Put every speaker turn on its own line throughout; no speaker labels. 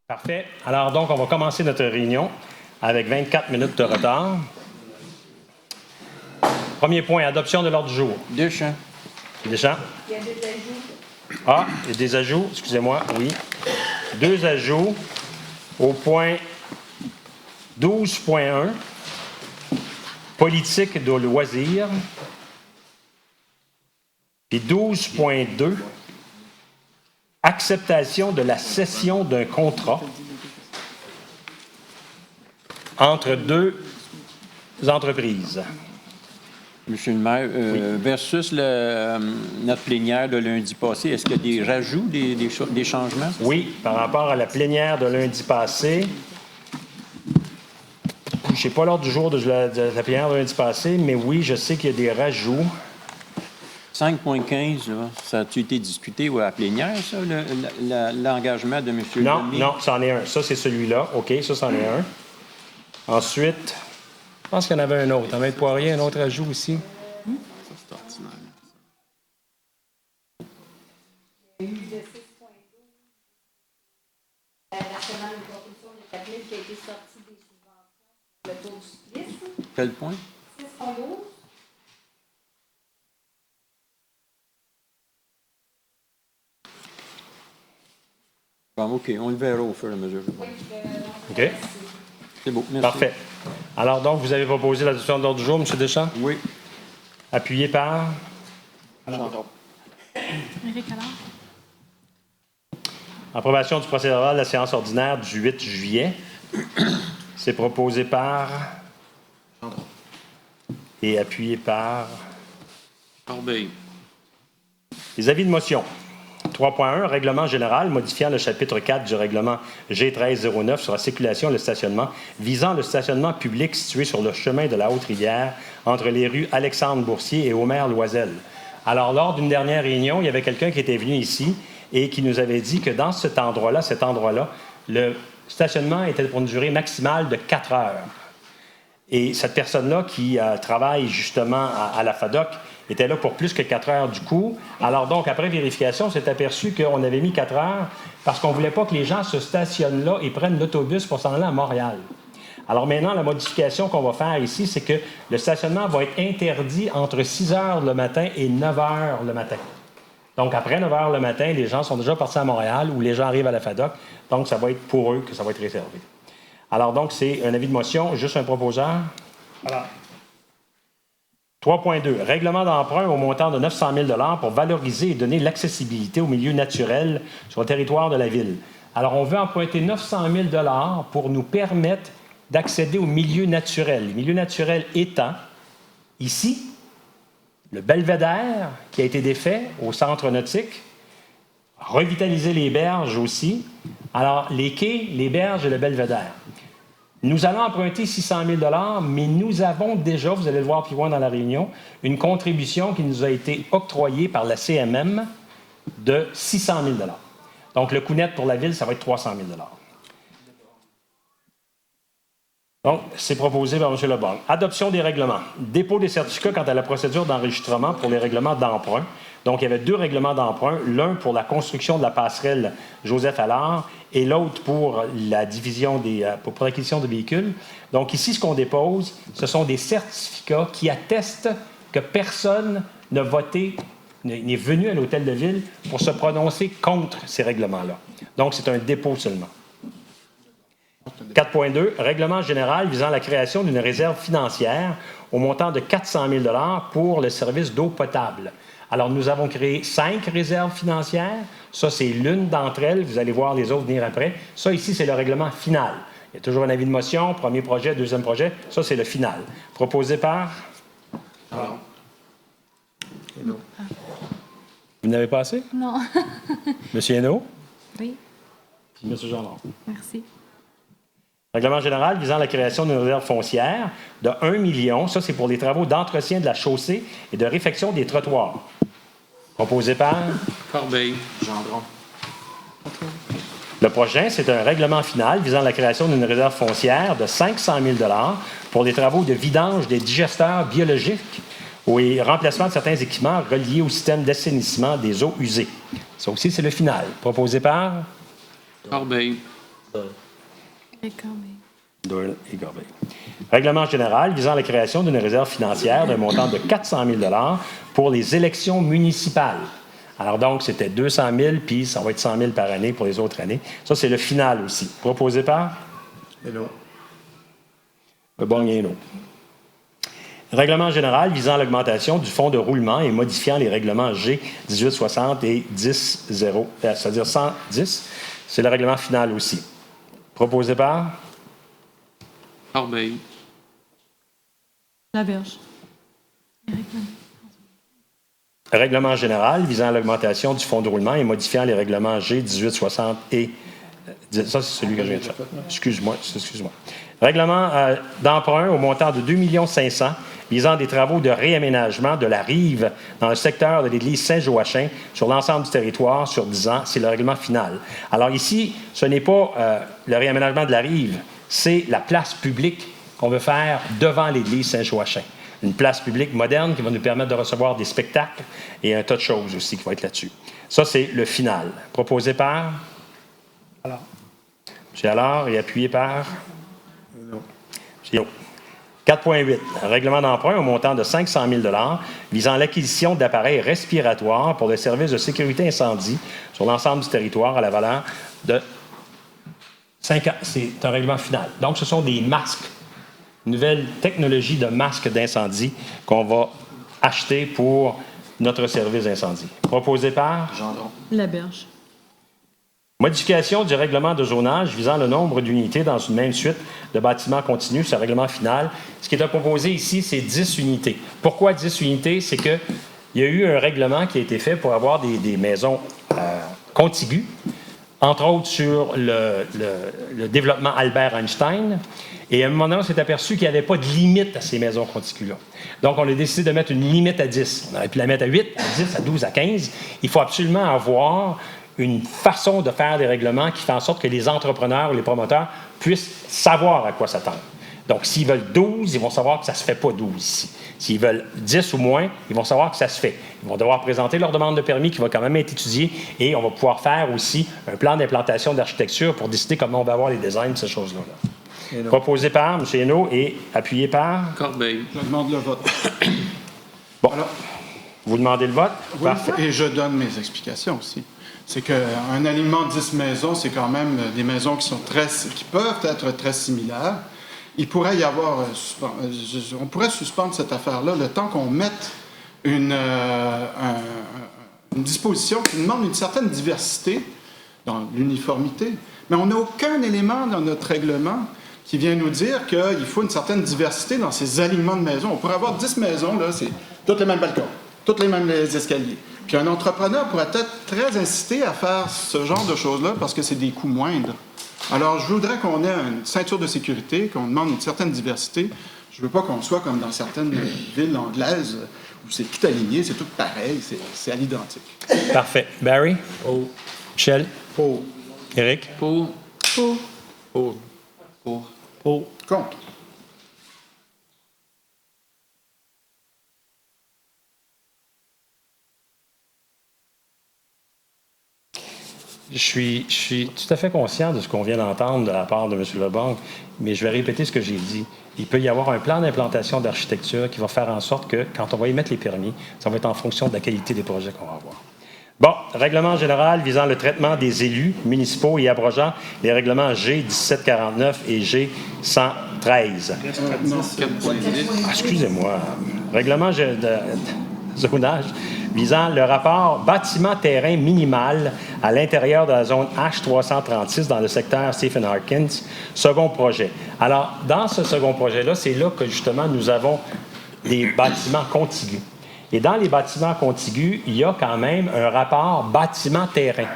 Parfait. Alors, donc, on va commencer notre réunion avec 24 minutes de retard. Premier point, adoption de l'ordre du jour.
Deschamps.
Deschamps?
Il y a des ajouts.
Ah, il y a des ajouts, excusez-moi, oui. 2 ajouts au point 12.1, politique de loisirs, puis 12.2, acceptation de la cession d'un contrat entre deux entreprises.
Monsieur le maire, versus notre plénière de lundi passé, est-ce qu'il y a des rajouts, des changements?
Oui, par rapport à la plénière de lundi passé. Je ne sais pas l'ordre du jour de la plénière de lundi passé, mais oui, je sais qu'il y a des rajouts.
5.15, ça a-tu été discuté à la plénière, ça, l'engagement de M.
Non,
Lemay?
non, c'en est un. Ça, c'est celui-là. OK, ça, c'en est un. Ensuite, je pense qu'il y en avait un autre. Maître Poirier, un autre ajout ici.
Il y a eu de 6.12. La semaine de proposition de 4 000 qui a été sortie des subventions pour le taux du cyclisme.
Quel point?
6.12.
Bon, OK, on le verra au fur et à mesure.
OK.
C'est beau, merci.
Parfait. Alors, donc, vous avez proposé l'adoption de l'ordre du jour, M. Deschamps?
Oui.
Appuyé par?
Éric Allard.
Approbation du procès-verbal de la séance ordinaire du 8 juillet. C'est proposé par? Et appuyé par?
Corbeil.
Les avis de motion. 3.1, règlement général modifiant le chapitre 4 du règlement G1309 sur la circulation et le stationnement, visant le stationnement public situé sur le chemin de la Haute-Rivière entre les rues Alexandre-Boursier et Omer-Loisel. Alors, lors d'une dernière réunion, il y avait quelqu'un qui était venu ici et qui nous avait dit que dans cet endroit-là, le stationnement était pour une durée maximale de 4 heures. Et cette personne-là qui travaille justement à la FADOC était là pour plus que 4 heures du coup. Alors donc, après vérification, on s'est aperçu qu'on avait mis 4 heures parce qu'on ne voulait pas que les gens se stationnent là et prennent l'autobus pour s'en aller à Montréal. Alors maintenant, la modification qu'on va faire ici, c'est que le stationnement va être interdit entre 6 heures le matin et 9 heures le matin. Donc, après 9 heures le matin, les gens sont déjà partis à Montréal ou les gens arrivent à la FADOC. Donc, ça va être pour eux que ça va être réservé. Alors donc, c'est un avis de motion, juste un proposeur.
Alors,
3.2. Règlement d'emprunt au montant de 900 000 $ pour valoriser et donner l'accessibilité au milieu naturel sur le territoire de la ville. Alors, on veut emprunter 900 000 $ pour nous permettre d'accéder au milieu naturel. Les milieux naturels étant, ici, le belvédère qui a été défait au centre nautique, revitaliser les berges aussi. Alors, les quais, les berges et le belvédère. Nous allons emprunter 600 000 $, mais nous avons déjà, vous allez le voir plus loin dans la réunion, une contribution qui nous a été octroyée par la CMM de 600 000 $. Donc, le coût net pour la ville, ça va être 300 000 $. Donc, c'est proposé par M. Leblanc. Adoption des règlements. Dépôt des certificats quant à la procédure d'enregistrement pour les règlements d'emprunt. Donc, il y avait 2 règlements d'emprunt, l'un pour la construction de la passerelle Joseph Allard et l'autre pour la division pour l'acquisition de véhicules. Donc, ici, ce qu'on dépose, ce sont des certificats qui attestent que personne n'est venu à l'hôtel de ville pour se prononcer contre ces règlements-là. Donc, c'est un dépôt seulement. 4.2, règlement général visant la création d'une réserve financière au montant de 400 000 $ pour le service d'eau potable. Alors, nous avons créé 5 réserves financières. Ça, c'est l'une d'entre elles. Vous allez voir les autres venir après. Ça, ici, c'est le règlement final. Il y a toujours un avis de motion, premier projet, deuxième projet. Ça, c'est le final. Proposé par?
alors.
Vous n'avez pas assez?
Non.
Monsieur Hainaut?
Oui,
Puis Monsieur Jean-Laurent.
merci.
Règlement général visant la création d'une réserve foncière de 1 million. Ça, c'est pour les travaux d'entretien de la chaussée et de réfection des trottoirs. Proposé par?
Corbeil.
Gendron.
Le prochain, c'est un règlement final visant la création d'une réserve foncière de 500 000 $ pour les travaux de vidange des digesteurs biologiques et remplacement de certains équipements reliés au système d'assainissement des eaux usées. Ça aussi, c'est le final. Proposé par?
Corbeil.
Doyle et Gorbet. Règlement général visant la création d'une réserve financière d'un montant de 400 000 $ pour les élections municipales. Alors donc, c'était 200 000, puis ça va être 100 000 par année pour les autres années. Ça, c'est le final aussi. Proposé par?
Hello.
Bonnier-Hénaud. Règlement général visant l'augmentation du fonds de roulement et modifiant les règlements G 1860 et 10-0, c'est-à-dire 110. C'est le règlement final aussi. Proposé par?
Corbeil.
Laberge.
Règlement général visant l'augmentation du fonds de roulement et modifiant les règlements G 1860 et... Ça, c'est celui que je viens de faire. Excuse-moi. Règlement d'emprunt au montant de 2 500 000 visant des travaux de réaménagement de la rive dans le secteur de l'église Saint-Joachim sur l'ensemble du territoire sur 10 ans. C'est le règlement final. Alors ici, ce n'est pas le réaménagement de la rive, c'est la place publique qu'on veut faire devant l'église Saint-Joachim. Une place publique moderne qui va nous permettre de recevoir des spectacles et un tas de choses aussi qui vont être là-dessus. Ça, c'est le final. Proposé par?
Alors.
M. Allard et appuyé par? M. 4.8. Règlement d'emprunt au montant de 500 000 $ visant l'acquisition d'appareils respiratoires pour le service de sécurité incendie sur l'ensemble du territoire à la valeur de 5 ans. C'est un règlement final. Donc, ce sont des masques, nouvelle technologie de masques d'incendie qu'on va acheter pour notre service d'incendie. Proposé par?
Gendron.
Laberge.
Modification du règlement de zonage visant le nombre d'unités dans une même suite de bâtiments continus, c'est un règlement final. Ce qui est proposé ici, c'est 10 unités. Pourquoi 10 unités? C'est qu'il y a eu un règlement qui a été fait pour avoir des maisons contiguës, entre autres sur le développement Albert Einstein. Et à un moment donné, on s'est aperçu qu'il n'y avait pas de limite à ces maisons contiguës-là. Donc, on a décidé de mettre une limite à 10. On aurait pu la mettre à 8, à 10, à 12, à 15. Il faut absolument avoir une façon de faire des règlements qui fait en sorte que les entrepreneurs ou les promoteurs puissent savoir à quoi s'attendre. Donc, s'ils veulent 12, ils vont savoir que ça ne se fait pas 12 ici. S'ils veulent 10 ou moins, ils vont savoir que ça se fait. Ils vont devoir présenter leur demande de permis qui va quand même être étudiée et on va pouvoir faire aussi un plan d'implantation d'architecture pour décider comment on va avoir les designs de ces choses-là. Proposé par M. Hénaud et appuyé par?
Corbeil.
Je demande le vote.
Bon.
Alors,
vous demandez le vote?
oui,
Parfait.
et je donne mes explications aussi. C'est qu'un alignement de 10 maisons, c'est quand même des maisons qui peuvent être très similaires. Il pourrait y avoir... on pourrait suspendre cette affaire-là le temps qu'on mette une disposition qui demande une certaine diversité dans l'uniformité. Mais on n'a aucun élément dans notre règlement qui vient nous dire qu'il faut une certaine diversité dans ces alignements de maisons. On pourrait avoir 10 maisons, là, c'est tous les mêmes balcons, tous les mêmes escaliers. Puis un entrepreneur pourrait être très incité à faire ce genre de choses-là parce que c'est des coûts moindres. Alors, je voudrais qu'on ait une ceinture de sécurité, qu'on demande une certaine diversité. Je ne veux pas qu'on soit comme dans certaines villes anglaises où c'est tout aligné, c'est tout pareil, c'est à l'identique.
Parfait. Barry?
Pour.
Michel?
Pour.
Éric?
Pour.
Pour.
Pour. Pour.
Pour. Contre.
Je suis tout à fait conscient de ce qu'on vient d'entendre de la part de M. Leblanc, mais je vais répéter ce que j'ai dit. Il peut y avoir un plan d'implantation d'architecture qui va faire en sorte que, quand on va émettre les permis, ça va être en fonction de la qualité des projets qu'on va avoir. Bon, règlement général visant le traitement des élus municipaux et abrogeant les règlements G 1749 et G 113. Excusez-moi. Règlement de zonage visant le rapport bâtiment-terrain minimal à l'intérieur de la zone H336 dans le secteur Stephen Harkins, second projet. Alors, dans ce second projet-là, c'est là que justement nous avons des bâtiments contigus. Et dans les bâtiments contigus, il y a quand même un rapport bâtiment-terrain.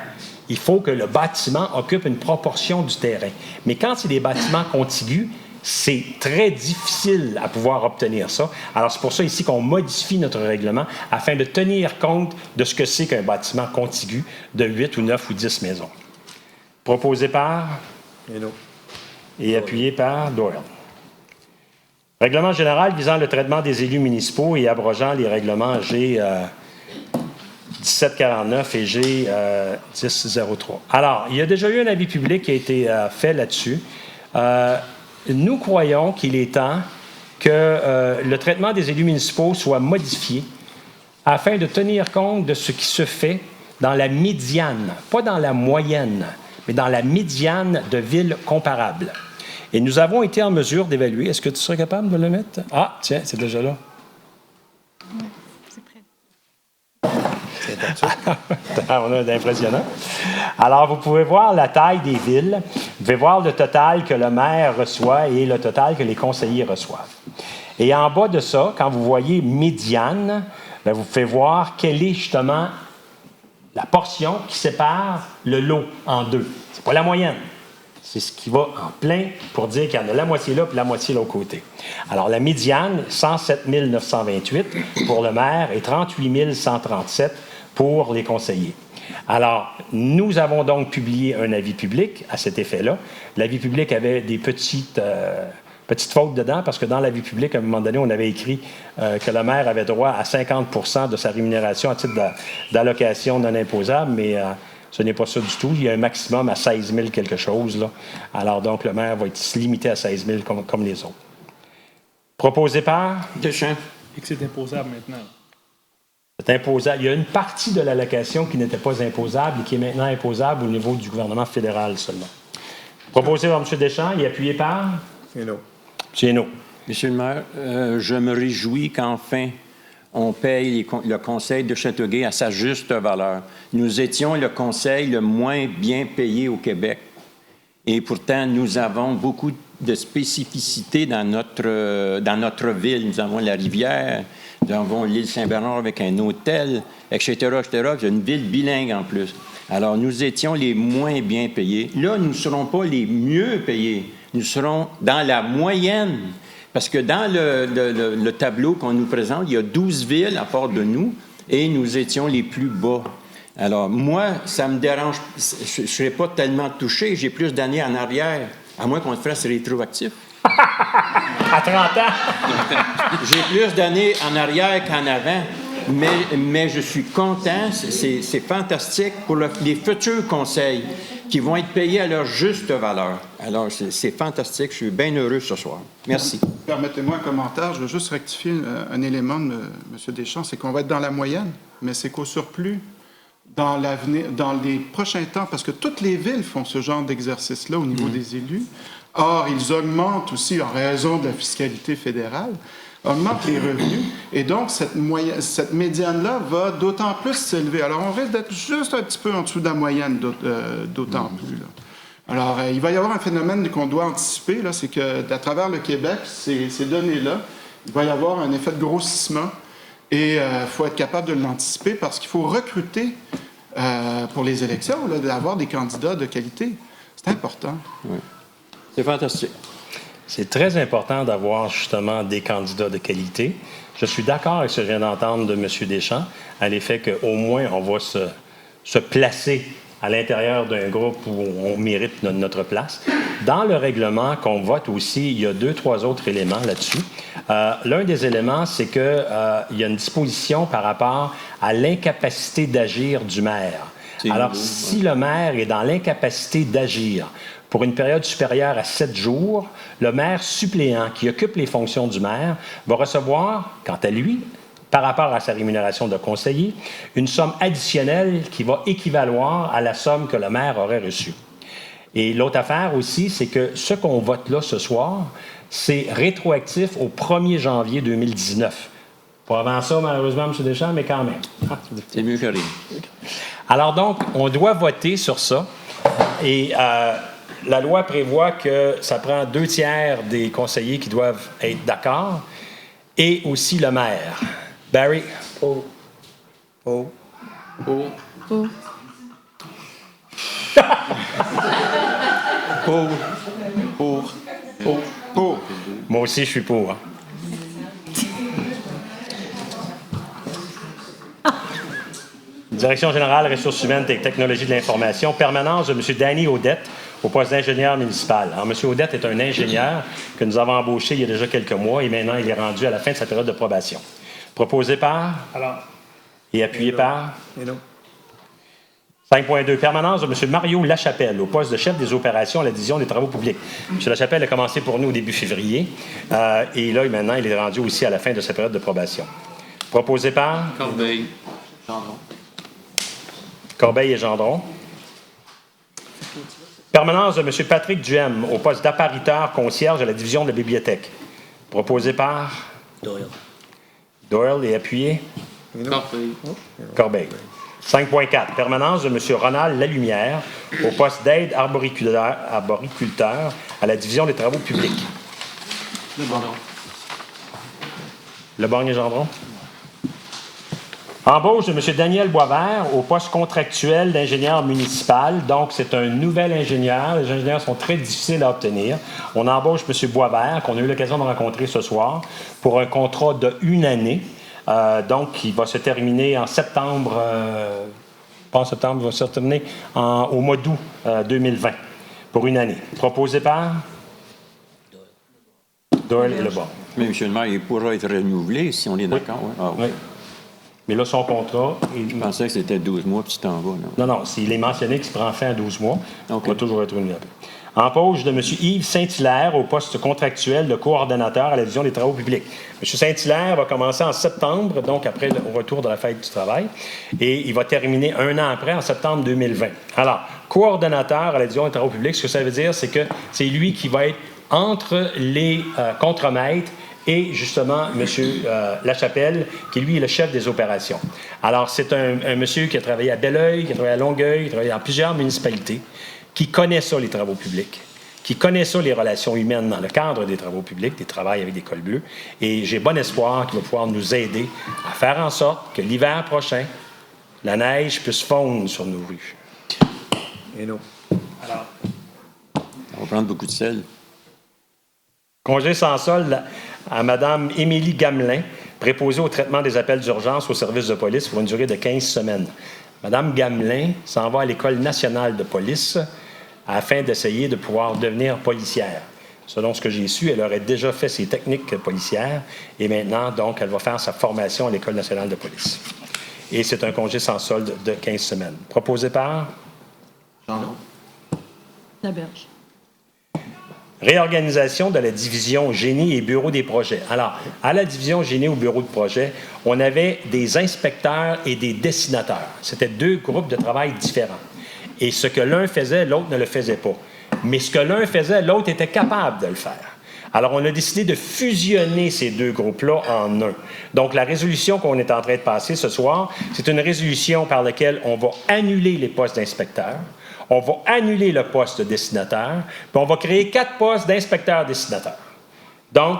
Il faut que le bâtiment occupe une proportion du terrain. Mais quand c'est des bâtiments contigus, c'est très difficile à pouvoir obtenir ça. Alors, c'est pour ça ici qu'on modifie notre règlement afin de tenir compte de ce que c'est qu'un bâtiment contigu de 8 ou 9 ou 10 maisons. Proposé par?
Hello.
Et appuyé par Doyle. Règlement général visant le traitement des élus municipaux et abrogeant les règlements G 1749 et G 1003. Alors, il y a déjà eu un avis public qui a été fait là-dessus. Nous croyons qu'il est temps que le traitement des élus municipaux soit modifié afin de tenir compte de ce qui se fait dans la médiane, pas dans la moyenne, mais dans la médiane de villes comparables. Et nous avons été en mesure d'évaluer. Est-ce que tu serais capable de le mettre? Ah, tiens, c'est déjà là.
Oui, c'est prêt.
On a d'impressionnant. Alors, vous pouvez voir la taille des villes. Vous pouvez voir le total que le maire reçoit et le total que les conseillers reçoivent. Et en bas de ça, quand vous voyez médiane, bien, vous pouvez voir quelle est justement la portion qui sépare le lot en deux. Ce n'est pas la moyenne. C'est ce qui va en plein pour dire qu'il y en a la moitié là puis la moitié de l'autre côté. Alors, la médiane, 107 928 pour le maire et 38 137 pour les conseillers. Alors, nous avons donc publié un avis public à cet effet-là. L'avis public avait des petites fautes dedans parce que dans l'avis public, à un moment donné, on avait écrit que le maire avait droit à 50 de sa rémunération à titre d'allocation non imposable, mais ce n'est pas ça du tout. Il y a un maximum à 16 000 quelque chose, là. Alors donc, le maire va être limité à 16 000 comme les autres. Proposé par?
Deschamps.
Et que c'est imposable maintenant.
C'est imposable. Il y a une partie de l'allocation qui n'était pas imposable et qui est maintenant imposable au niveau du gouvernement fédéral seulement. Proposé par M. Deschamps et appuyé par? Chéneau.
Monsieur le maire, je me réjouis qu'enfin, on paye le conseil de Châteauguay à sa juste valeur. Nous étions le conseil le moins bien payé au Québec. Et pourtant, nous avons beaucoup de spécificités dans notre ville. Nous avons la rivière, nous avons l'île Saint-Bernard avec un hôtel, etc., etc. C'est une ville bilingue en plus. Alors, nous étions les moins bien payés. Là, nous ne serons pas les mieux payés. Nous serons dans la moyenne. Parce que dans le tableau qu'on nous présente, il y a 12 villes à part de nous et nous étions les plus bas. Alors, moi, ça me dérange. Je ne serais pas tellement touché. J'ai plus d'années en arrière, à moins qu'on le fasse rétroactif.
À 30 ans?
J'ai plus d'années en arrière qu'en avant. Mais je suis content, c'est fantastique pour les futurs conseils qui vont être payés à leur juste valeur. Alors, c'est fantastique. Je suis bien heureux ce soir. Merci.
Permettez-moi un commentaire. Je veux juste rectifier un élément de M. Deschamps. C'est qu'on va être dans la moyenne, mais c'est qu'au surplus, dans l'avenir, dans les prochains temps, parce que toutes les villes font ce genre d'exercice-là au niveau des élus. Or, ils augmentent aussi en raison de la fiscalité fédérale, augmentent les revenus, et donc cette médiane-là va d'autant plus s'élever. Alors, on risque d'être juste un petit peu en dessous de la moyenne, d'autant plus. Là. Alors, il va y avoir un phénomène qu'on doit anticiper, là, c'est qu'à travers le Québec, ces données-là, il va y avoir un effet de grossissement, et il faut être capable de l'anticiper parce qu'il faut recruter pour les élections, là, d'avoir des candidats de qualité. C'est important.
Oui. C'est fantastique.
C'est très important d'avoir justement des candidats de qualité. Je suis d'accord avec ce que je viens d'entendre de M. Deschamps, à l'effet qu'au moins on va se placer à l'intérieur d'un groupe où on mérite notre place. Dans le règlement qu'on vote aussi, il y a 2-3 autres éléments là-dessus. L'un des éléments, c'est qu'il y a une disposition par rapport à l'incapacité d'agir du maire. Alors, si le maire est dans l'incapacité d'agir pour une période supérieure à 7 jours, le maire suppléant qui occupe les fonctions du maire va recevoir, quant à lui, par rapport à sa rémunération de conseiller, une somme additionnelle qui va équivaloir à la somme que le maire aurait reçue. Et l'autre affaire aussi, c'est que ce qu'on vote là ce soir, c'est rétroactif au 1er janvier 2019. Pas avant ça, malheureusement, M. Deschamps, mais quand même.
C'est mieux que rien.
Alors donc, on doit voter sur ça. Et la loi prévoit que ça prend 2/3 des conseillers qui doivent être d'accord et aussi le maire. Barry?
Pour.
Moi aussi, je suis pour. Hein. Direction générale, ressources humaines et technologies de l'information, permanence de M. Danny Audette au poste d'ingénieur municipal. Alors, M. Audette est un ingénieur que nous avons embauché il y a déjà quelques mois et maintenant il est rendu à la fin de sa période de probation. Proposé par?
Alors,
et appuyé par...
Et non.
5.2, permanence de M. Mario Lachapelle au poste de chef des opérations à la division des travaux publics. M. Lachapelle a commencé pour nous au début février et là, maintenant, il est rendu aussi à la fin de sa période de probation. Proposé par
Corbeil.
Corbeil et Gendron. Permanence de M. Patrick Duhem au poste d'appariteur concierge à la division de la bibliothèque. Proposé par Doyle et appuyé
Corbeil.
Corbeil. 5.4. Permanence de M. Ronald Lalumière au poste d'aide arboriculteur à la division des travaux publics. Le Borgne et Gendron. Embauche de M. Daniel Boisvert au poste contractuel d'ingénieur municipal. Donc, c'est un nouvel ingénieur. Les ingénieurs sont très difficiles à obtenir. On embauche M. Boisvert, qu'on a eu l'occasion de rencontrer ce soir, pour un contrat d'1 année. Donc, qui va se terminer en septembre, pas en septembre, il va se terminer au mois d'août 2020, pour 1 année. Proposé par Doyle et Leborgne.
Mais M. le maire, il pourra être renouvelé si on est d'accord. Oui. Ah, oui.
Oui. Mais là, son contrat...
Je pensais que c'était 12 mois, puis tu t'en vas.
Non, s'il est mentionné qu'il prend fin à 12 mois,
OK.
il va toujours être renouvelé. Embauche de M. Yves Saint-Hilaire au poste contractuel de coordonnateur à la division des travaux publics. M. Saint-Hilaire va commencer en septembre, donc après le retour de la fête du travail, et il va terminer 1 an après, en septembre 2020. Alors, coordonnateur à la division des travaux publics, ce que ça veut dire, c'est que c'est lui qui va être entre les contremaîtres et justement M. Lachapelle, qui lui est le chef des opérations. Alors, c'est un monsieur qui a travaillé à Belleuil, qui a travaillé à Longueuil, qui a travaillé dans plusieurs municipalités, qui connaît ça, les travaux publics, qui connaît ça, les relations humaines dans le cadre des travaux publics, des travails avec des cols bleus. Et j'ai bon espoir qu'il va pouvoir nous aider à faire en sorte que l'hiver prochain, la neige puisse fondre sur nos rues.
Et non.
Alors,
On va prendre beaucoup de sel.
congé sans solde à Mme Émilie Gamelin, préposée au traitement des appels d'urgence au service de police pour une durée de 15 semaines. Mme Gamelin s'en va à l'École nationale de police afin d'essayer de pouvoir devenir policière. Selon ce que j'ai su, elle aurait déjà fait ses techniques policières et maintenant, donc, elle va faire sa formation à l'École nationale de police. Et c'est un congé sans solde de 15 semaines. Proposé par
Laberge.
Réorganisation de la division génie et bureau des projets. Alors, à la division génie ou bureau de projet, on avait des inspecteurs et des dessinateurs. C'était 2 groupes de travail différents. Et ce que l'un faisait, l'autre ne le faisait pas. Mais ce que l'un faisait, l'autre était capable de le faire. Alors, on a décidé de fusionner ces 2 groupes-là en un. Donc, la résolution qu'on est en train de passer ce soir, c'est une résolution par laquelle on va annuler les postes d'inspecteurs, on va annuler le poste de dessinateur, puis on va créer 4 postes d'inspecteurs-dessinateurs. Donc,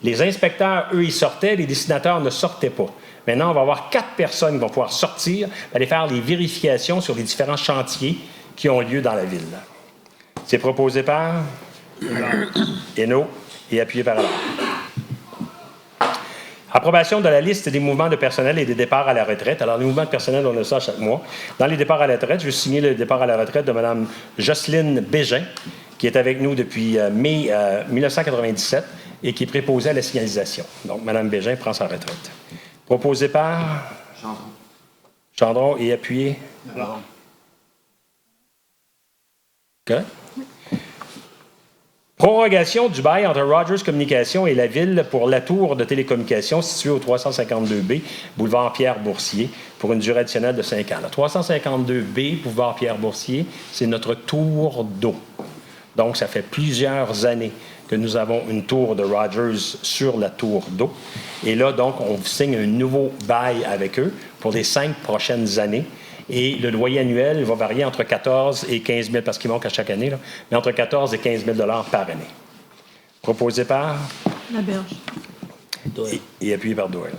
les inspecteurs, eux, ils sortaient, les dessinateurs ne sortaient pas. Maintenant, on va avoir 4 personnes qui vont pouvoir sortir, aller faire les vérifications sur les différents chantiers qui ont lieu dans la ville. C'est proposé par Hainaut et appuyé par Allard. Approbation de la liste des mouvements de personnel et des départs à la retraite. Alors, les mouvements de personnel, on a ça chaque mois. Dans les départs à la retraite, je vais signer le départ à la retraite de Mme Jocelyne Bégin, qui est avec nous depuis mai 1997 et qui est préposée à la signalisation. Donc, Mme Bégin prend sa retraite. Proposé par Gendron et appuyé. Correct? Prorogation du bail entre Rogers Communications et la Ville pour la tour de télécommunications située au 352B, boulevard Pierre-Boursier, pour une durée additionnelle de 5 ans. Le 352B, boulevard Pierre-Boursier, c'est notre tour d'eau. Donc, ça fait plusieurs années que nous avons une tour de Rogers sur la tour d'eau. Et là, donc, on signe un nouveau bail avec eux pour les 5 prochaines années. Et le loyer annuel va varier entre 14 et 15 000, parce qu'il manque à chaque année, là, mais entre 14 et 15 000 par année. Proposé par
Laberge.
et appuyé par Doyle.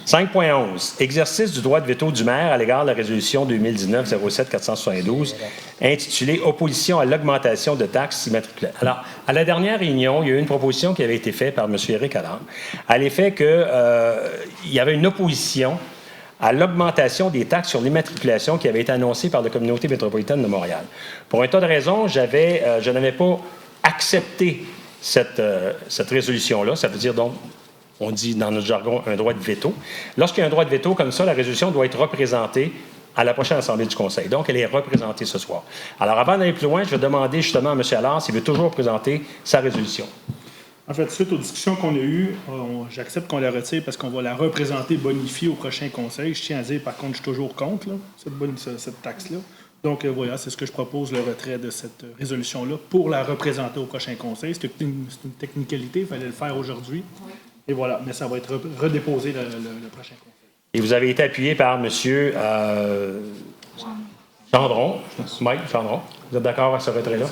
5.11. Exercice du droit de veto du maire à l'égard de la résolution 2019-07-472 intitulée « Opposition à l'augmentation de taxes immatriculaires ». Alors, à la dernière réunion, il y a eu une proposition qui avait été faite par M. Éric Allard à l'effet qu'il y avait une opposition à l'augmentation des taxes sur l'immatriculation qui avait été annoncée par la communauté métropolitaine de Montréal. Pour un tas de raisons, je n'avais pas accepté cette résolution-là. Ça veut dire donc on dit dans notre jargon un droit de veto. Lorsqu'il y a un droit de veto comme ça, la résolution doit être représentée à la prochaine Assemblée du Conseil. Donc, elle est représentée ce soir. Alors, avant d'aller plus loin, je vais demander justement à M. Allard s'il veut toujours présenter sa résolution.
En fait, suite aux discussions qu'on a eues, j'accepte qu'on la retire parce qu'on va la représenter bonifiée au prochain conseil. Je tiens à dire, par contre, je suis toujours contre là, cette taxe-là. Donc, voilà, c'est ce que je propose, le retrait de cette résolution-là pour la représenter au prochain conseil. C'est une technicalité, il fallait le faire aujourd'hui. Oui. Et voilà, mais ça va être redéposé le prochain conseil.
Et vous avez été appuyé par M. Gendron, Mike Gendron. Vous êtes d'accord avec ce retrait-là?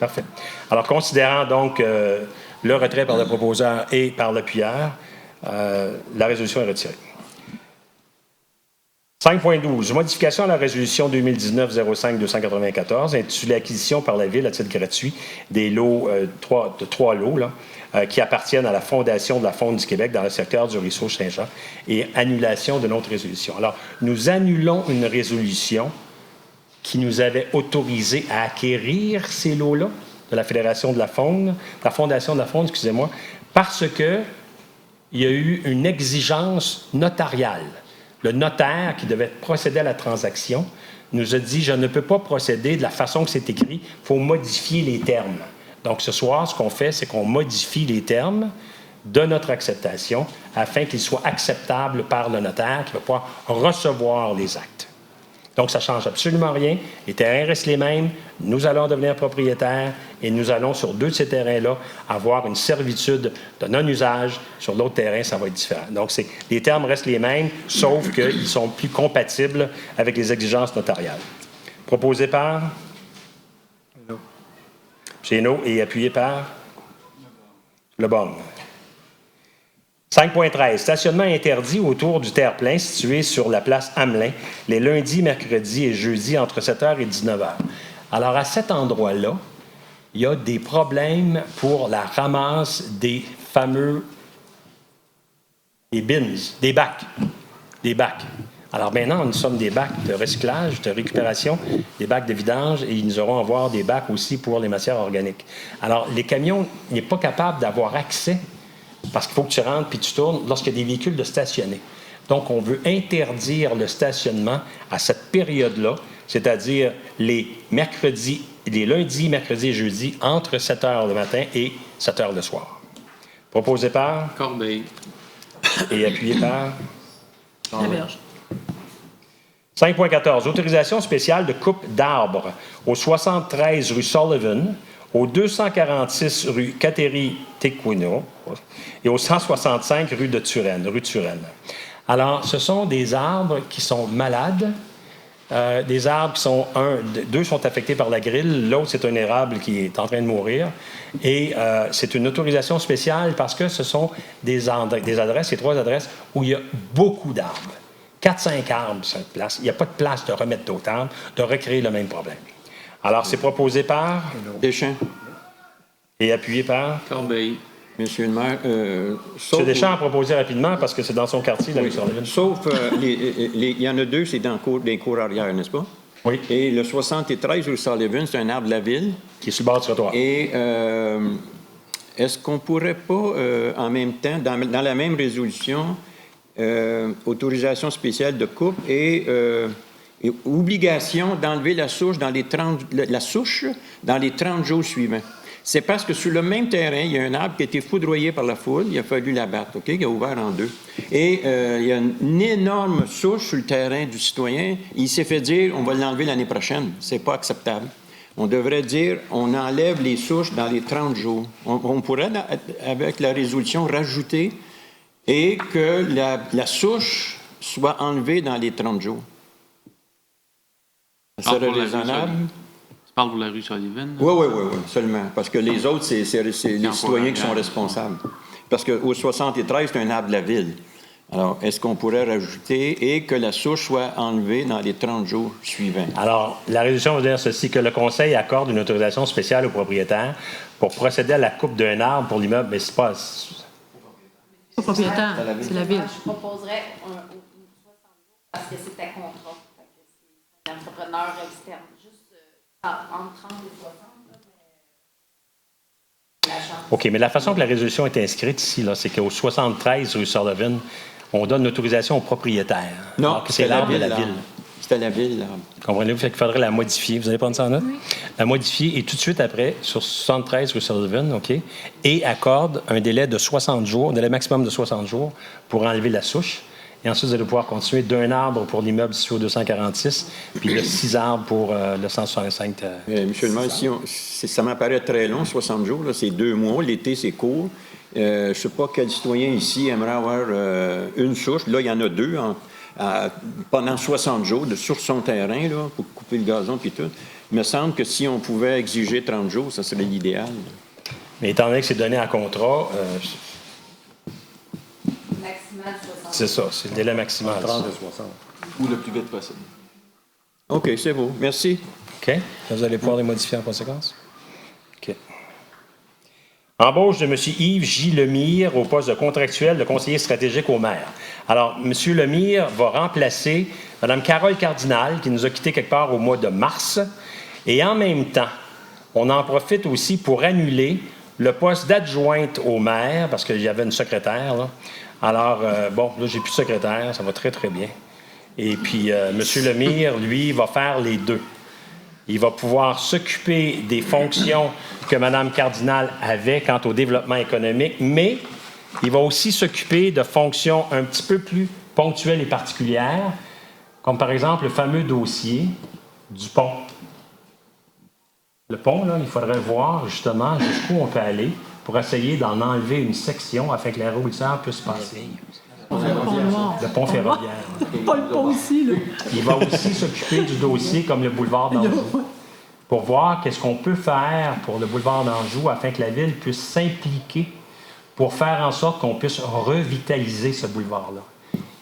Parfait. Alors, considérant donc le retrait par le proposeur et par l'appuyeur, la résolution est retirée. 5.12. Modification à la résolution 2019-05-294 intitulée Acquisition par la Ville à titre gratuit des lots, trois lots, là, qui appartiennent à la Fondation de la Faune du Québec dans le secteur du ruisseau Saint-Jean et annulation de notre résolution. Alors, nous annulons une résolution qui nous avait autorisé à acquérir ces lots-là de la Fédération de la Faune, la Fondation de la Faune, excusez-moi, parce qu'il y a eu une exigence notariale. Le notaire qui devait procéder à la transaction nous a dit « Je ne peux pas procéder de la façon que c'est écrit, il faut modifier les termes. » Donc, ce soir, ce qu'on fait, c'est qu'on modifie les termes de notre acceptation afin qu'ils soient acceptables par le notaire qui va pouvoir recevoir les actes. Donc, ça ne change absolument rien. Les terrains restent les mêmes. Nous allons devenir propriétaires et nous allons, sur 2 de ces terrains-là, avoir une servitude de non-usage. Sur l'autre terrain, ça va être différent. Donc, les termes restent les mêmes, sauf qu'ils sont plus compatibles avec les exigences notariales. Proposé par? Génaud et appuyé par? Lebon. 5.13. Stationnement interdit autour du terre-plein situé sur la place Hamelin les lundis, mercredis et jeudis entre 7h et 19h. Alors, à cet endroit-là, il y a des problèmes pour la ramasse des fameux des bins, des bacs. Alors maintenant, nous sommes des bacs de recyclage, de récupération, des bacs de vidange et nous aurons à avoir des bacs aussi pour les matières organiques. Alors, les camions, ils n'est pas capable d'avoir accès parce qu'il faut que tu rentres puis tu tournes lorsqu'il y a des véhicules de stationner. Donc, on veut interdire le stationnement à cette période-là, c'est-à-dire les lundis, mercredis et jeudis, entre 7 h le matin et 7 h le soir. Proposé par?
Corbeil.
Et appuyé par?
Laberge.
5.14. Autorisation spéciale de coupe d'arbres au 73 rue Sullivan, au 246 rue Kateri-Tequino et au 165 rue Turenne. Alors, ce sont des arbres qui sont malades, des arbres qui sont, deux sont affectés par la grille, l'autre c'est un érable qui est en train de mourir. Et c'est une autorisation spéciale parce que ce sont des adresses, ces 3 adresses où il y a beaucoup d'arbres. 4-5 arbres sur cette place. Il n'y a pas de place de remettre d'autres arbres, de recréer le même problème. Alors, c'est proposé par?
Deschamps.
Et appuyé par?
Corbeil.
Monsieur le maire,
M. Deschamps a proposé rapidement parce que c'est dans son quartier, la rue Sullivan.
Sauf, il y en a 2, c'est dans les cours arrière, n'est-ce pas?
Oui.
Et le 73 rue Sullivan, c'est un arbre de la ville.
Qui est sur le bord du trottoir.
Et est-ce qu'on ne pourrait pas, en même temps, dans la même résolution, autorisation spéciale de coupe et obligation d'enlever la souche dans les 30 jours suivants? C'est parce que sur le même terrain, il y a un arbre qui a été foudroyé par la foule, il a fallu l'abattre, OK, qui a ouvert en 2. Et il y a une énorme souche sur le terrain du citoyen. Il s'est fait dire, on va l'enlever l'année prochaine. C'est pas acceptable. On devrait dire, on enlève les souches dans les 30 jours. On pourrait, avec la résolution, rajouter et que la souche soit enlevée dans les 30 jours. Ça serait raisonnable.
Tu parles pour la rue Sullivan?
Oui, seulement. Parce que les autres, c'est les citoyens qui sont responsables. Parce qu'au 73, c'est un arbre de la ville. Alors, est-ce qu'on pourrait rajouter et que la souche soit enlevée dans les 30 jours suivants?
Alors, la résolution veut dire ceci, que le Conseil accorde une autorisation spéciale au propriétaire pour procéder à la coupe d'un arbre pour l'immeuble, mais c'est pas...
Pas propriétaire, c'est la ville.
Je proposerais une 60 jours parce que c'est à contrat. C'est un entrepreneur externe. Juste entre 30 et 60. Charte.
OK, mais la façon que la résolution est inscrite ici, là, c'est qu'au 73 rue Sullivan, on donne l'autorisation au propriétaire.
Non,
Alors que c'est l'arbre de la ville.
C'était la ville, l'arbre.
Comprenez-vous? Fait qu'il faudrait la modifier. Vous allez prendre ça en note? Oui. La modifier et tout de suite après, sur 73 rue Sullivan, OK, et accorde un délai de 60 jours, un délai maximum de 60 jours pour enlever la souche. Et ensuite, vous allez pouvoir continuer d'un arbre pour l'immeuble situé au 246, puis de 6 arbres pour le 165.
Monsieur le maire, ça m'apparaît très long, 60 jours, là, c'est 2 mois. L'été, c'est court. Je ne sais pas quel citoyen ici aimerait avoir une souche. Là, il y en a 2 pendant 60 jours sur son terrain là, pour couper le gazon et tout. Il me semble que si on pouvait exiger 30 jours, ça serait l'idéal.
Mais étant donné que c'est donné en contrat,
Maximal 60.
c'est ça, c'est le délai maximal.
30 et 60.
Ou le plus vite possible.
OK, c'est beau. Merci.
OK. Là, vous allez pouvoir les modifier en conséquence. OK. Embauche de M. Yves J. Lemire au poste de contractuel de conseiller stratégique au maire. Alors, M. Lemire va remplacer Mme Carole Cardinal, qui nous a quittés quelque part au mois de mars. Et en même temps, on en profite aussi pour annuler le poste d'adjointe au maire, parce qu'il y avait une secrétaire, là. Alors, bon, là, j'ai plus de secrétaire, ça va très, très bien. Et puis, M. Lemire, lui, va faire les deux. Il va pouvoir s'occuper des fonctions que Mme Cardinal avait quant au développement économique, mais il va aussi s'occuper de fonctions un petit peu plus ponctuelles et particulières, comme par exemple le fameux dossier du pont. Le pont, là, il faudrait voir justement jusqu'où on peut aller pour essayer d'en enlever une section afin que les routières puissent passer. Le pont ferroviaire.
Pas le pont ici, là.
Il va aussi s'occuper du dossier comme le boulevard d'Anjou pour voir qu'est-ce qu'on peut faire pour le boulevard d'Anjou afin que la ville puisse s'impliquer pour faire en sorte qu'on puisse revitaliser ce boulevard-là.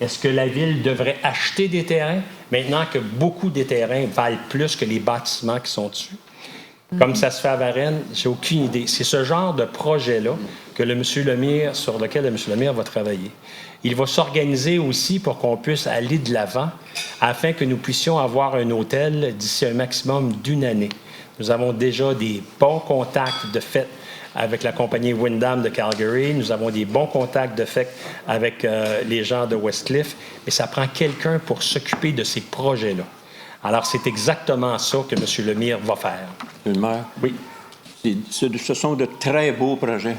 Est-ce que la ville devrait acheter des terrains maintenant que beaucoup des terrains valent plus que les bâtiments qui sont dessus? Comme ça se fait à Varennes, j'ai aucune idée. C'est ce genre de projet-là sur lequel M. Lemire va travailler. Il va s'organiser aussi pour qu'on puisse aller de l'avant afin que nous puissions avoir un hôtel d'ici un maximum d'1 année. Nous avons déjà des bons contacts de fait avec la compagnie Wyndham de Calgary. Nous avons des bons contacts de fait avec les gens de Westcliff. Mais ça prend quelqu'un pour s'occuper de ces projets-là. Alors, c'est exactement ça que M. Lemire va faire.
Monsieur le maire?
Oui.
Ce sont de très beaux projets.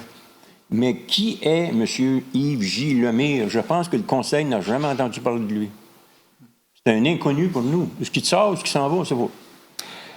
Mais qui est M. Yves J. Lemire? Je pense que le Conseil n'a jamais entendu parler de lui. C'est un inconnu pour nous. Ce qui sort ou ce qui s'en va, c'est pas.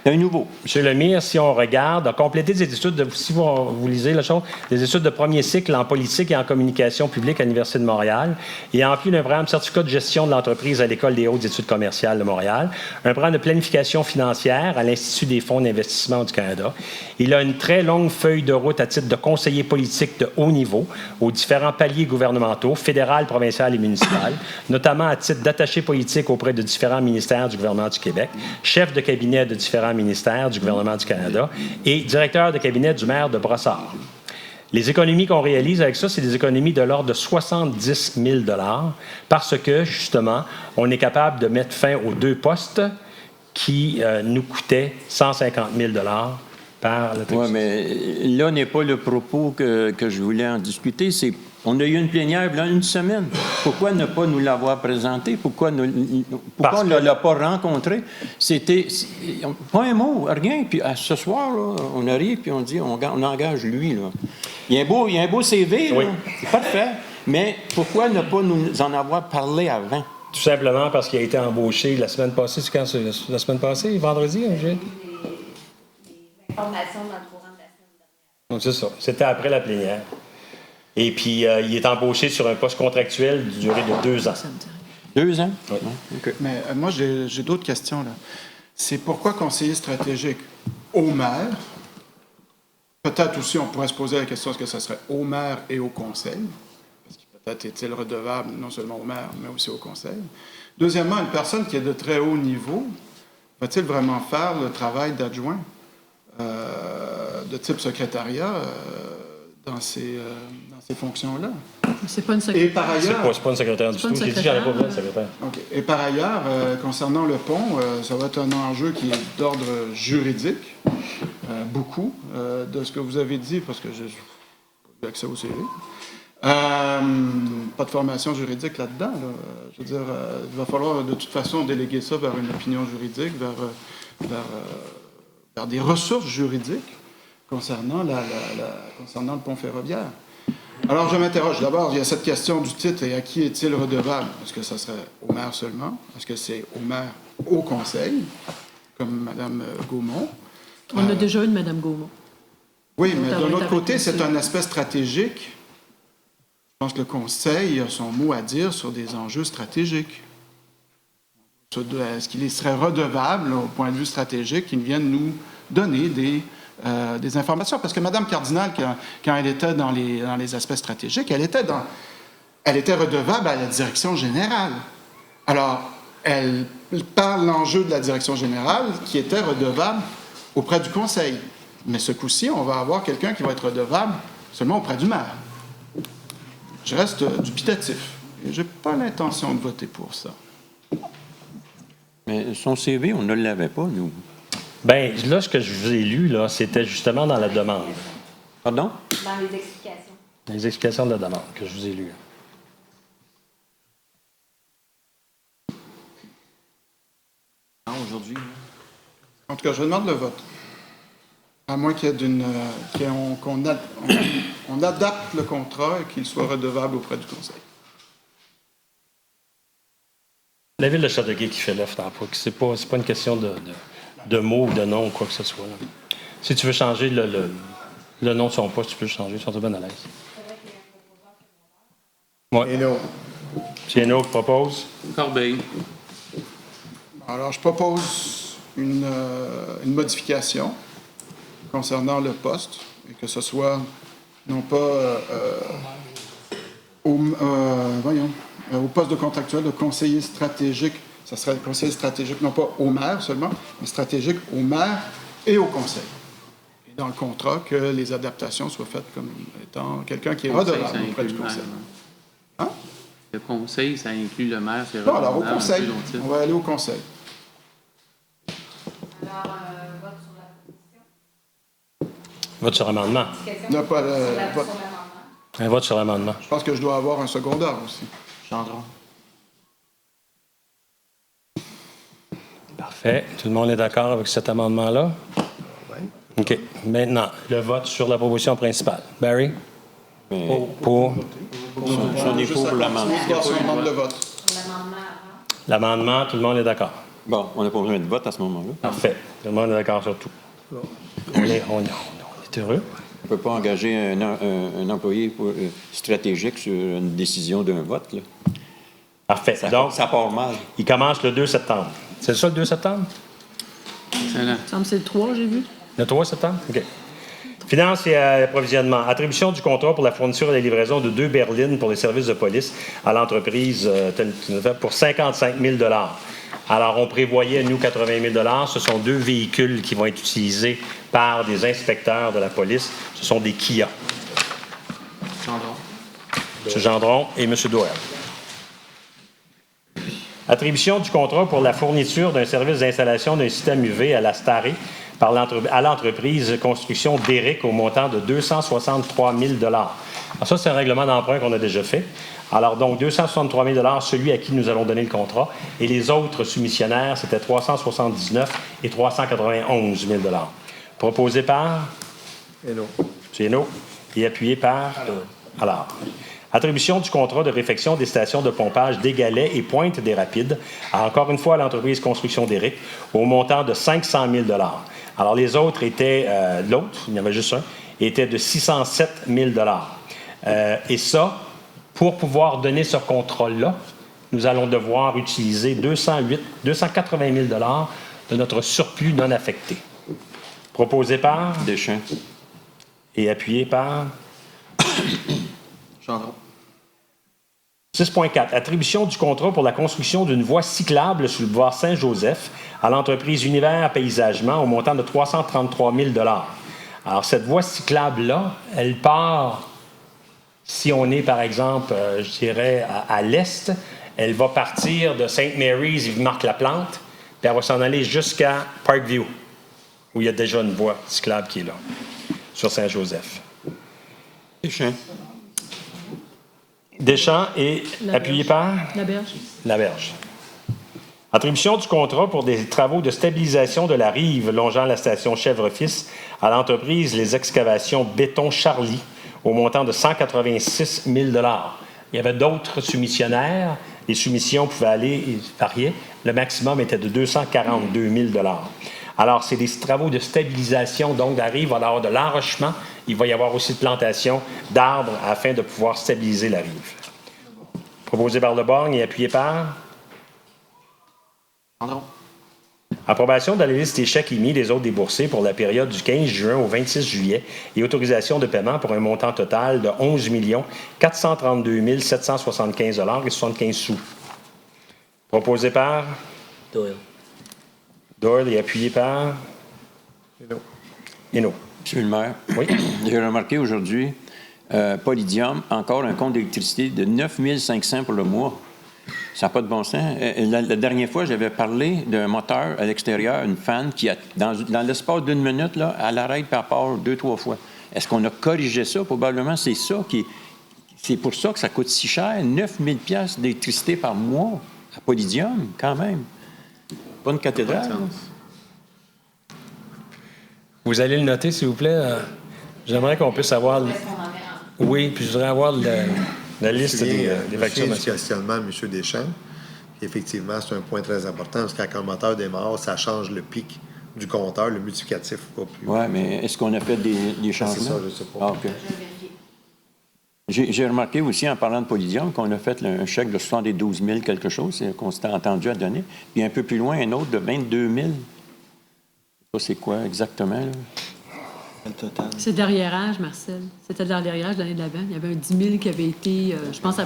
C'est un nouveau.
M. Lemire, si on regarde, a complété des études, si vous lisez la chose, des études de premier cycle en politique et en communication publique à l'Université de Montréal. Il a rempli un programme de certificat de gestion de l'entreprise à l'École des hautes études commerciales de Montréal, un programme de planification financière à l'Institut des fonds d'investissement du Canada. Il a une très longue feuille de route à titre de conseiller politique de haut niveau aux différents paliers gouvernementaux, fédéral, provincial et municipal, notamment à titre d'attaché politique auprès de différents ministères du gouvernement du Québec, chef de cabinet de différents ministères du gouvernement du Canada et directeur de cabinet du maire de Brossard. Les économies qu'on réalise avec ça, c'est des économies de l'ordre de 70 000 $ parce que, justement, on est capable de mettre fin aux 2 postes qui nous coûtaient 150 000 $ par le
Oui, mais là n'est pas le propos que je voulais en discuter. On a eu une plénière là, 1 semaine. Pourquoi ne pas nous l'avoir présenté? Pourquoi on ne l'a pas rencontré? C'était pas un mot, rien. Puis ce soir, là, on arrive puis on dit on engage lui. Là. Il y a un beau CV,
oui.
C'est parfait. Mais pourquoi ne pas nous en avoir parlé avant?
Tout simplement parce qu'il a été embauché la semaine passée. C'est quand? La semaine passée, vendredi?
Les informations dans le courant de la semaine dernière.
Donc, c'est ça. C'était après la plénière. Et puis, il est embauché sur un poste contractuel d'une durée de 2 ans.
2 ans?
Oui.
Okay.
Mais moi, j'ai d'autres questions. Là. C'est pourquoi conseiller stratégique au maire? Peut-être aussi, on pourrait se poser la question, est-ce que ça serait au maire et au conseil? Parce que peut-être est-il redevable non seulement au maire, mais aussi au conseil. Deuxièmement, une personne qui est de très haut niveau, va-t-il vraiment faire le travail d'adjoint de type secrétariat dans ces fonctions-là?
C'est pas une secrétaire.
Et par ailleurs...
C'est pas une secrétaire du tout. J'ai dit que j'en ai pas besoin de secrétaire.
Okay. Et par ailleurs, concernant le pont, ça va être un enjeu qui est d'ordre juridique, beaucoup, de ce que vous avez dit, parce que l'accès au CV. Pas de formation juridique là-dedans. Là. Je veux dire, il va falloir de toute façon déléguer ça vers une opinion juridique, vers des ressources juridiques concernant concernant le pont ferroviaire. Alors, je m'interroge. D'abord, il y a cette question du titre et à qui est-il redevable? Est-ce que ça serait au maire seulement? Est-ce que c'est au maire au conseil, comme Mme Gaumont?
On a déjà une Mme Gaumont.
Oui, mais d'un autre côté, c'est un aspect stratégique. Je pense que le conseil a son mot à dire sur des enjeux stratégiques. Est-ce qu'il serait redevable, au point de vue stratégique, qu'ils viennent nous donner des informations? Parce que Mme Cardinal, quand elle était dans les aspects stratégiques, elle était redevable à la direction générale. Alors, elle parle l'enjeu de la direction générale qui était redevable auprès du conseil. Mais ce coup-ci, on va avoir quelqu'un qui va être redevable seulement auprès du maire. Je reste dubitatif. Et je n'ai pas l'intention de voter pour ça.
Mais son CV, on ne l'avait pas, nous.
Bien, là, ce que je vous ai lu, là, c'était justement dans la demande.
Pardon?
Dans les explications.
Les explications de la demande que je vous ai lues.
Aujourd'hui.
En tout cas, je demande le vote. À moins qu'il y ait qu'on adapte le contrat et qu'il soit redevable auprès du conseil.
La ville de Châteauguay qui fait l'offre d'emploi, c'est pas une question de mots ou de nom ou quoi que ce soit. Là. Si tu veux changer le nom de son poste, tu peux le changer, ils sont bien à l'aise. Oui.
Et non.
C'est un autre qui propose.
Corbeil.
Alors, je propose une modification concernant le poste, et que ce soit non pas au poste de contractuel de conseiller stratégique, ça serait le conseiller stratégique non pas au maire seulement, mais stratégique au maire et au conseil. Et dans le contrat, que les adaptations soient faites comme étant quelqu'un qui est redevable auprès du conseil. Hein?
Le conseil, ça inclut le maire, c'est
Non, alors au
redondant,
conseil.
un peu, donc,
On va aller au conseil.
Alors, vote sur la proposition.
Vote sur l'amendement.
Il n'y a pas de
Sur
vote.
l'amendement.
Un vote sur l'amendement.
Je pense que je dois avoir un secondaire aussi.
Gendron.
Parfait. Tout le monde est d'accord avec cet amendement-là?
Oui.
OK. Maintenant, le vote sur la proposition principale. Barry?
Mais
Pour
j'en ai pour l'amendement.
Juste son nombre de vote.
Sur l'amendement avant.
l'amendement, tout le monde est d'accord?
Bon, on n'a pas besoin de vote à ce moment-là.
Parfait. Tout le monde est d'accord sur tout. On est heureux.
On ne peut pas engager un employé stratégique sur une décision d'un vote. Là.
Parfait. Donc,
Ça part mal.
il commence le 2 septembre. C'est ça le 2 septembre?
Excellent.
Il me semble que c'est le 3, j'ai vu.
Le 3 septembre? OK. Finances et approvisionnement. Attribution du contrat pour la fourniture et la livraison de 2 berlines pour les services de police à l'entreprise pour 55 000 $. Alors, on prévoyait, nous, 80 000 $. Ce sont 2 véhicules qui vont être utilisés par des inspecteurs de la police. Ce sont des Kia.
Gendron.
M. Gendron et M. Doyle. Attribution du contrat pour la fourniture d'un service d'installation d'un système UV à la Staré à l'entreprise Construction d'Éric au montant de 263 000 $. Alors ça, c'est un règlement d'emprunt qu'on a déjà fait. Alors donc, 263 000 $, celui à qui nous allons donner le contrat. Et les autres soumissionnaires, c'était 379 et 391 000 $. Proposé par
Et non.
M. Hainaut et appuyé par alors. Attribution du contrat de réfection des stations de pompage des Galets et Pointe des Rapides, encore une fois à l'entreprise Construction d'Éric, au montant de 500 000 $. Alors, les autres étaient, l'autre, il y en avait juste un, était de 607 000 $. Et ça, pour pouvoir donner ce contrat-là, nous allons devoir utiliser 280 000 $ de notre surplus non affecté. Proposé par
Deschamps.
et appuyé par
Gendron.
6.4. Attribution du contrat pour la construction d'une voie cyclable sur le boulevard Saint-Joseph à l'entreprise Univers Paysagement au montant de 333 000 $. Alors, cette voie cyclable-là, elle part, si on est, par exemple, je dirais, à l'est, elle va partir de St. Mary's, Yves-Marc-Laplante, puis elle va s'en aller jusqu'à Parkview, où il y a déjà une voie cyclable qui est là, sur Saint-Joseph.
Deschamps.
Deschamps et appuyé par
Laberge.
Laberge. Attribution du contrat pour des travaux de stabilisation de la rive longeant la station Chèvre-Fils à l'entreprise Les Excavations Béton Charlie au montant de 186 000 $. Il y avait d'autres soumissionnaires. Les soumissions pouvaient aller et varier. Le maximum était de 242 000 $. Alors, c'est des travaux de stabilisation. Donc, la rive va avoir de l'enrochement. Il va y avoir aussi de plantation d'arbres afin de pouvoir stabiliser la rive. Proposé par Le Borgne et appuyé par...
Gendron.
Approbation de la liste des chèques émis des autres déboursés pour la période du 15 juin au 26 juillet et autorisation de paiement pour un montant total de 11 432 775 $ et 75 sous. Proposé par
Doyle.
Doyle et appuyé par Hainaut.
Monsieur le maire,
Oui.
j'ai remarqué aujourd'hui, Polydium, encore un compte d'électricité de 9 500 pour le mois. Ça n'a pas de bon sens. La dernière fois, j'avais parlé d'un moteur à l'extérieur, une fan, qui, dans l'espace d'une minute, là, elle arrête par part 2-3 fois. Est-ce qu'on a corrigé ça? Probablement, c'est ça c'est pour ça que ça coûte si cher, 9 000 $ d'électricité par mois à Polydium, quand même. Pas une cathédrale.
Vous allez le noter, s'il vous plaît. J'aimerais qu'on puisse avoir...
Est-ce qu'on en met en...
Oui, puis je voudrais avoir la liste des factures
du
nationales.
questionnement de M. Deschamps. Puis effectivement, c'est un point très important parce que quand le moteur démarre, ça change le pic du compteur, le multiplicatif va plus.
Oui, mais est-ce qu'on a fait des changements?
C'est ça, je ne sais pas.
Ah, OK. J'ai remarqué aussi, en parlant de Polydium, qu'on a fait un chèque de 72 000 quelque chose, qu'on s'était entendu à donner. Puis un peu plus loin, un autre de 22 000. Ça, c'est quoi exactement, là?
Le total.
C'est de l'arriérage, Marcel. C'était de l'arriérage de l'année d'avant. Il y avait un 10 000 qui avait été, je pense,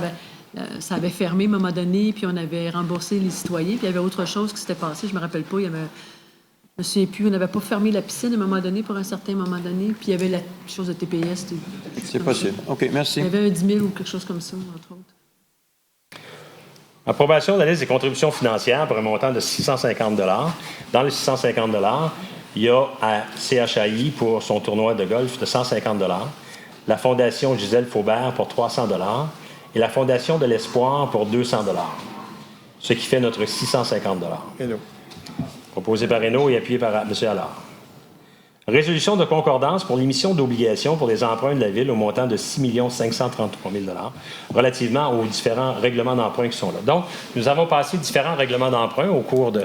ça avait fermé à un moment donné, puis on avait remboursé les citoyens, puis il y avait autre chose qui s'était passé, je me rappelle pas, je me souviens plus, on n'avait pas fermé la piscine à un moment donné, pour un certain moment donné, puis il y avait la chose de TPS.
C'est possible. OK, merci.
Il y avait un 10 000 ou quelque chose comme ça, entre autres.
Approbation de la liste des contributions financières pour un montant de 650 $. Dans les 650 $, il y a à CHAI pour son tournoi de golf de 150 $, la Fondation Gisèle Faubert pour 300 $ et la Fondation de l'Espoir pour 200 $, ce qui fait notre 650 $.
Hello.
Proposé par Hainaut et appuyé par M. Allard. Résolution de concordance pour l'émission d'obligations pour les emprunts de la Ville au montant de 6 533 000 $ relativement aux différents règlements d'emprunt qui sont là. Donc, nous avons passé différents règlements d'emprunt au cours de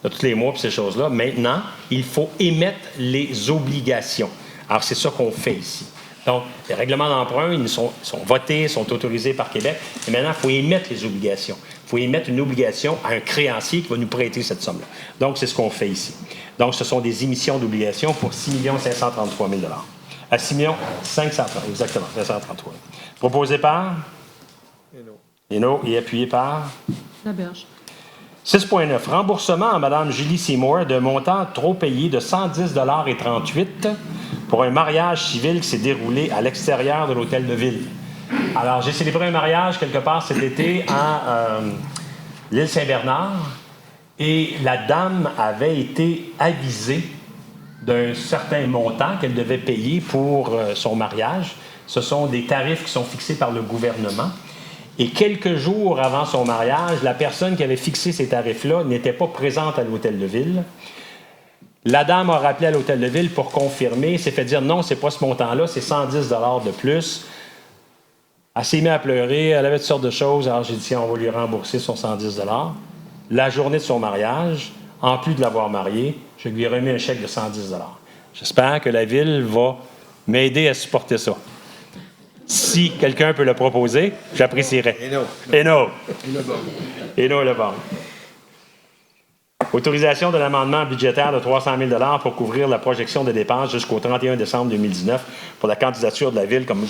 tous les mois pour ces choses-là. Maintenant, il faut émettre les obligations. Alors, c'est ça qu'on fait ici. Donc, les règlements d'emprunt, ils sont votés, sont autorisés par Québec. Et maintenant, il faut émettre les obligations. Il faut émettre une obligation à un créancier qui va nous prêter cette somme-là. Donc, c'est ce qu'on fait ici. Donc, ce sont des émissions d'obligations pour 6 533 000 $. À 6 530, exactement, 533. Proposé par Hainaut et appuyé par
Laberge.
6.9. Remboursement à Mme Julie Seymour d'un montant trop payé de 110,38 $ pour un mariage civil qui s'est déroulé à l'extérieur de l'hôtel de ville. Alors, j'ai célébré un mariage quelque part cet été à l'île Saint-Bernard et la dame avait été avisée d'un certain montant qu'elle devait payer pour son mariage. Ce sont des tarifs qui sont fixés par le gouvernement. Et quelques jours avant son mariage, la personne qui avait fixé ces tarifs-là n'était pas présente à l'hôtel de ville. La dame a rappelé à l'hôtel de ville pour confirmer, s'est fait dire non, c'est pas ce montant-là, c'est 110 $ de plus. Elle s'est mise à pleurer, elle avait toutes sortes de choses. Alors j'ai dit, tiens, on va lui rembourser son 110 $. La journée de son mariage, en plus de l'avoir marié, je lui ai remis un chèque de 110 $. J'espère que la ville va m'aider à supporter ça. Si quelqu'un peut le proposer, j'apprécierais. Hainaut. Hainaut Le Borgne. Autorisation de l'amendement budgétaire de 300 000 $ pour couvrir la projection de dépenses jusqu'au 31 décembre 2019 pour la candidature de la Ville comme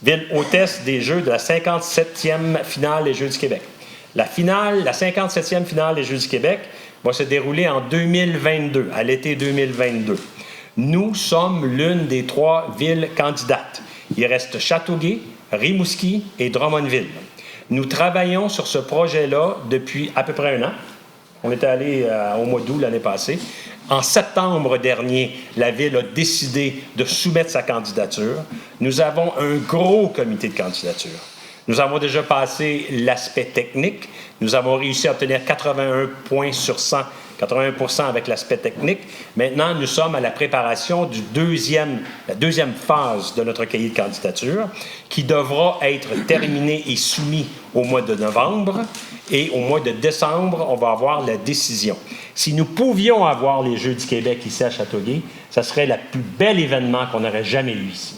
Ville hôtesse des Jeux de la 57e finale des Jeux du Québec. La 57e finale des Jeux du Québec va se dérouler en 2022, à l'été 2022. Nous sommes l'une des 3 villes candidates. Il reste Châteauguay, Rimouski et Drummondville. Nous travaillons sur ce projet-là depuis à peu près un an. On était allé au mois d'août l'année passée. En septembre dernier, la Ville a décidé de soumettre sa candidature. Nous avons un gros comité de candidature. Nous avons déjà passé l'aspect technique. Nous avons réussi à obtenir 81 points sur 100, 81% avec l'aspect technique. Maintenant, nous sommes à la préparation la deuxième phase de notre cahier de candidature qui devra être terminé et soumis au mois de novembre. Et au mois de décembre, on va avoir la décision. Si nous pouvions avoir les Jeux du Québec ici à Châteauguay, ce serait le plus bel événement qu'on aurait jamais eu ici.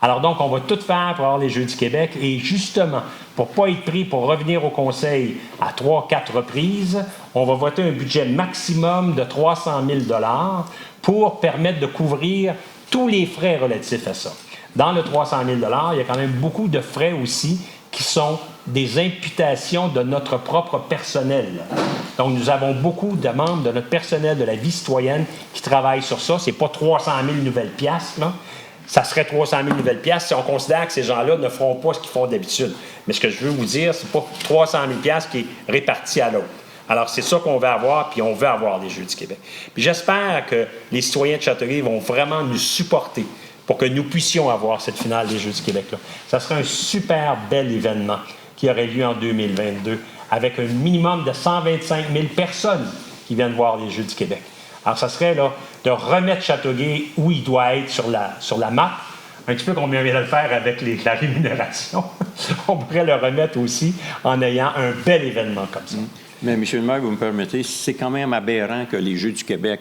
Alors donc, on va tout faire pour avoir les Jeux du Québec et justement, pour ne pas être pris pour revenir au Conseil à 3-4 reprises, on va voter un budget maximum de 300 000 $ pour permettre de couvrir tous les frais relatifs à ça. Dans le 300 000 $, il y a quand même beaucoup de frais aussi qui sont des imputations de notre propre personnel. Donc, nous avons beaucoup de membres de notre personnel de la vie citoyenne qui travaillent sur ça. Ce n'est pas 300 000 nouvelles piastres, là. Ça serait 300 000 nouvelles piastres si on considère que ces gens-là ne feront pas ce qu'ils font d'habitude. Mais ce que je veux vous dire, ce n'est pas 300 000 piastres qui est réparti à l'autre. Alors, c'est ça qu'on veut avoir, puis on veut avoir les Jeux du Québec. Puis j'espère que les citoyens de Châteauguay vont vraiment nous supporter pour que nous puissions avoir cette finale des Jeux du Québec-là. Ça serait un super bel événement qui aurait lieu en 2022, avec un minimum de 125 000 personnes qui viennent voir les Jeux du Québec. Alors, ça serait là, de remettre Châteauguay où il doit être sur la map, un petit peu comme on vient de le faire avec la rémunération. On pourrait le remettre aussi en ayant un bel événement comme ça.
Mais, M. le maire, vous me permettez, c'est quand même aberrant que les Jeux du Québec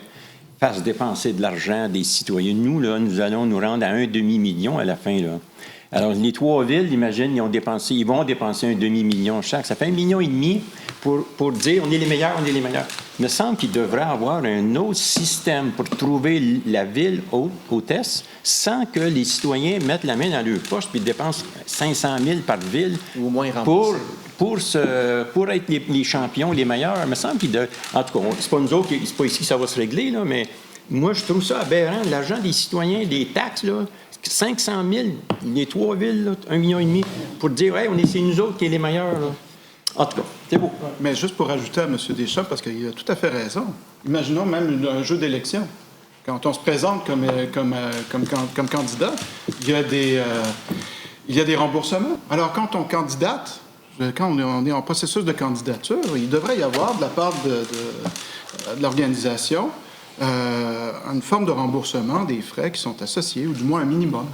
fassent dépenser de l'argent des citoyens. Nous, là, nous allons nous rendre à un demi-million à la fin, là. Alors, les trois villes, j'imagine, ils vont dépenser un demi-million chaque. Ça fait 1,5 million pour dire on est les meilleurs, on est les meilleurs. Il me semble qu'il devrait avoir un autre système pour trouver la ville hôtesse sans que les citoyens mettent la main dans leur poche puis dépensent 500 000 par ville
Ou au moins
pour être les champions, les meilleurs. Il me semble qu'il doit... En tout cas, c'est pas nous autres, c'est pas ici que ça va se régler, là, mais moi, je trouve ça aberrant. L'argent des citoyens, des taxes, là, 500 000, les trois villes, là, 1,5 million, pour dire, hey, c'est nous autres qui sommes les meilleurs. Là. En tout cas, c'est beau.
Mais juste pour ajouter à M. Deschamps, parce qu'il a tout à fait raison, imaginons même un jeu d'élection. Quand on se présente comme candidat, il y a des remboursements. Alors, quand on candidate, quand on est en processus de candidature, il devrait y avoir de la part de l'organisation une forme de remboursement des frais qui sont associés, ou du moins un minimum.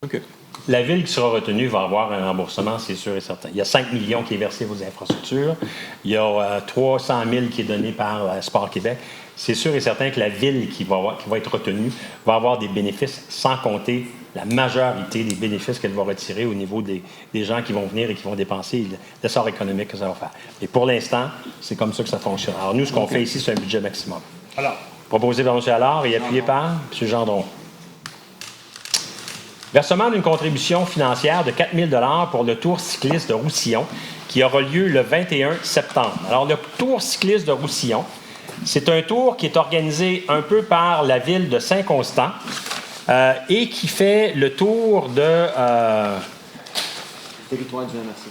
OK.
La ville qui sera retenue va avoir un remboursement, c'est sûr et certain. Il y a 5 millions qui est versé aux infrastructures. Il y a 300 000 qui est donné par Sport Québec. C'est sûr et certain que la ville qui va être retenue va avoir des bénéfices, sans compter la majorité des bénéfices qu'elle va retirer au niveau des gens qui vont venir et qui vont dépenser, l'essor économique que ça va faire. Et pour l'instant, c'est comme ça que ça fonctionne. Alors nous, ce qu'on fait ici, c'est un budget maximum. Alors, proposé par M. Allard et appuyé par M. Gendron. Versement d'une contribution financière de 4 000 $ pour le Tour cycliste de Roussillon qui aura lieu le 21 septembre. Alors, le Tour cycliste de Roussillon, c'est un tour qui est organisé un peu par la ville de Saint-Constant et qui fait le tour de...
Territoire du MRC.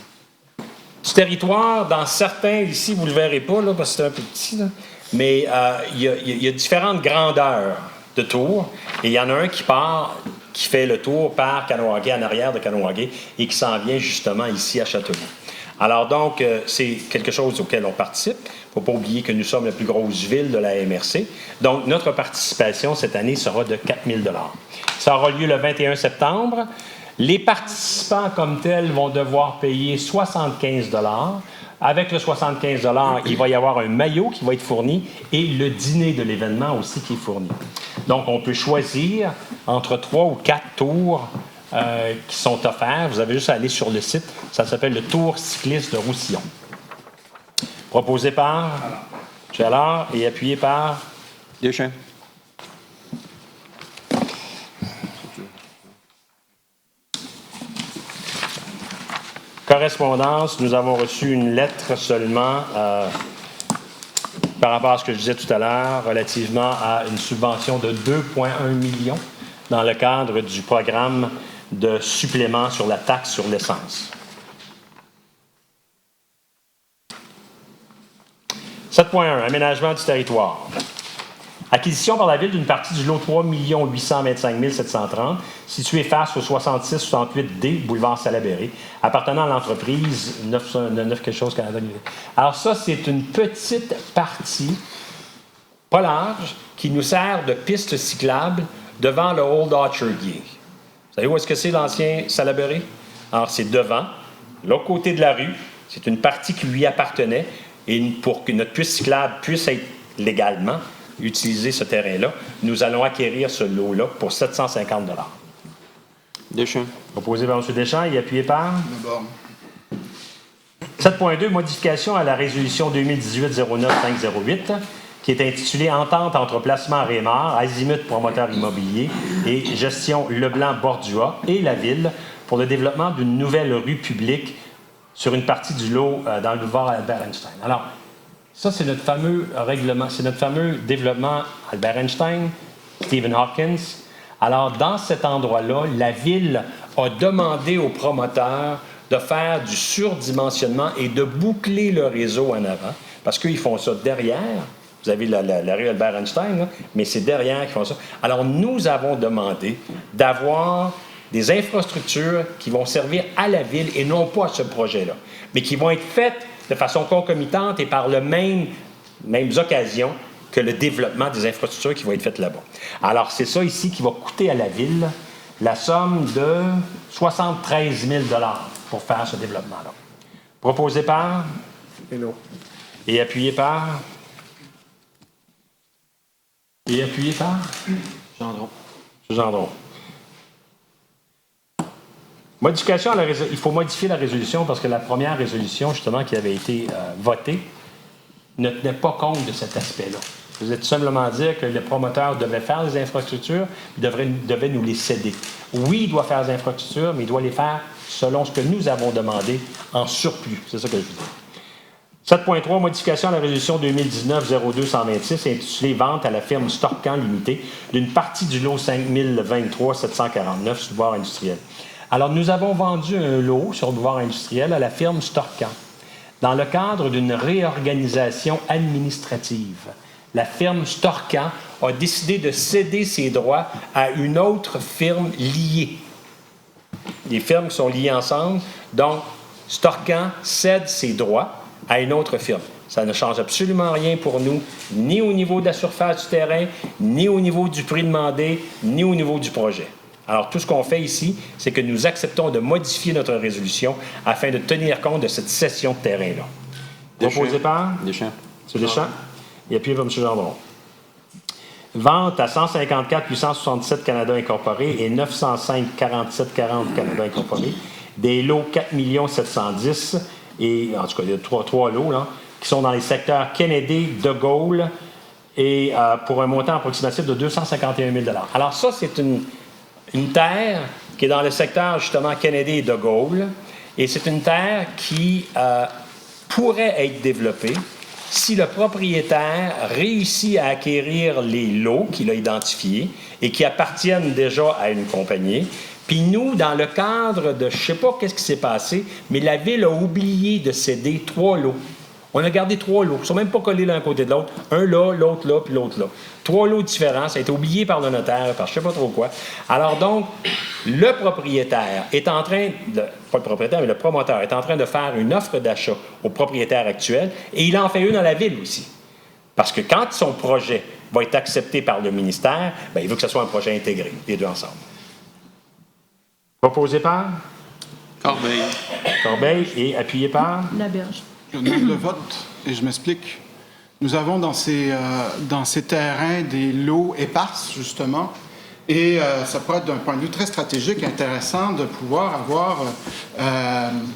Du territoire, dans certains, ici, vous ne le verrez pas, là, parce que c'est un peu petit, là, mais il y a différentes grandeurs de tours, et il y en a un qui fait le tour par Kahnawake, en arrière de Kahnawake, et qui s'en vient justement ici à Châteauguay. Alors donc, c'est quelque chose auquel on participe. Il ne faut pas oublier que nous sommes la plus grosse ville de la MRC. Donc, notre participation cette année sera de 4 000 $. Ça aura lieu le 21 septembre. Les participants comme tels vont devoir payer 75 $. Avec le 75 $, il va y avoir un maillot qui va être fourni et le dîner de l'événement aussi qui est fourni. Donc, on peut choisir entre 3 ou 4 tours qui sont offerts. Vous avez juste à aller sur le site. Ça s'appelle le Tour cycliste de Roussillon. Proposé par M. Allard et appuyé par
Deschamps.
Correspondance, nous avons reçu une lettre seulement par rapport à ce que je disais tout à l'heure relativement à une subvention de 2,1 millions dans le cadre du programme de supplément sur la taxe sur l'essence. 7.1, aménagement du territoire. Acquisition par la Ville d'une partie du lot 3 825 730, situé face au 66-68D, boulevard Salaberry, appartenant à l'entreprise 9 quelque chose Canada. Alors ça, c'est une petite partie, pas large, qui nous sert de piste cyclable devant le Old Orchard Gate. Vous savez où est-ce que c'est l'ancien Salaberry? Alors c'est devant, l'autre côté de la rue, c'est une partie qui lui appartenait, et pour que notre piste cyclable puisse être légalement utiliser ce terrain-là, nous allons acquérir ce lot-là pour 750 $.
Deschamps.
Proposé par M. Deschamps et appuyé par?
D'abord.
7.2, modification à la résolution 2018-09-508, qui est intitulée Entente entre Placement Raymar, Azimut Promoteur Immobilier et Gestion Leblanc-Bordua et la Ville pour le développement d'une nouvelle rue publique sur une partie du lot dans le boulevard Albert Einstein. Alors, ça, c'est notre fameux règlement, c'est notre fameux développement Albert Einstein, Stephen Hawkins. Alors, dans cet endroit-là, la Ville a demandé aux promoteurs de faire du surdimensionnement et de boucler le réseau en avant, parce qu'ils font ça derrière. Vous avez la rue Albert Einstein, là, mais c'est derrière qu'ils font ça. Alors, nous avons demandé d'avoir des infrastructures qui vont servir à la Ville et non pas à ce projet-là, mais qui vont être faites de façon concomitante et par les mêmes occasions que le développement des infrastructures qui vont être faites là-bas. Alors, c'est ça ici qui va coûter à la Ville la somme de 73 000 $ pour faire ce développement-là. Proposé par?
Hello.
Et appuyé par? Et appuyé par?
Gendron.
M. Gendron. Modification à la il faut modifier la résolution parce que la première résolution, justement, qui avait été votée, ne tenait pas compte de cet aspect-là. Vous êtes tout simplement dire que le promoteur devait faire des infrastructures, il devait nous les céder. Oui, il doit faire des infrastructures, mais il doit les faire selon ce que nous avons demandé en surplus. C'est ça que je veux dire. 7.3, modification à la résolution 2019-02-126 intitulée Vente à la firme Storcan Limitée d'une partie du lot 5023-749 sur le boulevard industriel. Alors, nous avons vendu un lot sur le boulevard industriel à la firme Storcan dans le cadre d'une réorganisation administrative. La firme Storcan a décidé de céder ses droits à une autre firme liée. Les firmes sont liées ensemble, donc Storcan cède ses droits à une autre firme. Ça ne change absolument rien pour nous, ni au niveau de la surface du terrain, ni au niveau du prix demandé, ni au niveau du projet. Alors, tout ce qu'on fait ici, c'est que nous acceptons de modifier notre résolution afin de tenir compte de cette cession de terrain-là. Proposé par?
Deschamps.
M. Deschamps. Et appuyé par M. Gendron. Vente à 154 867 Canada Incorporé et 905 47 40 Canada Incorporé. Des lots 4 710 et, en tout cas, il y a trois lots là, qui sont dans les secteurs Kennedy, De Gaulle et pour un montant approximatif de 251 000 $. Alors ça, c'est une terre qui est dans le secteur, justement, Kennedy et De Gaulle. Et c'est une terre qui pourrait être développée si le propriétaire réussit à acquérir les lots qu'il a identifiés et qui appartiennent déjà à une compagnie. Puis nous, dans le cadre de, je ne sais pas qu'est-ce qui s'est passé, mais la Ville a oublié de céder 3 lots. On a gardé 3 lots. Ils ne sont même pas collés l'un à côté de l'autre. Un là, l'autre là, puis l'autre là. 3 lots différents. Ça a été oublié par le notaire, par je ne sais pas trop quoi. Alors donc, le propriétaire est en train de... Pas le propriétaire, mais le promoteur est en train de faire une offre d'achat au propriétaire actuel et il en fait une à la Ville aussi. Parce que quand son projet va être accepté par le ministère, bien, il veut que ce soit un projet intégré, les deux ensemble. Proposé par?
Corbeil.
Corbeil et appuyé par?
Laberge.
Je demande le vote et je m'explique. Nous avons dans ces terrains des lots éparses, justement, et ça pourrait être d'un point de vue très stratégique intéressant de pouvoir avoir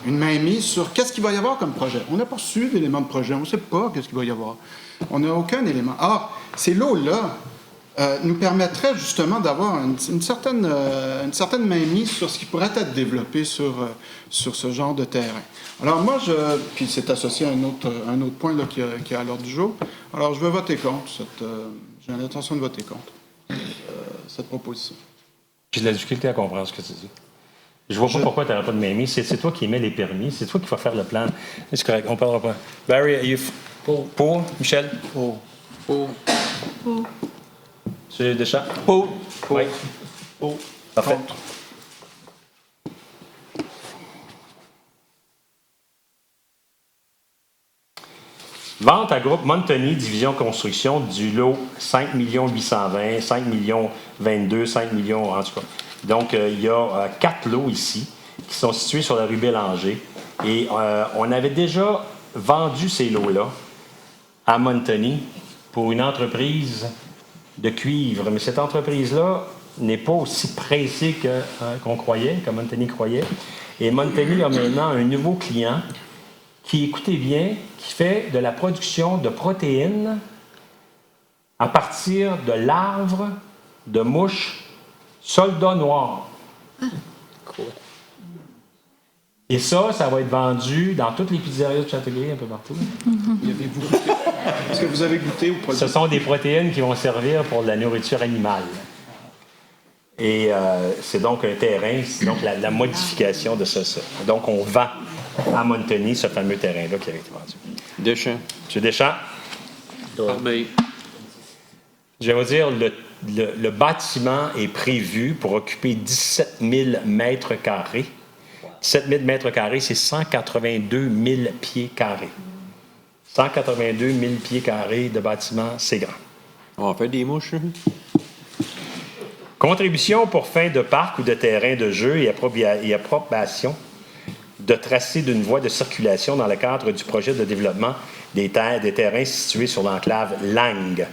une mainmise sur qu'est-ce qu'il va y avoir comme projet. On n'a pas reçu d'éléments de projet, on ne sait pas qu'est-ce qu'il va y avoir. On n'a aucun élément. Or, ces lots-là nous permettraient justement d'avoir une certaine mainmise sur ce qui pourrait être développé sur ce genre de terrain. Alors moi, puis c'est associé à un autre point là, qui est à l'ordre du jour. Alors je vais voter contre j'ai l'intention de voter contre cette proposition.
J'ai de la difficulté à comprendre ce que tu dis. Je vois pas pourquoi tu n'auras pas de mainmise. C'est toi qui émets les permis. C'est toi qui vas faire le plan. C'est correct, on ne parlera pas. Barry, Pour. Michel?
Pour.
M. Deschamps?
Pour.
Oui. Parfait. Vente à groupe Montagny, division construction, du lot 5 820, 5 22, 5 millions, en tout cas. Donc, il y a 4 lots ici qui sont situés sur la rue Bélanger. Et on avait déjà vendu ces lots-là à Montagny pour une entreprise de cuivre. Mais cette entreprise-là n'est pas aussi pressée qu'on croyait, que Montagny croyait. Et Montagny a maintenant un nouveau client qui, écoutez bien, qui fait de la production de protéines à partir de larves de mouches soldats noirs.
Cool.
Et ça va être vendu dans toutes les pizzerias de Châteauguay, un peu partout.
Est-ce que vous avez goûté au produit?
Ce sont des protéines qui vont servir pour de la nourriture animale. Et c'est donc un terrain, c'est donc la modification de ça. Donc, on vend à Montagny ce fameux terrain-là qui avait été vendu.
Deschamps.
M. Deschamps,
Corbeil.
je vais vous dire, le bâtiment est prévu pour occuper 17 000 mètres carrés. 17 000 mètres carrés, c'est 182 000 pieds carrés. 182 000 pieds carrés de bâtiment, c'est grand.
On fait des mouches.
Contribution pour fin de parc ou de terrain de jeu et approbation de tracé d'une voie de circulation dans le cadre du projet de développement des terrains situés sur l'enclave Langue.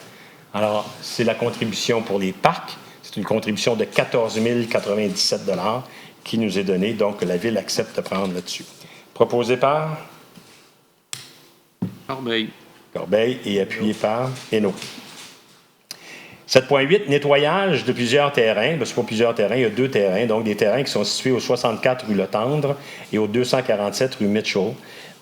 Alors, c'est la contribution pour les parcs. C'est une contribution de 14 097 $ qui nous est donnée, donc la Ville accepte de prendre là-dessus. Proposé par Corbeil et appuyé par Hainaut. 7.8, nettoyage de plusieurs terrains. Ce n'est pas plusieurs terrains, il y a 2 terrains. Donc, des terrains qui sont situés au 64 rue Le Tendre et au 247 rue Mitchell.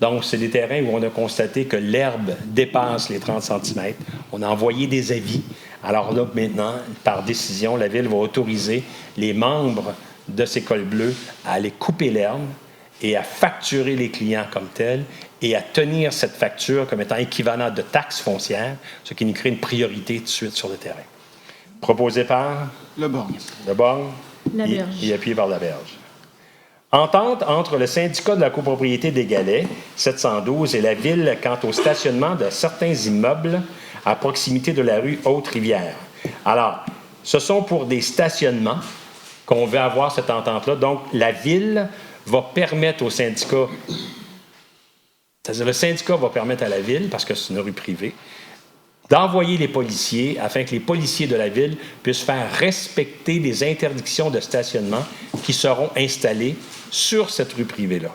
Donc, c'est des terrains où on a constaté que l'herbe dépasse les 30 cm. On a envoyé des avis. Alors là, maintenant, par décision, la Ville va autoriser les membres de ces cols bleus à aller couper l'herbe et à facturer les clients comme tels et à tenir cette facture comme étant équivalent de taxes foncières, ce qui nous crée une priorité tout de suite sur le terrain. Proposé par
Le Borgne.
Laberge.
et appuyé par Laberge. Entente entre le syndicat de la copropriété des Galets, 712, et la Ville quant au stationnement de certains immeubles à proximité de la rue Haute-Rivière. Alors, ce sont pour des stationnements qu'on veut avoir cette entente-là. Donc, la Ville va permettre au syndicat, c'est-à-dire le syndicat va permettre à la Ville, parce que c'est une rue privée, d'envoyer les policiers afin que les policiers de la Ville puissent faire respecter les interdictions de stationnement qui seront installées sur cette rue privée-là.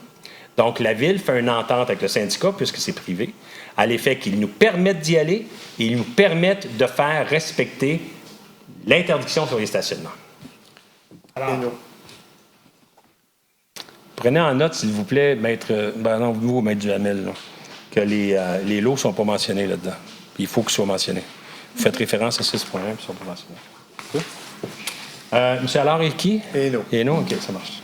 Donc, la Ville fait une entente avec le syndicat, puisque c'est privé, à l'effet qu'ils nous permettent d'y aller et ils nous permettent de faire respecter l'interdiction sur les stationnements. Alors, prenez en note, s'il vous plaît, maître Duhamel, là, que les lots ne sont pas mentionnés là-dedans. Il faut qu'ils soient mentionnés. Vous faites référence à 6.1 puis ils ne sont pas mentionnés. M. Allard et qui? Hainaut, OK, ça marche.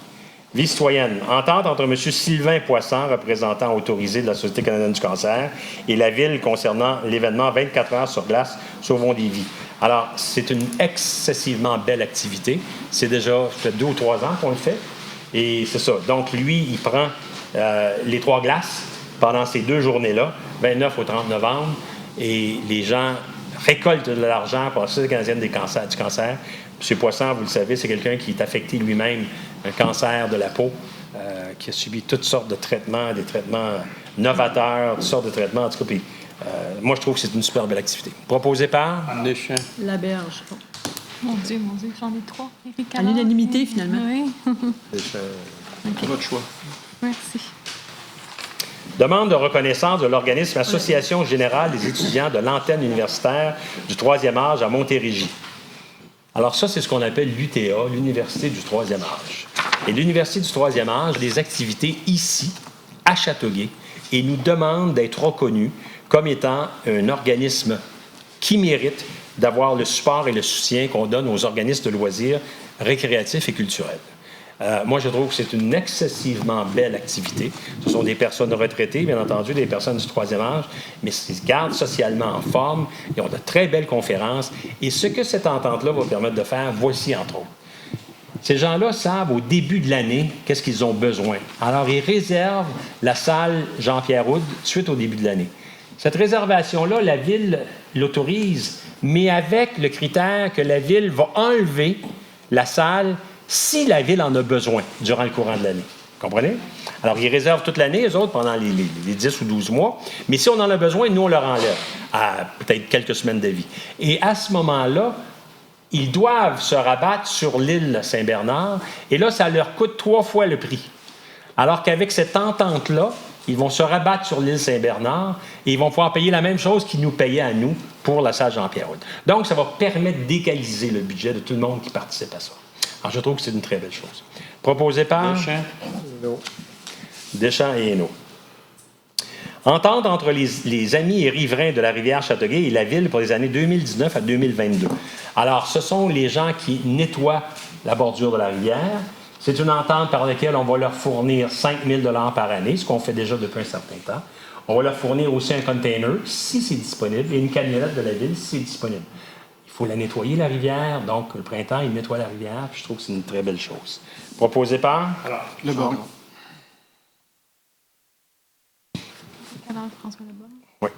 Vie citoyenne. Entente entre M. Sylvain Poisson, représentant autorisé de la Société canadienne du cancer, et la Ville concernant l'événement 24 heures sur glace, Sauvons des vies. Alors, c'est une excessivement belle activité. C'est déjà, ça fait 2 ou 3 ans qu'on le fait. Et c'est ça. Donc, lui, il prend les 3 glaces pendant ces 2 journées-là, 29 au 30 novembre, et les gens récoltent de l'argent pour la Société canadienne du cancer. M. Poisson, vous le savez, c'est quelqu'un qui est affecté lui-même un cancer de la peau, qui a subi toutes sortes de traitements, des traitements novateurs, toutes sortes de traitements. En tout cas, puis, moi, je trouve que c'est une super belle activité. Proposé par
Deschamps.
Laberge.
Mon Dieu, j'en ai 3.
À l'unanimité, finalement.
Oui.
Votre choix.
Merci.
Demande de reconnaissance de l'organisme Association générale des étudiants de l'antenne universitaire du 3e âge à Montérégie. Alors ça, c'est ce qu'on appelle l'UTA, l'Université du 3e âge. Et l'Université du 3e âge, des activités ici, à Châteauguay, et nous demande d'être reconnu comme étant un organisme qui mérite d'avoir le support et le soutien qu'on donne aux organismes de loisirs récréatifs et culturels. Moi, je trouve que c'est une excessivement belle activité. Ce sont des personnes retraitées, bien entendu, des personnes du troisième âge, mais ils se gardent socialement en forme. Ils ont de très belles conférences. Et ce que cette entente-là va permettre de faire, voici entre autres. Ces gens-là savent au début de l'année qu'est-ce qu'ils ont besoin. Alors, ils réservent la salle Jean-Pierre Houd suite au début de l'année. Cette réservation-là, la Ville l'autorise, mais avec le critère que la Ville va enlever la salle si la Ville en a besoin durant le courant de l'année. Comprenez? Alors, ils réservent toute l'année, eux autres, pendant les 10 ou 12 mois, mais si on en a besoin, nous, on leur enlève à peut-être quelques semaines de vie. Et à ce moment-là, ils doivent se rabattre sur l'île Saint-Bernard, et là, ça leur coûte 3 fois le prix. Alors qu'avec cette entente-là, ils vont se rabattre sur l'île Saint-Bernard et ils vont pouvoir payer la même chose qu'ils nous payaient à nous pour la salle Jean-Pierre Houd. Donc, ça va permettre d'égaliser le budget de tout le monde qui participe à ça. Alors, je trouve que c'est une très belle chose. Proposé par Deschamps et Hainaut. Entente entre les amis et riverains de la rivière Châteauguay et la Ville pour les années 2019 à 2022. Alors, ce sont les gens qui nettoient la bordure de la rivière. C'est une entente par laquelle on va leur fournir 5 000 $ par année, ce qu'on fait déjà depuis un certain temps. On va leur fournir aussi un container, si c'est disponible, et une camionnette de la Ville, si c'est disponible. Il faut la nettoyer, la rivière. Donc, le printemps, ils nettoient la rivière, puis je trouve que c'est une très belle chose. Proposé par?
Le Borgne.
François Leborgne.
Oui.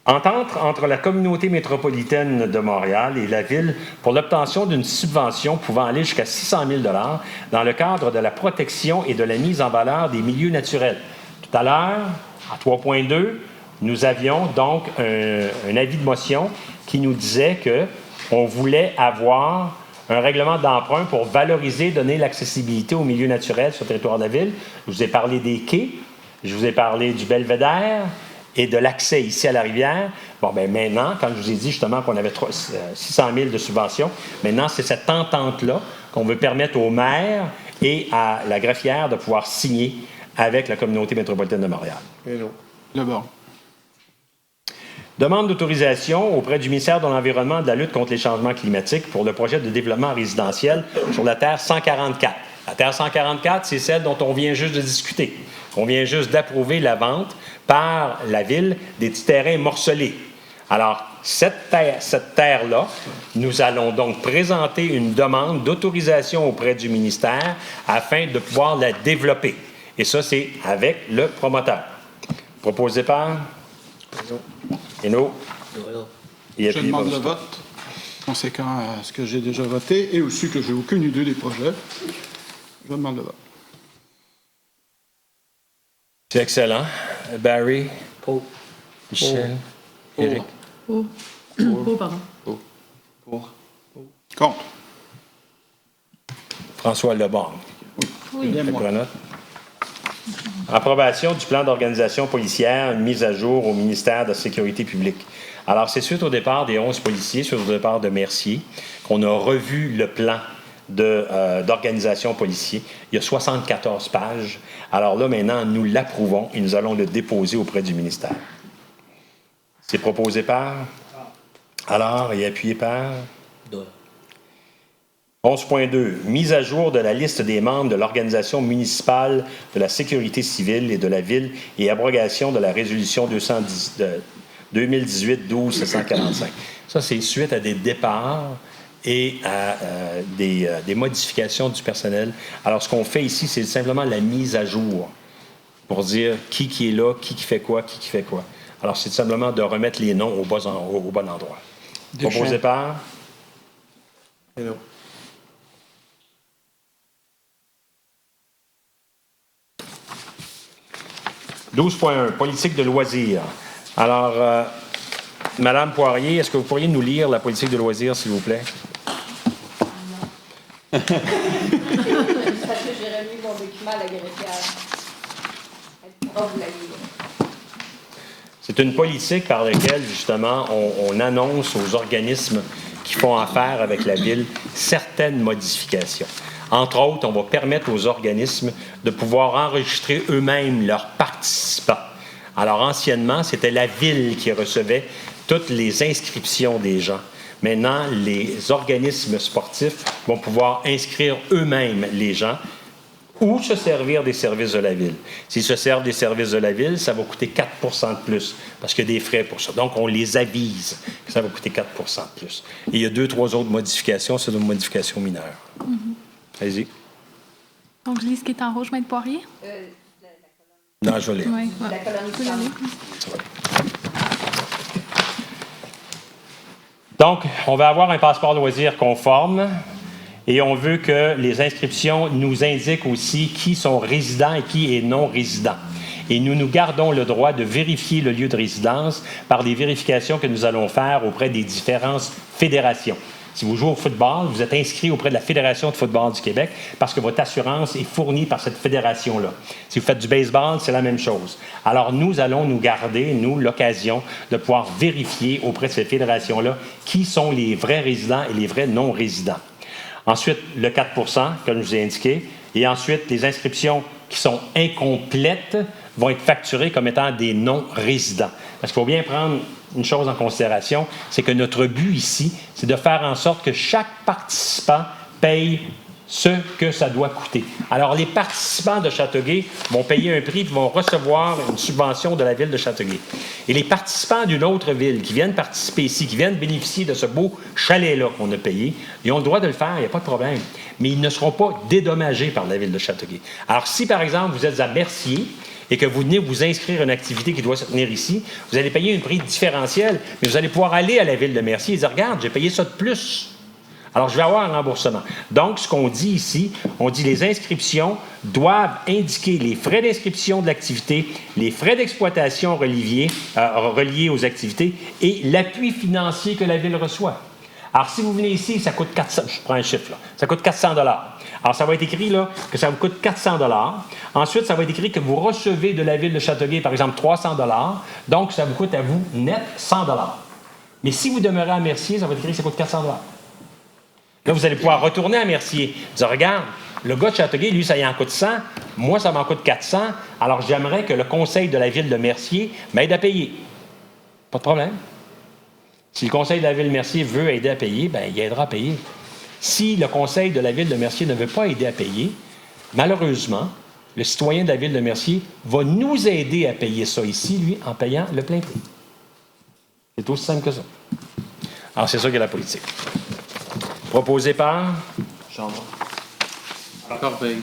Entente entre la communauté métropolitaine de Montréal et la Ville pour l'obtention d'une subvention pouvant aller jusqu'à 600 000 $ dans le cadre de la protection et de la mise en valeur des milieux naturels. Tout à l'heure, à 3.2, nous avions donc un avis de motion qui nous disait qu'on voulait avoir un règlement d'emprunt pour valoriser, donner l'accessibilité aux milieux naturels sur le territoire de la Ville. Je vous ai parlé des quais, je vous ai parlé du belvédère et de l'accès ici à la rivière. Bon, bien maintenant, quand je vous ai dit justement qu'on avait 600 000 de subventions, maintenant, c'est cette entente-là qu'on veut permettre aux maires et à la greffière de pouvoir signer avec la communauté métropolitaine de Montréal.
Le Borgne.
Demande d'autorisation auprès du ministère de l'Environnement et de la lutte contre les changements climatiques pour le projet de développement résidentiel sur la Terre 144. La Terre 144, c'est celle dont on vient juste de discuter. On vient juste d'approuver la vente par la Ville des petits terrains morcelés. Alors, cette terre-là, nous allons donc présenter une demande d'autorisation auprès du ministère afin de pouvoir la développer. Et ça, c'est avec le promoteur. Proposé par? Hainaut.
Je demande le vote, conséquent à ce que j'ai déjà voté, et aussi que je n'ai aucune idée des projets. Je demande le vote.
C'est excellent. Barry?
Pour.
Michel? Éric?
Oh, pardon.
Contre.
François Leborgne.
Oui.
Bien moi.
Note. Approbation du plan d'organisation policière mise à jour au ministère de la Sécurité publique. Alors, c'est suite au départ des 11 policiers, suite au départ de Mercier, qu'on a revu le plan d'organisation policier. Il y a 74 pages. Alors là, maintenant, nous l'approuvons et nous allons le déposer auprès du ministère. C'est proposé par? Alors, et appuyé par? 11.2. Mise à jour de la liste des membres de l'Organisation municipale de la sécurité civile et de la Ville et abrogation de la résolution 2018-12-745. Ça, c'est suite à des départs et à des modifications du personnel. Alors, ce qu'on fait ici, c'est simplement la mise à jour pour dire qui est là, qui fait quoi, qui fait quoi. Alors, c'est simplement de remettre les noms au bon endroit. Proposé par?
Hainaut.
« 12.1. Politique de loisirs. Alors, Madame Poirier, est-ce que vous pourriez nous lire la politique de loisirs, s'il vous plaît?
Parce que j'ai remis mon document à la greffière. Elle pourra vous la lire.
C'est une politique par laquelle, justement, on annonce aux organismes qui font affaire avec la Ville certaines modifications. Entre autres, on va permettre aux organismes de pouvoir enregistrer eux-mêmes leurs participants. Alors, anciennement, c'était la Ville qui recevait toutes les inscriptions des gens. Maintenant, les organismes sportifs vont pouvoir inscrire eux-mêmes les gens ou se servir des services de la Ville. S'ils se servent des services de la Ville, ça va coûter 4 de plus, parce qu'il y a des frais pour ça. Donc, on les avise que ça va coûter 4 de plus. Et il y a 2, 3 autres modifications, c'est des modifications mineures. Allez-y.
Donc, je lis ce qui est en rouge, Maître Poirier.
Non, je vais lire.
Oui,
La colonne qui parle.
Donc, on va avoir un passeport loisir conforme et on veut que les inscriptions nous indiquent aussi qui sont résidents et qui est non résident. Et nous gardons le droit de vérifier le lieu de résidence par des vérifications que nous allons faire auprès des différentes fédérations. Si vous jouez au football, vous êtes inscrit auprès de la Fédération de football du Québec parce que votre assurance est fournie par cette fédération-là. Si vous faites du baseball, c'est la même chose. Alors, nous allons nous garder, nous, l'occasion de pouvoir vérifier auprès de cette fédération-là qui sont les vrais résidents et les vrais non-résidents. Ensuite, le 4 que je vous ai indiqué. Et ensuite, les inscriptions qui sont incomplètes vont être facturées comme étant des non-résidents. Parce qu'il faut bien prendre une chose en considération, c'est que notre but ici, c'est de faire en sorte que chaque participant paye ce que ça doit coûter. Alors, les participants de Châteauguay vont payer un prix et vont recevoir une subvention de la Ville de Châteauguay. Et les participants d'une autre ville qui viennent participer ici, qui viennent bénéficier de ce beau chalet-là qu'on a payé, ils ont le droit de le faire, il n'y a pas de problème. Mais ils ne seront pas dédommagés par la Ville de Châteauguay. Alors, si, par exemple, vous êtes à Mercier et que vous venez vous inscrire à une activité qui doit se tenir ici, vous allez payer un prix différentiel, mais vous allez pouvoir aller à la Ville de Mercier et dire « Regarde, j'ai payé ça de plus. » Alors, je vais avoir un remboursement. Donc, ce qu'on dit ici, on dit les inscriptions doivent indiquer les frais d'inscription de l'activité, les frais d'exploitation reliés aux activités et l'appui financier que la Ville reçoit. Alors, si vous venez ici, ça coûte 400, je prends un chiffre là, ça coûte 400 $. Alors, ça va être écrit là que ça vous coûte 400 $. Ensuite, ça va être écrit que vous recevez de la Ville de Châteauguay, par exemple, 300 $. Donc, ça vous coûte à vous net 100 $. Mais si vous demeurez à Mercier, ça va être écrit que ça coûte 400 $. Là, vous allez pouvoir retourner à Mercier. Dire, regarde, le gars de Châteauguay, lui, ça y en coûte 100. Moi, ça m'en coûte 400. Alors, j'aimerais que le conseil de la Ville de Mercier m'aide à payer. Pas de problème. Si le conseil de la Ville de Mercier veut aider à payer, bien, il aidera à payer. Si le conseil de la Ville de Mercier ne veut pas aider à payer, malheureusement, le citoyen de la Ville de Mercier va nous aider à payer ça ici, lui, en payant le plein prix. C'est aussi simple que ça. Alors, c'est ça qu'est la politique. Proposé par
Jean.
Corbeil.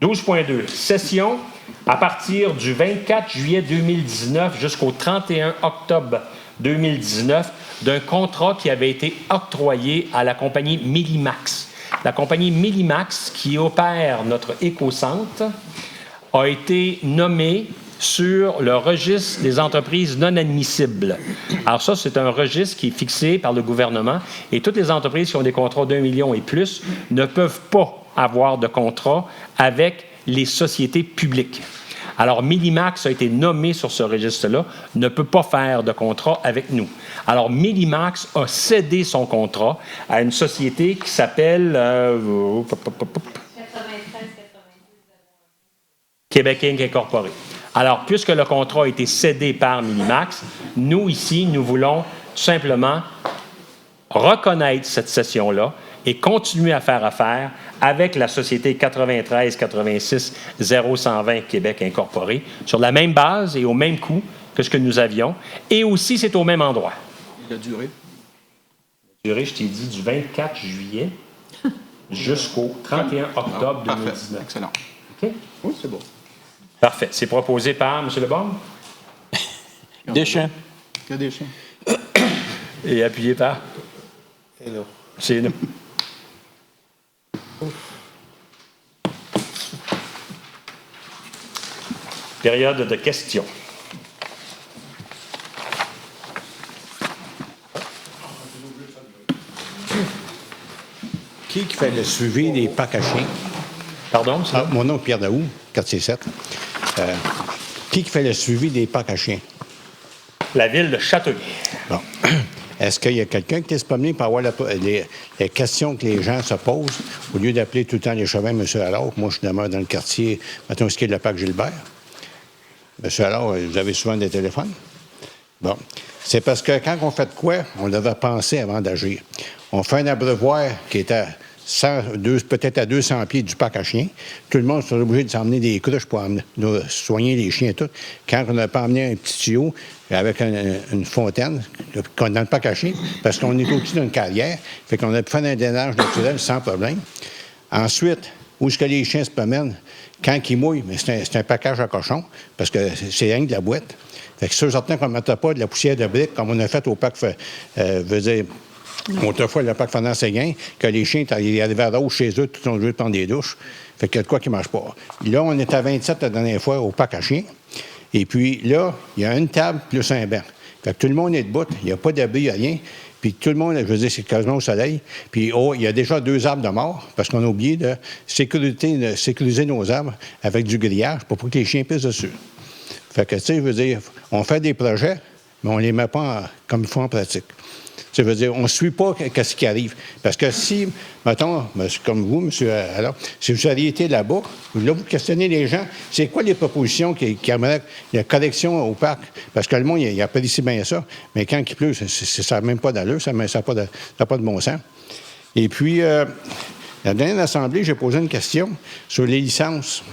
12.2. Session à partir du 24 juillet 2019 jusqu'au 31 octobre 2019 d'un contrat qui avait été octroyé à la compagnie Millimax. La compagnie Millimax, qui opère notre écocentre, a été nommée sur le registre des entreprises non admissibles. Alors ça, c'est un registre qui est fixé par le gouvernement et toutes les entreprises qui ont des contrats d'1 million et plus ne peuvent pas avoir de contrat avec les sociétés publiques. Alors, Millimax a été nommé sur ce registre-là, ne peut pas faire de contrat avec nous. Alors, Millimax a cédé son contrat à une société qui s'appelle Québec Inc. Incorporé. Alors, puisque le contrat a été cédé par Millimax, nous, ici, nous voulons simplement reconnaître cette cession-là et continuer à faire affaire avec la société 93-86-0120 Québec Incorporé sur la même base et au même coût que ce que nous avions. Et aussi, c'est au même endroit.
La durée?
La durée, je t'ai dit, du 24 juillet jusqu'au 31 octobre 2019.
Parfait. Excellent.
OK?
Oui, c'est beau.
Parfait. C'est proposé par M. Lebon
Deschamps.
Il y a des chiens.
et appuyé par
Et là.
C'est nous. Période de questions.
Qui fait le suivi des parcs à chiens?
Pardon?
Mon nom est Pierre Daou, quartier 7. Qui fait le suivi des parcs à chiens?
La ville de Châteauguay.
Bon. Est-ce qu'il y a quelqu'un qui est promené pour avoir les questions que les gens se posent, au lieu d'appeler tout le temps les chemins, M. Allard, moi je demeure dans le quartier, mettons, ce qui est de la parc Gilbert? Monsieur Allard, vous avez souvent des téléphones? Bon. C'est parce que quand on fait de quoi, on devait penser avant d'agir. On fait un abreuvoir qui est à peut-être à 200 pieds du parc à chiens. Tout le monde est obligé de s'emmener des cruches pour soigner les chiens et tout. Quand on n'a pas emmené un petit tuyau avec une fontaine dans le parc à chiens, parce qu'on est au-dessus d'une carrière, fait qu'on a pu faire un drainage naturel sans problème. Ensuite, où est-ce que les chiens se promènent? Quand ils mouillent, mais c'est un package à cochon, parce que c'est rien que de la boîte. Fait que c'est certain qu'on ne mettait pas de la poussière de briques comme on a fait au parc, autrefois, le parc Fernand-Séguin, que les chiens ils arrivaient à rouge chez eux, tout le monde prendre des douches. Fait qu'il y a de quoi qui ne marche pas. Là, on est à 27 la dernière fois au parc à chiens. Et puis là, il y a une table plus un banc. Fait que tout le monde est debout, il n'y a pas d'abri, il n'y a rien. Puis tout le monde, je veux dire, c'est quasiment au soleil. Puis il y a déjà 2 arbres de mort, parce qu'on a oublié de sécuriser nos arbres avec du grillage pour pas que les chiens pissent dessus. Fait que, tu sais, je veux dire, on fait des projets, mais on ne les met pas comme il faut en pratique. Ça veut dire, on ne suit pas ce qui arrive. Parce que si, mettons, comme vous, M. Allard, si vous aviez été là-bas, là, vous questionnez les gens, c'est quoi les propositions qui amènent la correction au parc? Parce que le monde, il apprécie bien ça, mais quand il pleut, ça n'a même pas d'allure, ça n'a pas de bon sens. Et puis, la dernière assemblée, j'ai posé une question sur les licences.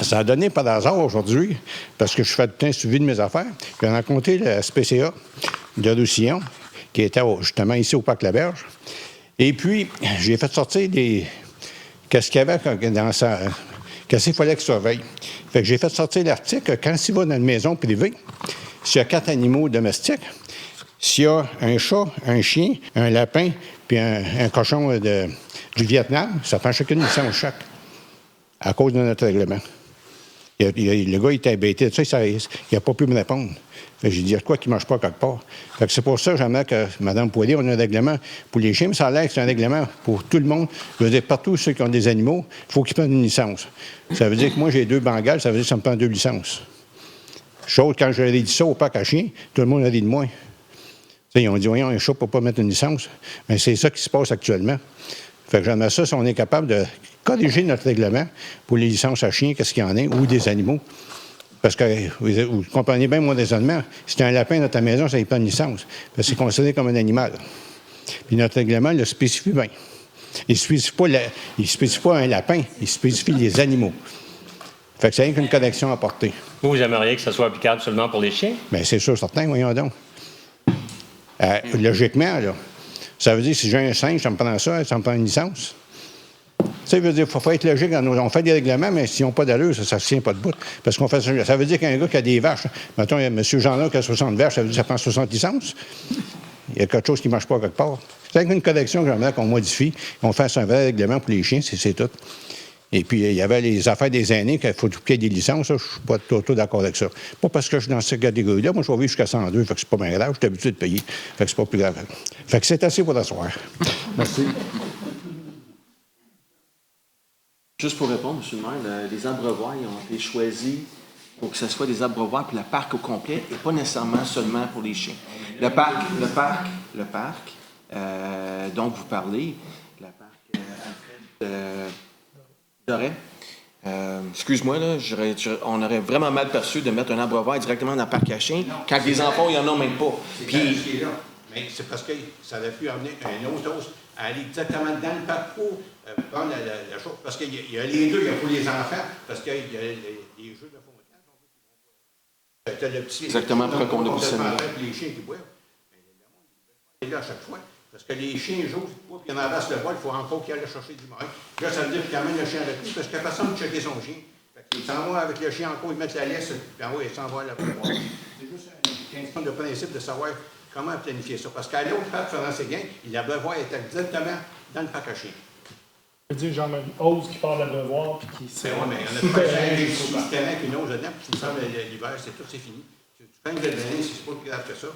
Ça a donné par hasard aujourd'hui, parce que je fais tout un suivi de mes affaires. J'ai rencontré le SPCA de Roussillon, qui était justement ici au Parc Laberge. Et puis, j'ai fait sortir qu'est-ce qu'il y avait qu'est-ce qu'il fallait qu'il surveille. Fait que j'ai fait sortir l'article quand il va dans une maison privée, s'il y a 4 animaux domestiques, s'il y a un chat, un chien, un lapin, puis un cochon du Vietnam, ça prend chacune une licence chaque, à cause de notre règlement. Le gars, il était embêté. Tu sais, il n'a pas pu me répondre. J'ai dit, il y a quoi qui ne marche pas quelque part? Fait que c'est pour ça, j'aimerais que Mme Poirier, on a un règlement pour les chiens, mais ça a l'air que c'est un règlement pour tout le monde. Je veux dire, partout ceux qui ont des animaux, il faut qu'ils prennent une licence. Ça veut dire que moi, j'ai 2 bengales, ça veut dire que ça me prend 2 licences. Chose, quand j'ai dit ça au parc à chiens, tout le monde a dit de moi. T'sais, ils ont dit, voyons, un chat ne peut pas mettre une licence. Mais c'est ça qui se passe actuellement. Fait que j'aimerais ça si on est capable de corriger notre règlement pour les licences à chiens, qu'est-ce qu'il y en a, ou des animaux. Parce que, vous comprenez bien mon raisonnement, si c'est un lapin dans ta maison, ça n'est pas une licence. Parce que c'est considéré comme un animal. Puis notre règlement le spécifie bien. Il ne spécifie pas un lapin, il spécifie les animaux. Fait que c'est rien qu'une correction à porter.
Vous aimeriez que ça soit applicable seulement pour les chiens?
Bien, c'est sûr, certain, voyons donc. Logiquement, là, ça veut dire si j'ai un singe, ça me prend me prend une licence. Ça veut dire qu'il faut être logique. On fait des règlements, mais s'ils n'ont pas d'allure, ça ne se tient pas debout. Parce qu'on fait ça veut dire qu'un gars qui a des vaches, mettons, il y a M. Jean-Luc qui a 60 vaches, ça veut dire que ça prend 60 licences. Il y a quelque chose qui ne marche pas quelque part. C'est une correction que j'aimerais qu'on modifie, qu'on fasse un vrai règlement pour les chiens, c'est tout. Et puis, il y avait les affaires des aînés, qu'il faut qu'il y ait des licences. Ça, je ne suis pas tout d'accord avec ça. Pas parce que je suis dans cette catégorie-là. Moi, je vais vivre jusqu'à 102, fait que c'est pas bien grave. Je suis habitué de payer. Fait que c'est pas plus grave. Fait que c'est assez pour l'asseoir. Merci.
Juste pour répondre, M. le maire, les abreuvoirs ils ont été choisis pour que ce soit des abreuvoirs pour le parc au complet et pas nécessairement seulement pour les chiens. Le parc dont vous parlez, le parc Alfred Doré, excuse-moi, là, on aurait vraiment mal perçu de mettre un abreuvoir directement dans le parc à chiens quand les enfants, il n'y en ont même pas.
Puis, mais c'est parce que ça aurait pu amener un autre os à aller exactement dans le parc pour prendre la chose. Parce qu'il y a les deux, il y a pour les enfants, parce qu'il y a les jeux de fontaine. Le petit,
exactement, pourquoi qu'on a vu ça.
Les chiens qui boivent. Mais le monde, il est là à chaque fois. Parce que les chiens jouent, puis il y en a le bol, il faut encore qu'il aille chercher du marin. Là, ça veut dire qu'il amène le chien avec lui, parce qu'il n'y a personne de checker son chien. Il s'en va avec le chien encore, il met la laisse, puis en haut, il s'en va à la prévoir. C'est juste un question de principe de savoir comment planifier ça. Parce qu'à l'autre parc Fernand-Séguin, l'abreuvoir est exactement dans le parc à chiens.
Je veux dire, Jean-Marie Ose qui part de l'abreuvoir, puis qui
c'est. Oui, mais on a pas des systèmes avec une ose dedans, puis tu me sembles l'hiver, c'est fini. Tu prends une belle année, c'est pas plus grave que ça.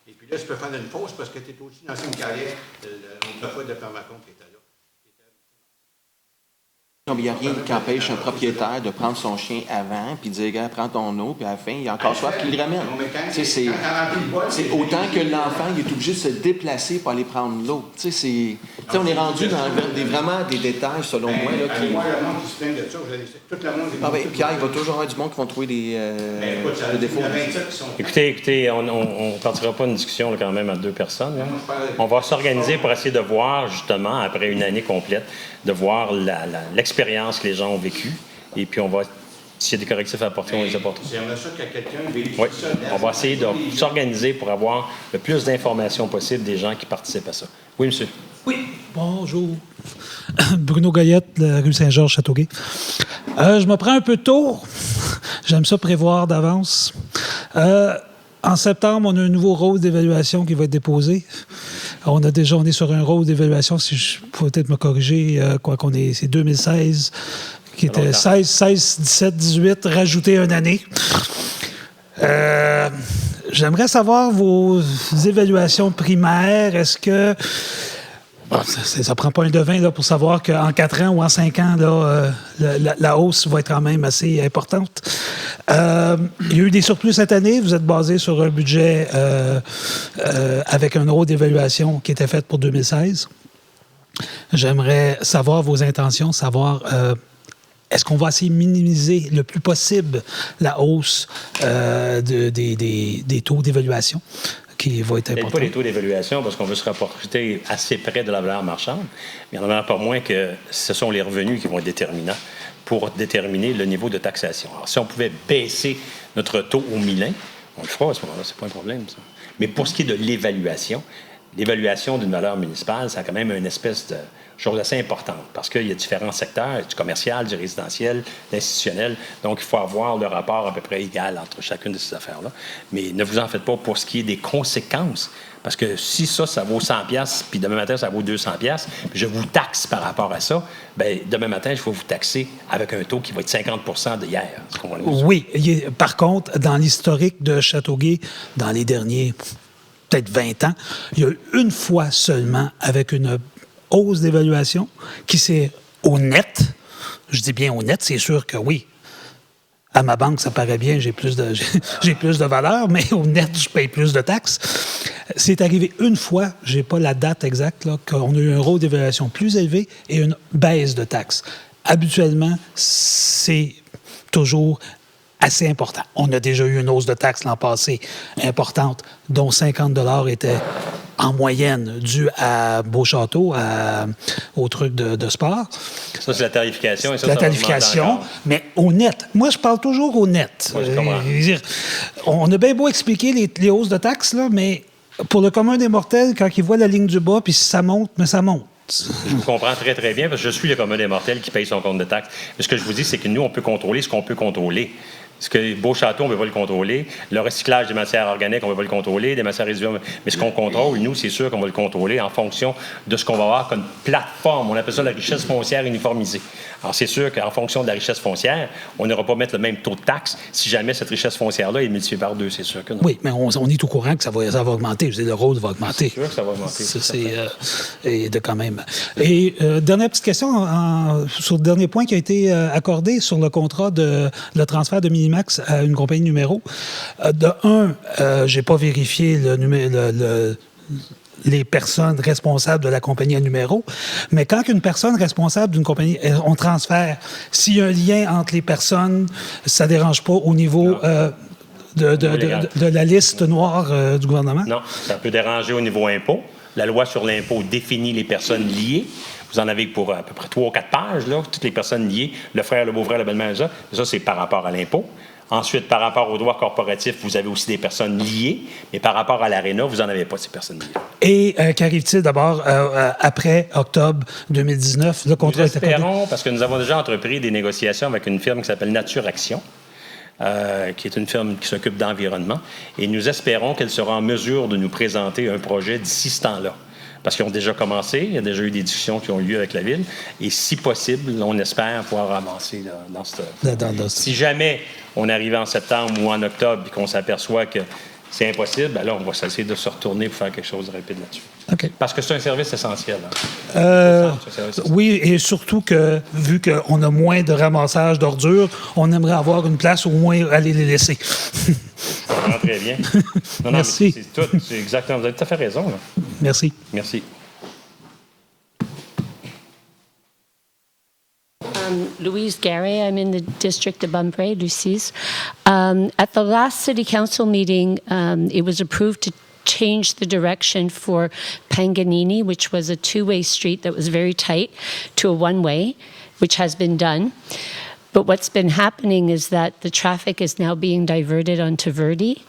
Et puis là, tu peux faire une pause parce que tu es aussi dans une carrière autrefois de Permacombe qui était là.
Non, mais il n'y a rien qui empêche un propriétaire de prendre son chien avant, puis de dire, gars, prends ton eau, puis à la fin, il a encore soif, puis il le ramène. Tu sais, c'est autant que l'enfant, il est obligé de se déplacer pour aller prendre l'eau. Tu sais, on est rendu dans vraiment des détails, selon moi. Là, qui...
Moi, le monde qui se plaint de ça, tout le monde est...
Ah ben, Pierre, il va toujours avoir du monde qui vont trouver des défauts.
Écoutez, on ne partira pas une discussion là, quand même à deux personnes. Là. On va s'organiser pour essayer de voir, justement, après une année complète, de voir l'expérience que les gens ont vécue. Et puis, on va, s'il y a des correctifs à apporter, on les apportera.
J'aimerais ça que quelqu'un vérifie
Oui,
ça.
on va essayer de s'organiser pour avoir le plus d'informations possible des gens qui participent à ça. Oui, monsieur.
Oui, bonjour. Bruno Goyette, la rue Saint-Georges, Châteauguay. Je me prends un peu tôt. J'aime ça prévoir d'avance. En septembre, on a un nouveau rôle d'évaluation qui va être déposé. On est sur un rôle d'évaluation, si je peux peut-être me corriger, c'est 2016, qui était 16, 17, 18, rajouter une année. J'aimerais savoir vos évaluations primaires. Est-ce que... Bon, ça prend pas un devin là, pour savoir qu'en 4 ans ou en 5 ans, là, la hausse va être quand même assez importante. Il y a eu des surplus cette année. Vous êtes basé sur un budget avec un euro d'évaluation qui était fait pour 2016. J'aimerais savoir vos intentions, savoir est-ce qu'on va essayer de minimiser le plus possible la hausse des taux d'évaluation qui va être important.
Pas les taux d'évaluation parce qu'on veut se rapporter assez près de la valeur marchande, mais il n'y en a pas moins que ce sont les revenus qui vont être déterminants pour déterminer le niveau de taxation. Alors, si on pouvait baisser notre taux au milin, on le fera à ce moment-là, c'est pas un problème, ça. Mais pour ce qui est de l'évaluation d'une valeur municipale, ça a quand même une espèce de chose assez importante parce qu'il y a différents secteurs, du commercial, du résidentiel, l'institutionnel. Donc, il faut avoir le rapport à peu près égal entre chacune de ces affaires-là. Mais ne vous en faites pas pour ce qui est des conséquences. Parce que si ça vaut 100$, puis demain matin, ça vaut 200$, puis je vous taxe par rapport à ça, bien, demain matin, je vais vous taxer avec un taux qui va être 50% d'hier.
Oui. Par contre, dans l'historique de Châteauguay, dans les derniers peut-être 20 ans, il y a eu une fois seulement avec une hausse d'évaluation qui s'est au net. Je dis bien au net, c'est sûr que oui. À ma banque, ça paraît bien, j'ai plus de valeur, mais au net, je paye plus de taxes. C'est arrivé une fois, je n'ai pas la date exacte, là, qu'on a eu un rôle d'évaluation plus élevé et une baisse de taxes. Habituellement, c'est toujours assez important. On a déjà eu une hausse de taxes l'an passé importante, dont 50$ étaient en moyenne due à Beauchâteau, au truc de sport.
Ça, c'est la tarification. Et ça,
la tarification, mais au net. Moi, je parle toujours au net.
Moi, je comprends.
On a bien beau expliquer les hausses de taxes, là, mais pour le commun des mortels, quand ils voient la ligne du bas, puis ça monte, mais ça monte.
Je vous comprends très, très bien, parce que je suis le commun des mortels qui paye son compte de taxes. Mais ce que je vous dis, c'est que nous, on peut contrôler ce qu'on peut contrôler. Ce que Beauchâteau, on ne peut pas le contrôler. Le recyclage des matières organiques, on ne peut pas le contrôler. Des matières résiduelles. Mais ce qu'on contrôle, nous, c'est sûr qu'on va le contrôler en fonction de ce qu'on va avoir comme plateforme. On appelle ça la richesse foncière uniformisée. Alors, c'est sûr qu'en fonction de la richesse foncière, on n'aura pas mettre le même taux de taxe si jamais cette richesse foncière-là est multipliée par 2, c'est sûr que non.
Oui, mais on est au courant que ça va augmenter. Je veux dire, le rôle va augmenter.
C'est sûr que ça va augmenter.
Et de quand même. Et dernière petite question sur le dernier point qui a été accordé sur le contrat de le transfert de Minimax à une compagnie numéro. Je n'ai pas vérifié les personnes responsables de la compagnie à numéro, mais quand une personne responsable d'une compagnie, on transfère, s'il y a un lien entre les personnes, ça ne dérange pas au niveau de la liste noire du gouvernement?
Non, ça peut déranger au niveau impôt. La loi sur l'impôt définit les personnes liées. Vous en avez pour à peu près 3 ou 4 pages, là, toutes les personnes liées, le frère, le beau-frère, la belle-mère, ça. Ça, c'est par rapport à l'impôt. Ensuite, par rapport au droit corporatif, vous avez aussi des personnes liées, mais par rapport à l'ARENA, vous n'en avez pas, ces personnes liées.
Et qu'arrive-t-il d'abord après octobre 2019? Le contrat
nous espérons, parce que nous avons déjà entrepris des négociations avec une firme qui s'appelle Nature Action, qui est une firme qui s'occupe d'environnement, et nous espérons qu'elle sera en mesure de nous présenter un projet d'ici ce temps-là. Parce qu'ils ont déjà commencé, il y a déjà eu des discussions qui ont eu lieu avec la Ville, et si possible, on espère pouvoir avancer dans ce... Si jamais on arrive en septembre ou en octobre et qu'on s'aperçoit qu'il c'est impossible, ben là, on va essayer de se retourner pour faire quelque chose de rapide là-dessus.
OK.
Parce que c'est un service essentiel. Hein.
Oui, et surtout que, vu qu'on a moins de ramassage d'ordures, on aimerait avoir une place où au moins aller les laisser.
Ça va très bien. Non,
Merci.
Mais c'est exactement, vous avez tout à fait raison. Là.
Merci.
Merci.
Louise Gary, I'm in the district of Bunbury, Lucy's. At the last city council meeting, it was approved to change the direction for Panganini, which was a two-way street that was very tight, to a one-way, which has been done. But what's been happening is that the traffic is now being diverted onto Verde.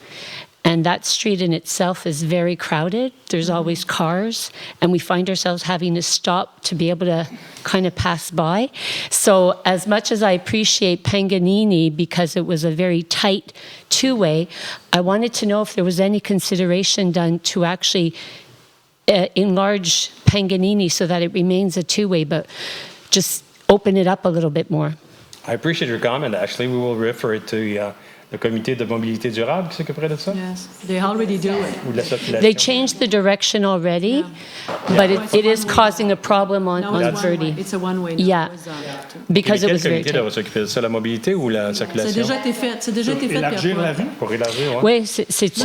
And that street in itself is very crowded. There's always cars, and we find ourselves having to stop to be able to kind of pass by. So as much as I appreciate Panganini because it was a very tight two-way, I wanted to know if there was any consideration done to actually enlarge Panganini so that it remains a two-way, but just open it up a little bit more.
I appreciate your comment. Actually, we will refer it to le comité de mobilité durable qui s'occuperait de ça?
Yes, they already do it.
Ou de la circulation?
They changed the direction already, but it is causing a problem on Verde.
It's a one-way.
Yeah, because it was
Quel
very
comité
tight.
va s'occuper de ça, la mobilité ou la circulation?
C'est déjà été fait. C'est déjà été fait.
Élargir la rue?
Pour élargir,
Oui,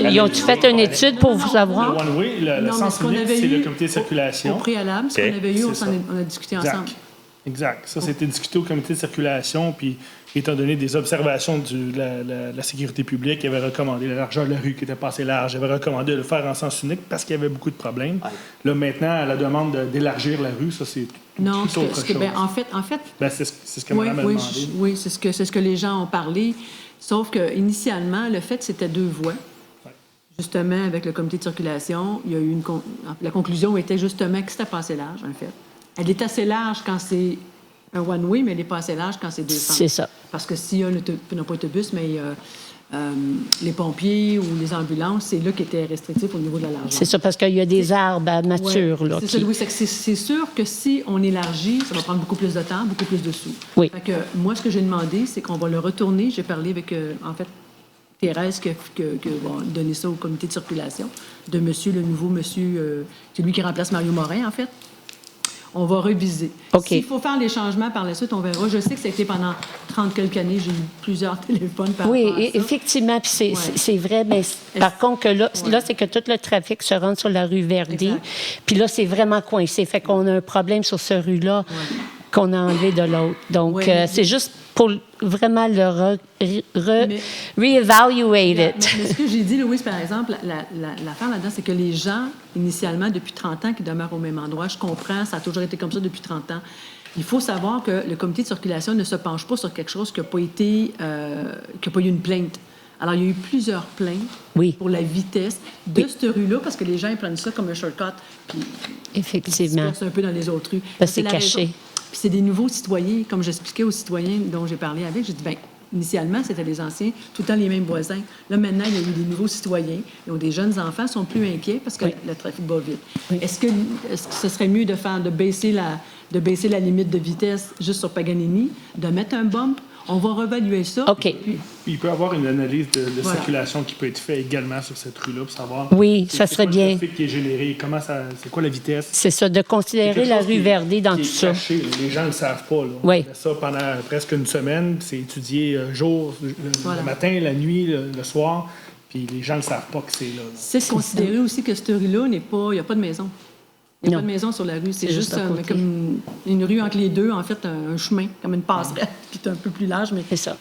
ils ont fait une étude pour vous
Le
savoir?
one-way, le
Non, mais
sens
ce qu'on
unique,
avait
c'est le
eu
comité de circulation.
Au préalable, ce qu'on avait eu, on a discuté ensemble.
Exact. Ça, c'était discuté au comité de circulation, puis étant donné des observations de la sécurité publique, il avait recommandé la largeur de la rue qui était pas assez large. Il avait recommandé de le faire en sens unique parce qu'il y avait beaucoup de problèmes. Là, maintenant, à la demande d'élargir la rue, ça, c'est
Non,
tout autre chose.
en fait,
c'est ce que
oui,
Mme a demandé.
Oui, c'est ce que les gens ont parlé. Sauf qu'initialement, le fait, c'était 2 voies. Justement, avec le comité de circulation, il y a eu la conclusion était justement que c'était pas assez large, en fait. Elle est assez large quand c'est un one-way, mais elle n'est pas assez large quand c'est 2 sens.
C'est ça.
Parce que s'il y a non pas autobus, mais les pompiers ou les ambulances, c'est là qui était restrictif au niveau de la largeur.
C'est ça, parce qu'il y a des arbres à nature.
Ouais,
là,
c'est ça, Louis. C'est sûr que si on élargit, ça va prendre beaucoup plus de temps, beaucoup plus de sous.
Oui.
Fait que moi, ce que j'ai demandé, c'est qu'on va le retourner. J'ai parlé avec, en fait, Thérèse qui va donner ça au comité de circulation, de le nouveau monsieur, c'est lui qui remplace Mario Morin, en fait. On va reviser.
OK.
S'il faut faire les changements par la suite, on verra. Je sais que ça a été pendant 30 quelques années, j'ai eu plusieurs téléphones par rapport à ça.
Effectivement, puis c'est vrai, mais par contre, que là, c'est que tout le trafic se rend sur la rue Verdi, puis là, c'est vraiment coincé. Fait qu'on a un problème sur ce rue-là qu'on a enlevé de l'autre. Donc, c'est juste pour vraiment le re-evaluate it.
Mais ce que j'ai dit, Louise, par exemple, l'affaire là-dedans, c'est que les gens, initialement, depuis 30 ans, qui demeurent au même endroit, je comprends, ça a toujours été comme ça depuis 30 ans. Il faut savoir que le comité de circulation ne se penche pas sur quelque chose qui n'a pas été, qui n'a pas eu une plainte. Alors, il y a eu plusieurs plaintes pour la vitesse de cette rue-là, parce que les gens ils prennent ça comme un shortcut. Puis,
effectivement.
C'est un peu dans les autres rues.
Parce que c'est caché.
Puis c'est des nouveaux citoyens, comme j'expliquais aux citoyens dont j'ai parlé avec, j'ai dit, bien, initialement, c'était les anciens, tout le temps les mêmes voisins. Là, maintenant, il y a eu des nouveaux citoyens. Ils ont des jeunes enfants, sont plus inquiets parce que le trafic va vite. Est-ce que ce serait mieux de baisser la limite de vitesse juste sur Paganini, de mettre un bump? On va revaluer ça.
OK.
Puis, il peut y avoir une analyse de circulation qui peut être faite également sur cette rue-là pour savoir
ça serait bien.
Le trafic qui est généré, c'est quoi la vitesse.
C'est ça, de considérer la rue Verdée dans tout ça.
Caché, les gens ne le savent pas. Là.
Oui.
On fait ça pendant presque une semaine, c'est étudié le matin, la nuit, le soir, puis les gens ne savent pas que c'est là.
C'est considérer aussi que cette rue-là, il n'y a pas de maison. Il n'y a pas de maison sur la rue. C'est juste comme une rue entre les deux, en fait, un chemin, comme une passerelle, puis c'est un peu plus large, mais
c'est ça.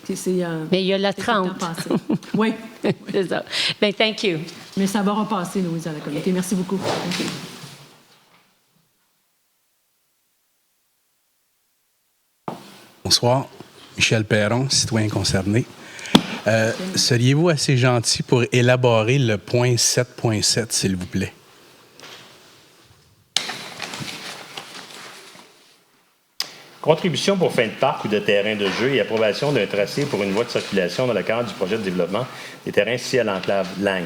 Mais il y a la 30.
Oui.
C'est ça. Bien, thank you.
Mais ça va repasser, Louise, à la communauté. Merci beaucoup.
Bonsoir. Michel Perron, citoyen concerné. Seriez-vous assez gentil pour élaborer le point 7.7, s'il vous plaît?
Contribution pour fin de parc ou de terrain de jeu et approbation d'un tracé pour une voie de circulation dans le cadre du projet de développement des terrains situés à l'enclave Lagne.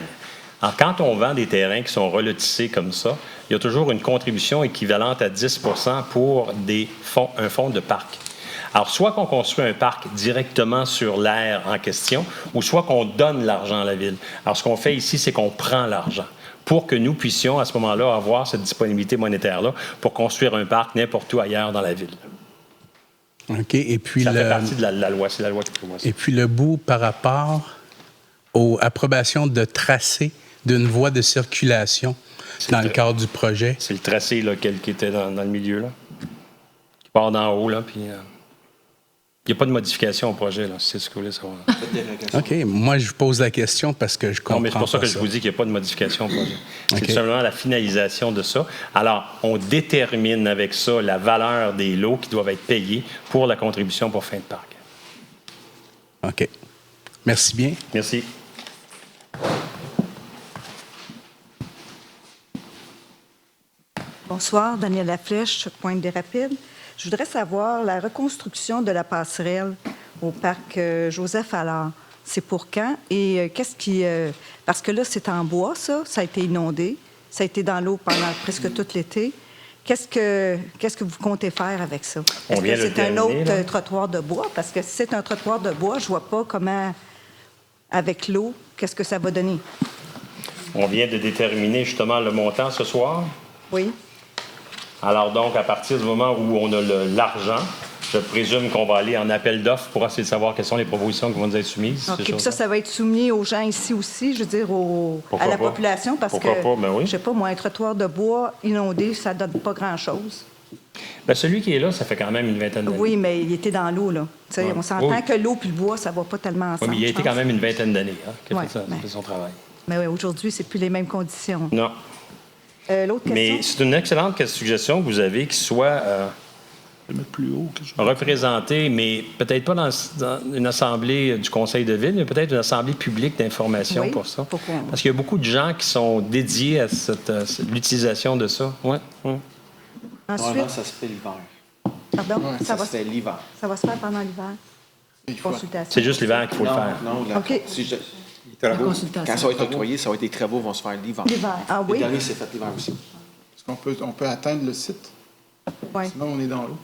Alors, quand on vend des terrains qui sont relotissés comme ça, il y a toujours une contribution équivalente à 10 pour un fonds de parc. Alors, soit qu'on construit un parc directement sur l'aire en question, ou soit qu'on donne l'argent à la ville. Alors, ce qu'on fait ici, c'est qu'on prend l'argent pour que nous puissions, à ce moment-là, avoir cette disponibilité monétaire-là pour construire un parc n'importe où ailleurs dans la ville.
OK. Et puis
ça fait partie de la loi. C'est la loi qui prévoit ça.
Et puis, le bout par rapport aux approbations de tracé d'une voie de circulation dans le cadre du projet.
C'est le tracé là, qui était dans le milieu, là, qui part d'en haut, là, puis... il n'y a pas de modification au projet, là, c'est ce que vous voulez savoir.
OK. Moi, je vous pose la question parce que je comprends.
Non, mais c'est pour ça
pas
que je vous dis qu'il n'y a pas de modification au projet.
OK.
C'est simplement la finalisation de ça. Alors, on détermine avec ça la valeur des lots qui doivent être payés pour la contribution pour fin de parc.
OK. Merci bien.
Merci.
Bonsoir, Danielle Laflèche, Pointe-des-Rapides. Je voudrais savoir la reconstruction de la passerelle au parc Joseph-Allard. C'est pour quand? Et qu'est-ce qui... parce que là, c'est en bois, ça. Ça a été inondé. Ça a été dans l'eau pendant presque tout l'été. Qu'est-ce que vous comptez faire avec ça? Est-ce que c'est un autre trottoir de bois? Parce que si c'est un trottoir de bois, je ne vois pas comment, avec l'eau, qu'est-ce que ça va donner?
On vient de déterminer justement le montant ce soir.
Oui.
Alors donc, à partir du moment où on a l'argent, je présume qu'on va aller en appel d'offres pour essayer de savoir quelles sont les propositions qui vont nous être soumises.
OK, puis ça va être soumis aux gens ici aussi, je veux dire, à la population, parce
Pourquoi
que,
pas? Ben oui.
je sais pas, moi, un trottoir de bois inondé, ça donne pas grand-chose.
Bien, celui qui est là, ça fait quand même une vingtaine d'années.
Oui, mais il était dans l'eau, là.
Ouais.
On s'entend
Oui.
que l'eau puis le bois, ça va pas tellement ensemble.
Oui, mais il a été quand même une vingtaine d'années qu'il a
Ouais,
fait son travail.
Mais oui, aujourd'hui, c'est plus les mêmes conditions.
Non.
L'autre question?
Mais c'est une excellente suggestion que vous avez, qui soit
plus haut,
représenté, mais peut-être pas dans une assemblée du conseil de ville, mais peut-être une assemblée publique d'information
Oui,
pour ça.
pourquoi?
Parce qu'il y a beaucoup de gens qui sont dédiés à l'utilisation de ça. Ouais.
Ensuite,
Normalement, ça se fait l'hiver.
pardon?
Ouais, ça se fait l'hiver.
Ça va se faire pendant l'hiver? Consultation.
C'est juste l'hiver qu'il faut le faire.
Non,
OK.
les travaux, quand ça va être octroyé, ça va être des travaux vont se faire l'hiver.
L'hiver, ah oui?
Le dernier, c'est fait l'hiver aussi.
Est-ce qu'on peut atteindre le site?
Oui.
Sinon, on est dans l'eau.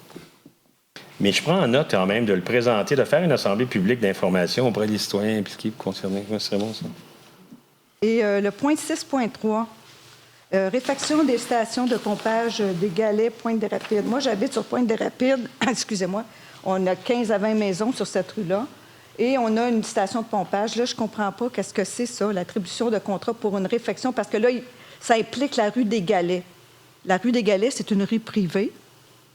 Mais je prends en note quand même de le présenter, de faire une assemblée publique d'information auprès des citoyens impliqués concernés. Ce serait bon, ça.
Et le point 6.3, réfaction des stations de pompage des Galets, Pointe-des-Rapides. Moi, j'habite sur Pointe-des-Rapides. Excusez-moi. On a 15 à 20 maisons sur cette rue-là. Et on a une station de pompage. Là, je ne comprends pas qu'est-ce que c'est, ça, l'attribution de contrat pour une réfection, parce que là, ça implique la rue des Galets. La rue des Galets, c'est une rue privée.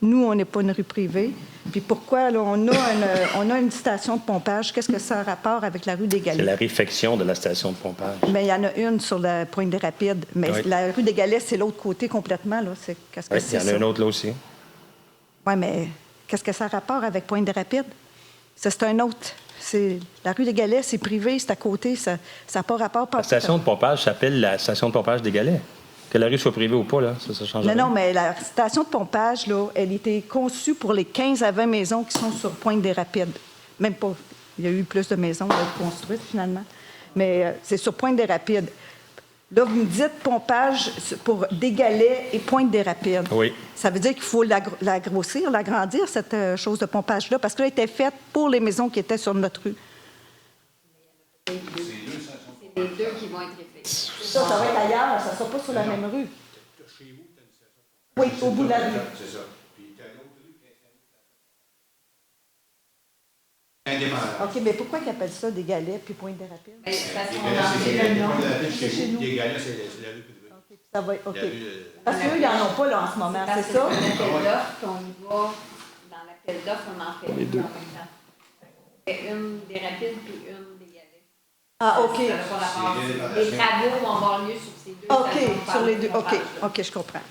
Nous, on n'est pas une rue privée. Puis pourquoi, là, on a une station de pompage? Qu'est-ce que ça a rapport avec la rue des Galets?
C'est la réfection de la station de pompage.
Mais il y en a une sur la Pointe-des-Rapides. Mais
Oui.
la rue des Galets, c'est l'autre côté complètement. Là. Qu'est-ce que
Oui,
c'est,
il y en a un autre là aussi.
Oui, mais qu'est-ce que ça a rapport avec Pointe-des-Rapides? Ça, c'est un autre. La rue des Galets, c'est privé, c'est à côté. Ça n'a pas rapport.
La station de pompage s'appelle la station de pompage des Galets. Que la rue soit privée ou pas, là, ça change rien.
Non, mais la station de pompage, là, elle était conçue pour les 15 à 20 maisons qui sont sur Pointe-des-Rapides. Même pas. Il y a eu plus de maisons construites, finalement. Mais c'est sur Pointe-des-Rapides. Là, vous me dites pompage pour des Galets et Pointe-des-Rapides.
Oui.
Ça veut dire qu'il faut l'agrosser, l'agrandir, cette chose de pompage-là, parce que là, elle était faite pour les maisons qui étaient sur notre rue.
C'est les deux qui vont être réfléchis.
Ça va être ailleurs, ça ne sera pas sur la même rue. Oui, au bout de la rue.
C'est ça.
OK, mais pourquoi ils appellent ça des Galets puis Pointe-des-Rapides?
Parce qu'on en fait le nom.
Des Galets, c'est la rue privée.
Ça va être, OK. Parce qu'eux, ils n'en ont pas là, en ce moment, c'est ça?
Parce que l'appel d'offres qu'on y va, dans l'appel d'offres, on en fait deux en même temps. On fait une des Rapides puis une des Galets.
Ah, OK.
Ça n'a pas rapport. Les travaux vont avoir lieu sur ces deux.
OK, sur les deux. OK, je comprends.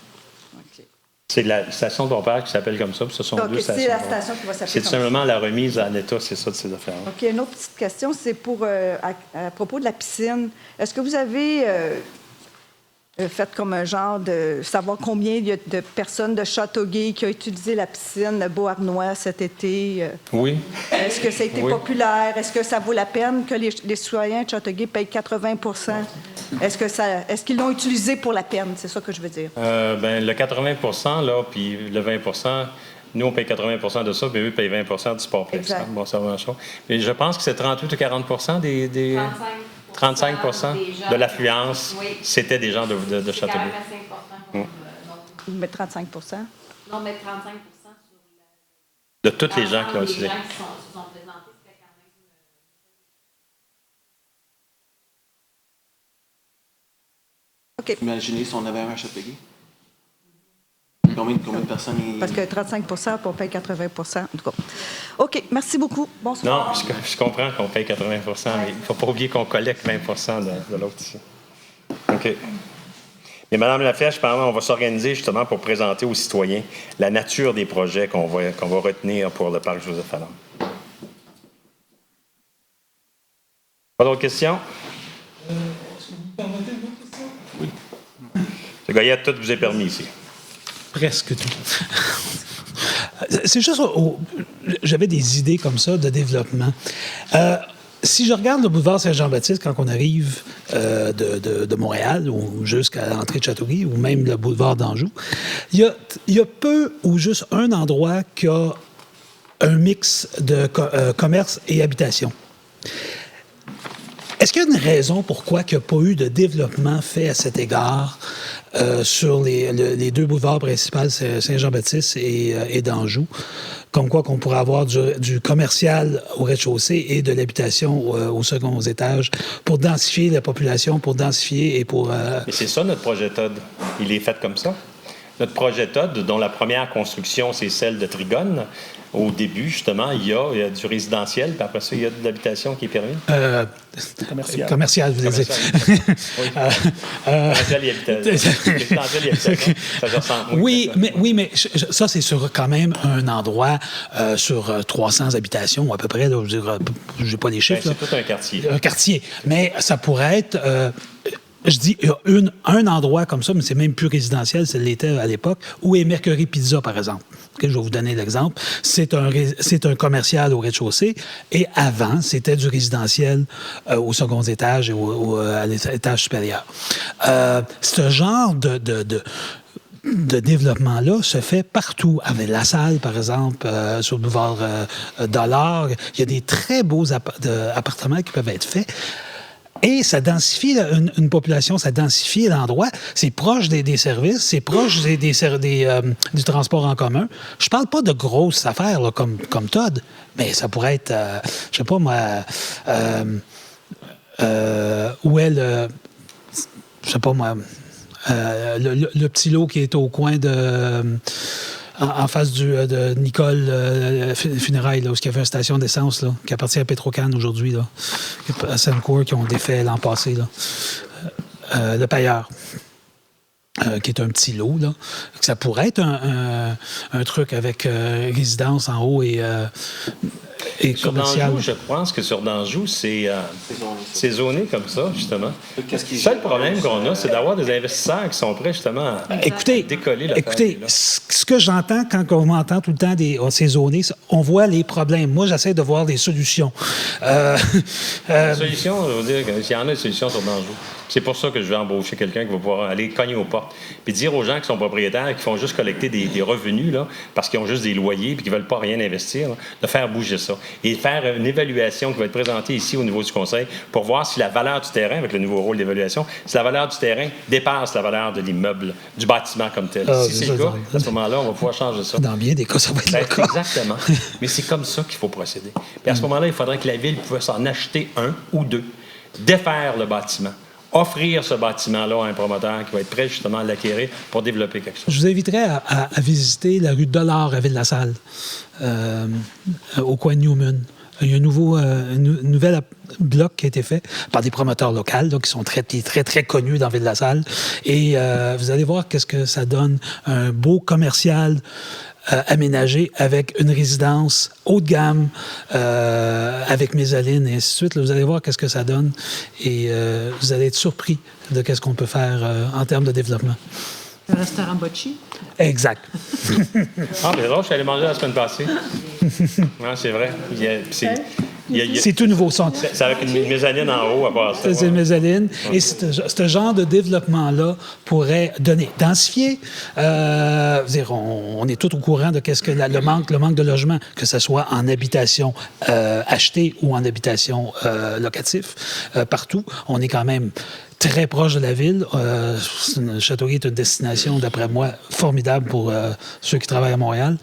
OK.
C'est la station de pompage qui s'appelle comme ça, puis ce sont deux stations.
C'est la station qui va s'appeler
C'est
comme
simplement la remise en état, c'est ça, de ces affaires.
OK, une autre petite question, c'est pour à propos de la piscine. Est-ce que vous avez fait comme un genre de savoir combien il y a de personnes de Châteauguay qui ont utilisé la piscine de Beauharnois cet été?
Oui.
Est-ce que ça a été
Oui.
populaire? Est-ce que ça vaut la peine que les citoyens de Châteauguay payent 80 Est-ce qu'ils l'ont utilisé pour la peine? C'est ça que je veux dire.
Ben, le 80 là, puis le 20 Nous, on paye 80 de ça, puis eux payent 20 du sport-plex.
Exact.
Bon, ça va en chose. Mais je pense que c'est 38 ou 40 des 35 de l'affluence,
Oui.
c'était des gens de
C'est quand
Châteauguay.
même assez important. Comme,
Mais 35
non, mais 35 sur
De tous les gens qui ont utilisé.
Les gens qui se sont présentés, c'était quand même...
Imaginez si on avait un à Châteauguay. Combien de personnes...
Parce que 35 puis on paye 80 en tout cas. OK, merci beaucoup. Bonsoir.
Non, je comprends qu'on paye 80 mais il ne faut pas oublier qu'on collecte 20 de l'autre ici. OK. Mais Mme Laflèche, on va s'organiser justement pour présenter aux citoyens la nature des projets qu'on va retenir pour le parc Joseph-Allen. Pas d'autres questions?
Est-ce que vous me permettez une autre question?
Oui. Le Goyette, tout vous est permis ici.
Presque tout. C'est juste, j'avais des idées comme ça de développement. Si je regarde le boulevard Saint-Jean-Baptiste quand on arrive de Montréal ou jusqu'à l'entrée de Châteauguay ou même le boulevard d'Anjou, il y a peu ou juste un endroit qui a un mix de commerce et habitation. Est-ce qu'il y a une raison pourquoi il n'y a pas eu de développement fait à cet égard sur les deux boulevards principaux, Saint-Jean-Baptiste et d'Anjou? Comme quoi qu'on pourrait avoir du commercial au rez-de-chaussée et de l'habitation au second étage pour densifier la population, pour densifier et pour...
Et c'est ça notre projet TOD. Il est fait comme ça. Notre projet TOD, dont la première construction, c'est celle de Trigone, au début, justement, il y a du résidentiel, puis après ça, il y a de l'habitation qui est permis.
Commercial, vous voulez dire.
Oui. Commercial et habitation. Résidentiel et habitation, ça se ressemble.
Oui, mais ça, c'est sur quand même un endroit sur 300 habitations, à peu près. Là, je n'ai pas les chiffres.
C'est tout un quartier.
Un quartier. Mais ça pourrait être... je dis, il y a un endroit comme ça, mais c'est même plus résidentiel, c'est l'était à l'époque, où est Mercury Pizza, par exemple. Okay, je vais vous donner l'exemple. C'est un commercial au rez-de-chaussée, et avant, c'était du résidentiel au second étage et à l'étage supérieur. Ce genre de développement-là se fait partout. Avec La Salle, par exemple, sur le boulevard Dollard, il y a des très beaux appartements qui peuvent être faits. Et ça densifie une population, ça densifie l'endroit. C'est proche des services, c'est proche du transport en commun. Je parle pas de grosses affaires là, comme Todd, mais ça pourrait être, je sais pas moi, où est le... Je sais pas moi... le petit lot qui est au coin en face de Nicole Funérailles, là, où il y avait une station d'essence là, qui appartient à Petrocan aujourd'hui, là, à Suncorp, qui ont défait l'an passé. Là. Le Pailleur, qui est un petit lot. Là. Ça pourrait être un truc avec résidence en haut et
sur
commercial.
D'Anjou, je pense que sur d'Anjou, c'est zoné comme ça, justement. Le seul problème qu'on a, c'est d'avoir des investisseurs qui sont prêts, justement, à décoller la
Écoutez, ce que j'entends quand on m'entend tout le temps ces zonés, on voit les problèmes. Moi, j'essaie de voir des solutions.
La solution, je veux dire, il y en a des solutions sur d'Anjou. C'est pour ça que je vais embaucher quelqu'un qui va pouvoir aller cogner aux portes puis dire aux gens qui sont propriétaires, qui font juste collecter des revenus, là, parce qu'ils ont juste des loyers puis qu'ils ne veulent pas rien investir, là, de faire bouger ça. Et faire une évaluation qui va être présentée ici au niveau du conseil pour voir si la valeur du terrain, avec le nouveau rôle d'évaluation, si la valeur du terrain dépasse la valeur de l'immeuble, du bâtiment comme tel. Si c'est le cas, à ce moment-là, on va pouvoir changer ça.
Dans bien des cas, ça va être le cas.
Exactement. Mais c'est comme ça qu'il faut procéder. Puis à ce moment-là, il faudrait que la Ville pouvait s'en acheter un ou deux, défaire le bâtiment, offrir ce bâtiment-là à un promoteur qui va être prêt justement à l'acquérir pour développer quelque chose.
Je vous inviterais à visiter la rue Dollard à Ville-la-Salle, au coin de Newman. Il y a un nouvel bloc qui a été fait par des promoteurs locaux là, qui sont très, très, très connus dans Ville-la-Salle. Et vous allez voir qu'est-ce que ça donne. Un beau commercial aménagé avec une résidence haut de gamme, avec mezzanine et ainsi de suite. Là, vous allez voir qu'est-ce que ça donne. Et vous allez être surpris de qu'est-ce qu'on peut faire en termes de développement.
Le restaurant Bocci.
Exact.
Ah, mais drôle, je suis allé manger la semaine passée. Non, c'est vrai.
C'est tout nouveau.
C'est avec une mezzanine en haut à part ça.
C'est une mezzanine. Et ce genre de développement-là pourrait densifier. On est tous au courant de qu'est-ce que le manque de logement, que ce soit en habitation achetée ou en habitation locatif, partout. On est quand même très proche de la ville. Châteauguay est une destination, d'après moi, formidable pour ceux qui travaillent à Montréal.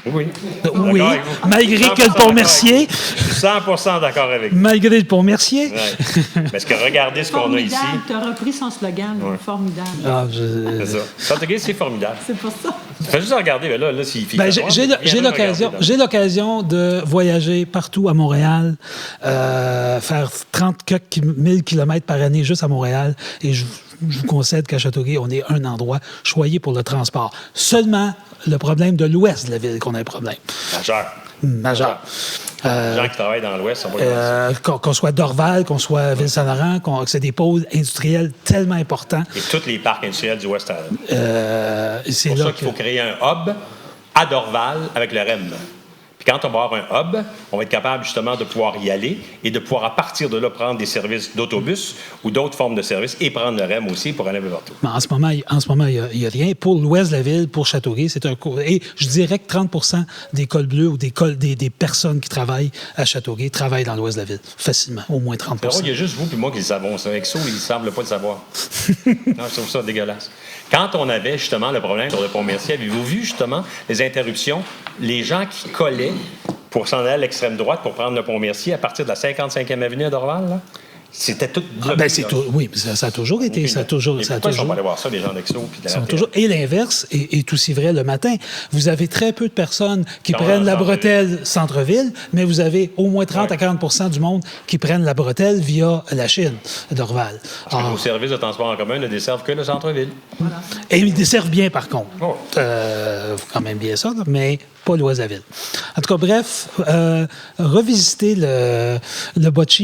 Oui.
Oui, malgré que le Pont-Mercier...
Je suis 100% d'accord avec vous.
Malgré le Pont-Mercier.
Ouais. Parce que regardez ce qu'on a ici.
Tu as repris son slogan, formidable.
C'est ça. Châteauguay, c'est formidable.
C'est pour ça.
Fais juste regarder, là s'il fait
j'ai l'occasion de voyager partout à Montréal, faire 30 000 km par année juste à Montréal, et je vous concède qu'à Châteauguay, on est un endroit choyé pour le transport. Seulement, le problème de l'ouest de la ville qu'on a un problème. Majeur.
Les gens qui travaillent dans l'ouest sont pas
qu'on soit Dorval, qu'on soit Ville-Saint-Laurent, c'est des pôles industriels tellement importants.
Et tous les parcs industriels du West Island.
C'est
pour ça qu'il faut créer un hub à Dorval avec le REM. Puis quand on va avoir un hub, on va être capable justement de pouvoir y aller et de pouvoir à partir de là prendre des services d'autobus ou d'autres formes de services et prendre le REM aussi pour aller un peu partout.
Mais en ce moment, il n'y a rien. Pour l'ouest de la ville, pour Châteauguay, c'est un cours. Et je dirais que 30 des cols bleus ou des personnes qui travaillent à Châteauguay travaillent dans l'ouest de la ville. Facilement, au moins 30
il y a juste vous et moi qui le savons. Ça. Exo, il ne semble pas le savoir. Non, je trouve ça dégueulasse. Quand on avait justement le problème sur le Pont-Mercier, avez-vous vu justement les interruptions? Les gens qui collaient pour s'en aller à l'extrême droite pour prendre le Pont-Mercier à partir de la 55e avenue à Dorval, là? C'était tout bloqué.
Oui, ça a toujours été.
Pourquoi ils ne sont pas allés voir ça, les gens d'Exo?
Et l'inverse est aussi vrai le matin. Vous avez très peu de personnes qui prennent la bretelle centre-ville, mais vous avez au moins 30 à 40 du monde qui prennent la bretelle via la Chine, Dorval.
Parce que nos services de transport en commun ne desservent que le centre-ville.
Voilà. Et ils desservent bien, par contre. Quand même bien ça, mais pas l'ouest de la ville. En tout cas, bref, revisiter le bocce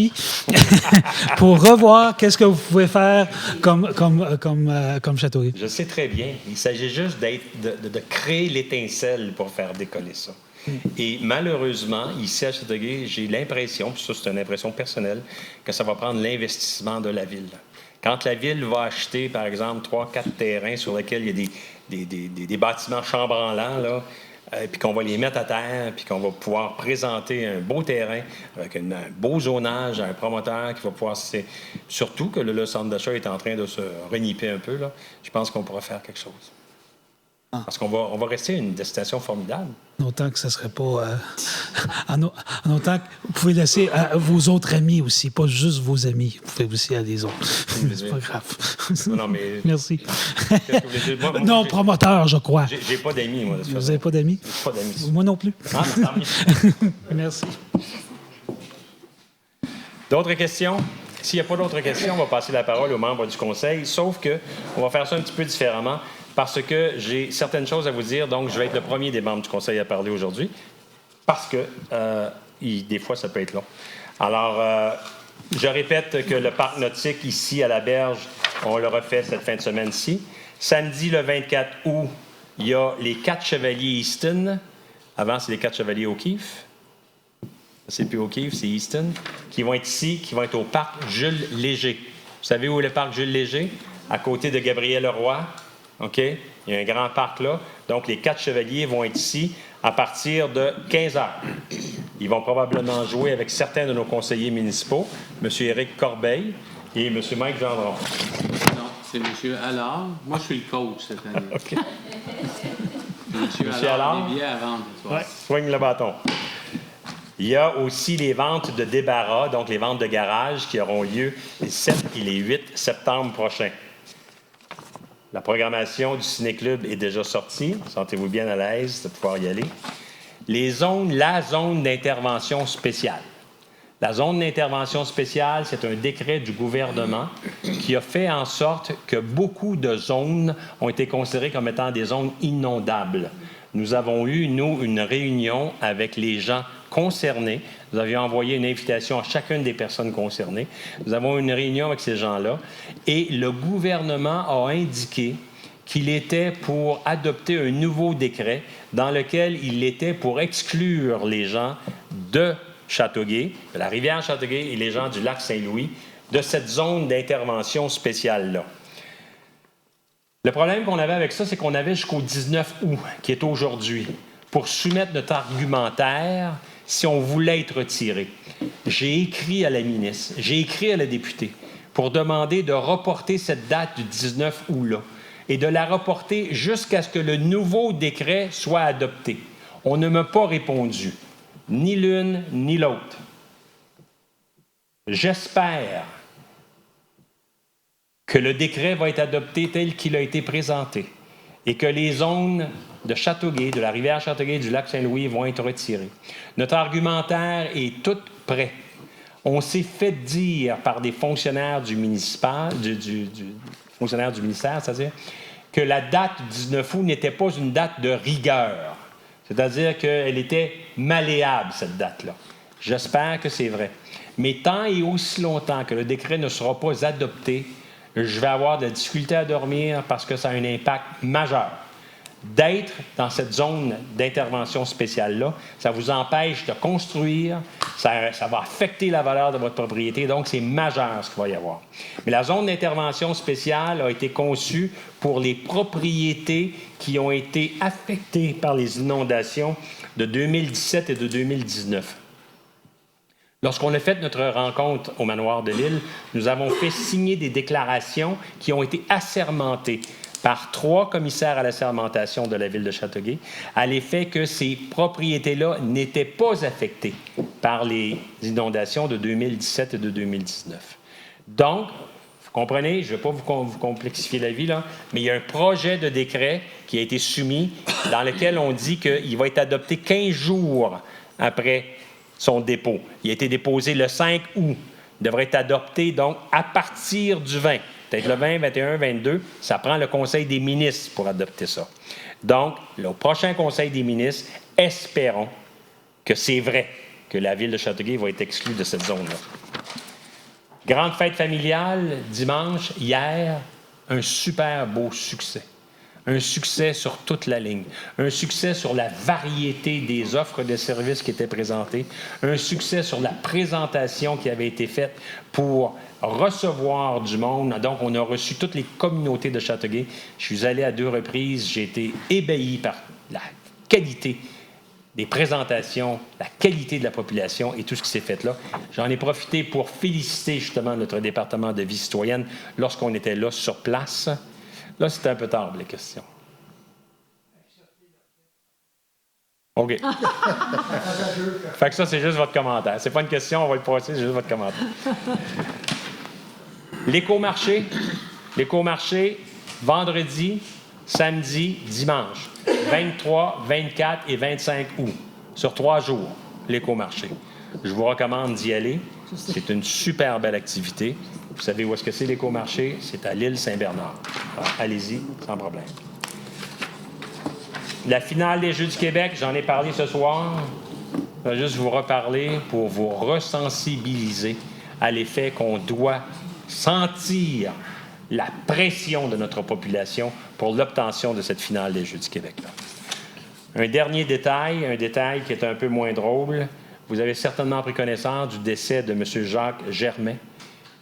pour revoir qu'est-ce que vous pouvez faire comme Châteauguay.
Je sais très bien. Il s'agit juste de créer l'étincelle pour faire décoller ça. Et malheureusement, ici à Châteauguay, j'ai l'impression, puis ça c'est une impression personnelle, que ça va prendre l'investissement de la ville. Quand la ville va acheter, par exemple, 3-4 terrains sur lesquels il y a des bâtiments chambranlants, là, puis qu'on va les mettre à terre, puis qu'on va pouvoir présenter un beau terrain avec un beau zonage à un promoteur qui va pouvoir... Surtout que le centre d'achat est en train de se reniper un peu, là. Je pense qu'on pourra faire quelque chose. Parce qu'on va rester une destination formidable.
En autant que ça ne serait pas... en autant que vous pouvez laisser vos autres amis aussi, pas juste vos amis. Vous pouvez aussi aller les autres. C'est pas grave.
Non, mais...
Merci. Non, promoteur, je crois.
J'ai pas d'amis, moi.
Vous n'avez pas d'amis?
Pas d'amis.
Moi non plus.
Ah, tant mieux.
Merci.
D'autres questions? S'il n'y a pas d'autres questions, on va passer la parole aux membres du Conseil, sauf qu'on va faire ça un petit peu différemment. Parce que j'ai certaines choses à vous dire, donc je vais être le premier des membres du Conseil à parler aujourd'hui, parce que des fois, ça peut être long. Alors, je répète que le parc nautique ici à la Berge, on le refait cette fin de semaine-ci. Samedi, le 24 août, il y a les 4 Chevaliers Easton. Avant, c'est les 4 Chevaliers O'Keeffe. C'est plus O'Keeffe, c'est Easton. Qui vont être ici, qui vont être au parc Jules Léger. Vous savez où est le parc Jules Léger? À côté de Gabriel Leroy. OK? Il y a un grand parc là. Donc, les 4 chevaliers vont être ici à partir de 15 heures. Ils vont probablement jouer avec certains de nos conseillers municipaux, M. Éric Corbeil et M. Mike Gendron.
Non, c'est M. Allard. Moi, je suis le coach cette année.
OK.
M. Allard, des billets à vendre ce soir.
Ouais, soigne le bâton. Il y a aussi les ventes de débarras, donc les ventes de garage qui auront lieu les 7 et les 8 septembre prochains. La programmation du Ciné-Club est déjà sortie. Sentez-vous bien à l'aise de pouvoir y aller. La zone d'intervention spéciale. La zone d'intervention spéciale, c'est un décret du gouvernement qui a fait en sorte que beaucoup de zones ont été considérées comme étant des zones inondables. Nous avons eu, nous, une réunion avec les gens concernés. Nous avions envoyé une invitation à chacune des personnes concernées. Nous avons eu une réunion avec ces gens-là et le gouvernement a indiqué qu'il était pour adopter un nouveau décret dans lequel il était pour exclure les gens de Châteauguay, de la rivière Châteauguay et les gens du lac Saint-Louis de cette zone d'intervention spéciale-là. Le problème qu'on avait avec ça, c'est qu'on avait jusqu'au 19 août, qui est aujourd'hui, pour soumettre notre argumentaire si on voulait être retiré. J'ai écrit à la ministre, j'ai écrit à la députée pour demander de reporter cette date du 19 août-là et de la reporter jusqu'à ce que le nouveau décret soit adopté. On ne m'a pas répondu, ni l'une ni l'autre. J'espère que le décret va être adopté tel qu'il a été présenté et que les zones de Châteauguay, de la rivière Châteauguay et du lac Saint-Louis vont être retirées. Notre argumentaire est tout prêt. On s'est fait dire par des fonctionnaires du municipal, fonctionnaires du ministère, c'est-à-dire que la date du 19 août n'était pas une date de rigueur. C'est-à-dire qu'elle était malléable, cette date-là. J'espère que c'est vrai. Mais tant et aussi longtemps que le décret ne sera pas adopté, je vais avoir de la difficulté à dormir parce que ça a un impact majeur. D'être dans cette zone d'intervention spéciale-là, ça vous empêche de construire, ça va affecter la valeur de votre propriété, donc c'est majeur ce qu'il va y avoir. Mais la zone d'intervention spéciale a été conçue pour les propriétés qui ont été affectées par les inondations de 2017 et de 2019. Lorsqu'on a fait notre rencontre au manoir de l'Île, nous avons fait signer des déclarations qui ont été assermentées par 3 commissaires à l'assermentation de la ville de Châteauguay, à l'effet que ces propriétés-là n'étaient pas affectées par les inondations de 2017 et de 2019. Donc, vous comprenez, je ne vais pas vous complexifier la vie, là, mais il y a un projet de décret qui a été soumis dans lequel on dit qu'il va être adopté 15 jours après son dépôt. Il a été déposé le 5 août. Il devrait être adopté, donc, à partir du 20. Peut-être le 20, 21, 22, ça prend le Conseil des ministres pour adopter ça. Donc, le prochain Conseil des ministres, espérons que c'est vrai que la ville de Châteauguay va être exclue de cette zone-là. Grande fête familiale, dimanche, hier, un super beau succès. Un succès sur toute la ligne, un succès sur la variété des offres de services qui étaient présentées, un succès sur la présentation qui avait été faite pour recevoir du monde. Donc, on a reçu toutes les communautés de Châteauguay. Je suis allé à 2 reprises, j'ai été ébahi par la qualité des présentations, la qualité de la population et tout ce qui s'est fait là. J'en ai profité pour féliciter justement notre département de vie citoyenne lorsqu'on était là sur place. Là, c'était un peu tard, les questions. OK. Fait que ça, c'est juste votre commentaire. C'est pas une question, on va le passer, c'est juste votre commentaire. L'écomarché, vendredi, samedi, dimanche, 23, 24 et 25 août, sur 3 jours, l'écomarché. Je vous recommande d'y aller. C'est une super belle activité. Vous savez où est-ce que c'est l'écomarché? C'est à l'île Saint-Bernard. Alors, allez-y, sans problème. La finale des Jeux du Québec, j'en ai parlé ce soir. Je vais juste vous reparler pour vous resensibiliser à l'effet qu'on doit sentir la pression de notre population pour l'obtention de cette finale des Jeux du Québec-là. Un dernier détail, qui est un peu moins drôle. Vous avez certainement pris connaissance du décès de M. Jacques Germain,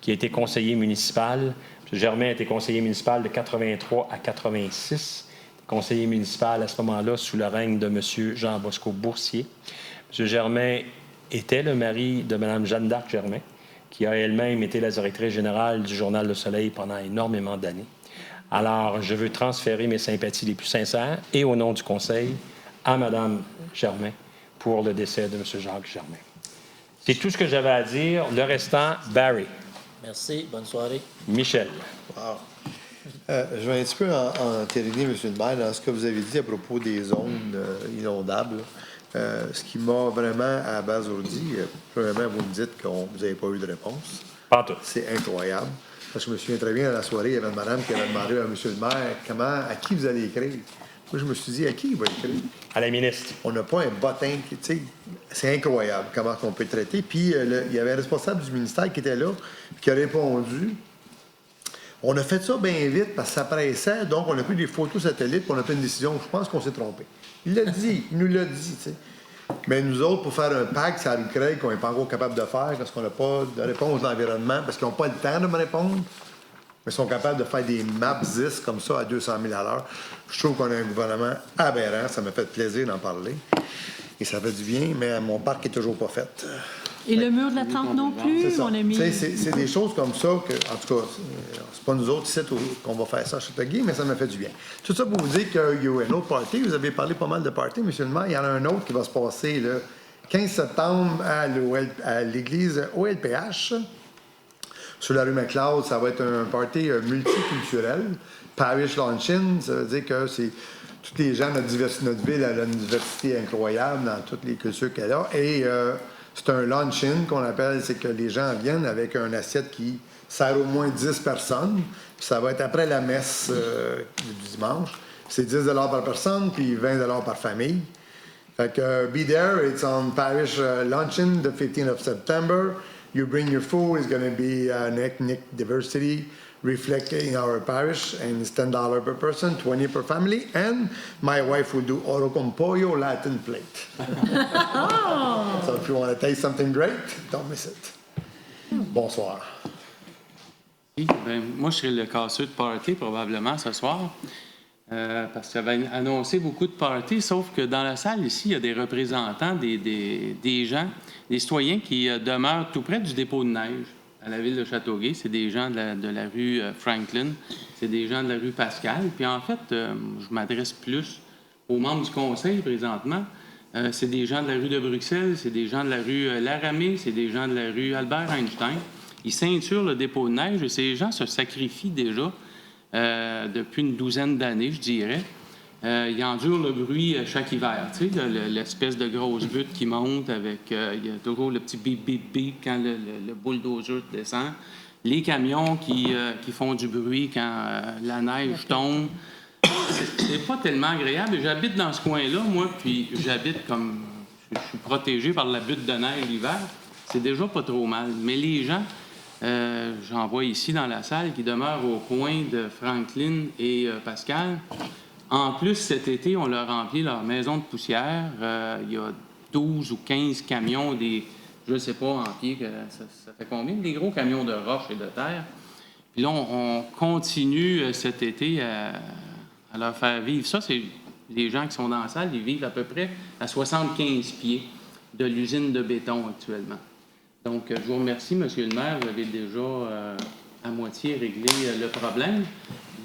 qui a été conseiller municipal. M. Germain a été conseiller municipal de 83 à 86. Conseiller municipal à ce moment-là sous le règne de M. Jean-Bosco Boursier. M. Germain était le mari de Mme Jeanne d'Arc Germain, qui a elle-même été la directrice générale du Journal Le Soleil pendant énormément d'années. Alors, je veux transférer mes sympathies les plus sincères et au nom du Conseil à Mme Germain pour le décès de M. Jacques Germain. C'est tout ce que j'avais à dire. Le restant, Barry.
Merci. Bonne soirée.
Michel.
Wow. Je vais un petit peu entériner, M. le maire, dans ce que vous avez dit à propos des zones inondables. Ce qui m'a vraiment abasourdi, premièrement, vous me dites que vous n'avez pas eu de réponse.
Pas tout.
C'est incroyable. Parce que je me souviens très bien, à la soirée, il y avait une madame qui avait demandé à M. le maire à qui vous allez écrire. Moi, je me suis dit, à qui il va écrire?
À la ministre.
On n'a pas un bottin. Tu sais, c'est incroyable comment on peut traiter. Puis, il y avait un responsable du ministère qui était là, qui a répondu On a fait ça bien vite parce que ça pressait, donc on a pris des photos satellites puis on a pris une décision. Je pense qu'on s'est trompé. Il l'a dit, il nous l'a dit, tu sais. Mais nous autres, pour faire un pacte, ça arrive Craig qu'on n'est pas encore capable de faire parce qu'on n'a pas de réponse de l'environnement, parce qu'ils n'ont pas le temps de me répondre, mais ils sont capables de faire des maps 10 comme ça à 200 000 à l'heure. Je trouve qu'on a un gouvernement aberrant. Ça m'a fait plaisir d'en parler. Et ça fait du bien, mais mon parc est toujours pas fait.
Et le mur de la tente non plus, mon ami.
C'est des choses comme ça que, en tout cas, c'est pas nous autres ici qu'on va faire ça à Châteauguay, mais ça m'a fait du bien. Tout ça pour vous dire qu'il y a eu un autre party. Vous avez parlé pas mal de party, M. le maire. Il y en a un autre qui va se passer le 15 septembre à l'église OLPH. Sur la rue McLeod, ça va être un party multiculturel. Parish Luncheon, ça veut dire que c'est tous les gens de notre ville, elle a une diversité incroyable dans toutes les cultures qu'elle a. Et c'est un luncheon qu'on appelle, c'est que les gens viennent avec une assiette qui sert au moins 10 personnes. Puis ça va être après la messe du dimanche. C'est 10 $ par personne, puis 20 $ par famille. Fait que be there, it's on Parish Luncheon, the 15th of September. You bring your food, it's going to be an ethnic diversity reflecting our parish, and it's $10 per person, 20 per family, and my wife will do oro con pollo Latin plate. So if you want to taste something great, don't miss it. Bonsoir.
Ben, moi, je serai le casseux de party probablement ce soir, parce que j'avais annoncé beaucoup de parties, sauf que dans la salle ici, il y a des représentants, des gens, des citoyens qui demeurent tout près du dépôt de neige à la ville de Châteauguay. C'est des gens de la rue Franklin, c'est des gens de la rue Pascal. Puis en fait, je m'adresse plus aux membres du conseil présentement. C'est des gens de la rue de Bruxelles, c'est des gens de la rue Laramée, c'est des gens de la rue Albert Einstein. Ils ceinturent le dépôt de neige et ces gens se sacrifient déjà depuis une douzaine d'années, je dirais. Ils endurent le bruit chaque hiver. Tu sais, l'espèce de grosse butte qui monte avec... il y a toujours le petit bip, bip, bip quand le bulldozer descend. Les camions qui font du bruit quand la neige tombe. C'est pas tellement agréable. J'habite dans ce coin-là, moi, puis j'habite comme... Je suis protégé par la butte de neige l'hiver. C'est déjà pas trop mal. Mais les gens... j'en vois ici dans la salle qui demeurent au coin de Franklin et Pascal. En plus, cet été, on leur remplit leur maison de poussière. Il y a 12 ou 15 camions, je ne sais pas en pied, ça fait combien? Des gros camions de roches et de terre. Puis là, on continue cet été à leur faire vivre ça. C'est les gens qui sont dans la salle, ils vivent à peu près à 75 pieds de l'usine de béton actuellement. Donc, je vous remercie, M. le maire. Vous avez déjà à moitié réglé le problème.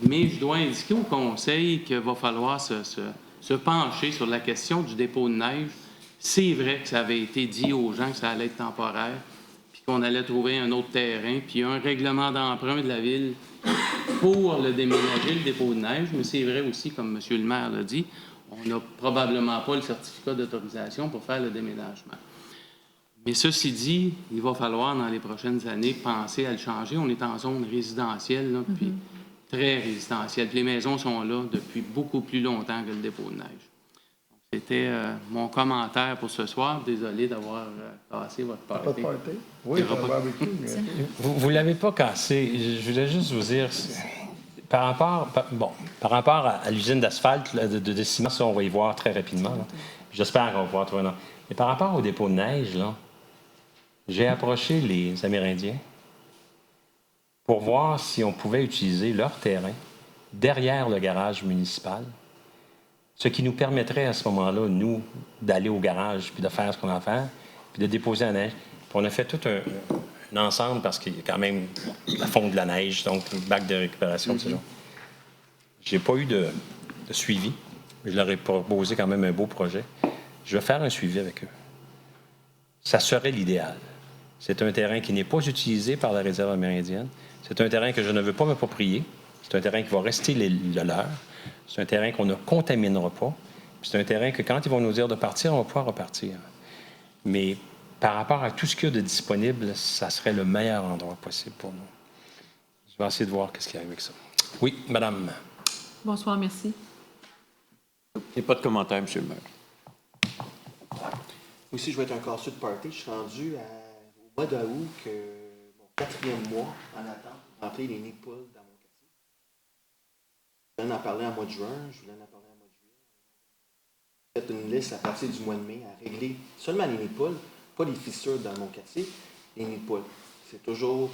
Mais je dois indiquer au conseil qu'il va falloir se pencher sur la question du dépôt de neige. C'est vrai que ça avait été dit aux gens que ça allait être temporaire, puis qu'on allait trouver un autre terrain, puis un règlement d'emprunt de la ville pour le déménager, le dépôt de neige. Mais c'est vrai aussi, comme M. le maire l'a dit, on n'a probablement pas le certificat d'autorisation pour faire le déménagement. Mais ceci dit, il va falloir, dans les prochaines années, penser à le changer. On est en zone résidentielle, là, puis très résidentielle. Puis les maisons sont là depuis beaucoup plus longtemps que le dépôt de neige. C'était mon commentaire pour ce soir. Désolé d'avoir cassé votre party.
Pas de party? Oui, pas de barbecue.
Vous ne l'avez pas cassé. Je voulais juste vous dire, par rapport à l'usine d'asphalte, de ciment, ça, on va y voir très rapidement. J'espère qu'on va pouvoir trouver un nom. Mais par rapport au dépôt de neige, là, j'ai approché les Amérindiens pour voir si on pouvait utiliser leur terrain derrière le garage municipal, ce qui nous permettrait à ce moment-là, nous, d'aller au garage puis de faire ce qu'on a à faire, puis de déposer la neige. Puis on a fait tout un ensemble parce qu'il y a quand même la fonte de la neige, donc le bac de récupération de ce genre. Je n'ai pas eu de suivi, mais je leur ai proposé quand même un beau projet. Je vais faire un suivi avec eux. Ça serait l'idéal. C'est un terrain qui n'est pas utilisé par la réserve amérindienne. C'est un terrain que je ne veux pas m'approprier. C'est un terrain qui va rester le leur. C'est un terrain qu'on ne contaminera pas. Puis c'est un terrain que quand ils vont nous dire de partir, on va pouvoir repartir. Mais par rapport à tout ce qu'il y a de disponible, ça serait le meilleur endroit possible pour nous. Je vais essayer de voir ce qui arrive avec ça. Oui, madame.
Bonsoir, merci.
Il n'y a pas de commentaire, M. le maire.
Aussi, je vais être un casseux de party. Je suis rendu au mois d'août, mon 4e mois en attente pour remplir les nids de poules dans mon Je voulais en parler en mois de juin, je voulais en parler en mois de juillet. J'ai fait une liste à partir du mois de mai à régler seulement les nids de poules, pas les fissures dans mon quartier, les nids de poules. C'est toujours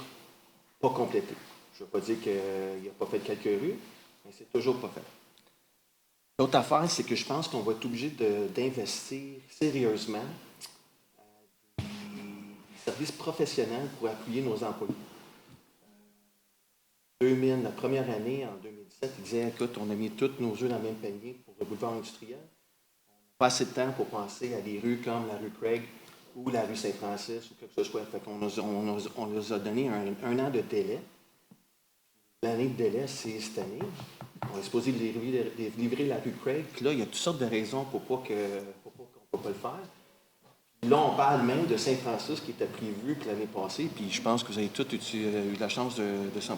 pas complété. Je ne veux pas dire qu'il n'a pas fait quelques rues, mais c'est toujours pas fait. L'autre affaire, c'est que je pense qu'on va être obligé d'investir sérieusement des services professionnels pour appuyer nos employés. La première année, en 2017, ils disaient, écoute, on a mis tous nos œufs dans le même panier pour le boulevard industriel. On n'a pas assez de temps pour penser à des rues comme la rue Craig ou la rue Saint-Francis ou quelque chose soit. Fait qu'on on nous a donné un an de délai. L'année de délai, c'est cette année. On est supposé livrer la rue Craig. Puis là, il y a toutes sortes de raisons pour qu'on ne peut pas le faire. Puis là, on parle même de Saint-Francis qui était prévu l'année passée. Puis je pense que vous avez tous eu la chance de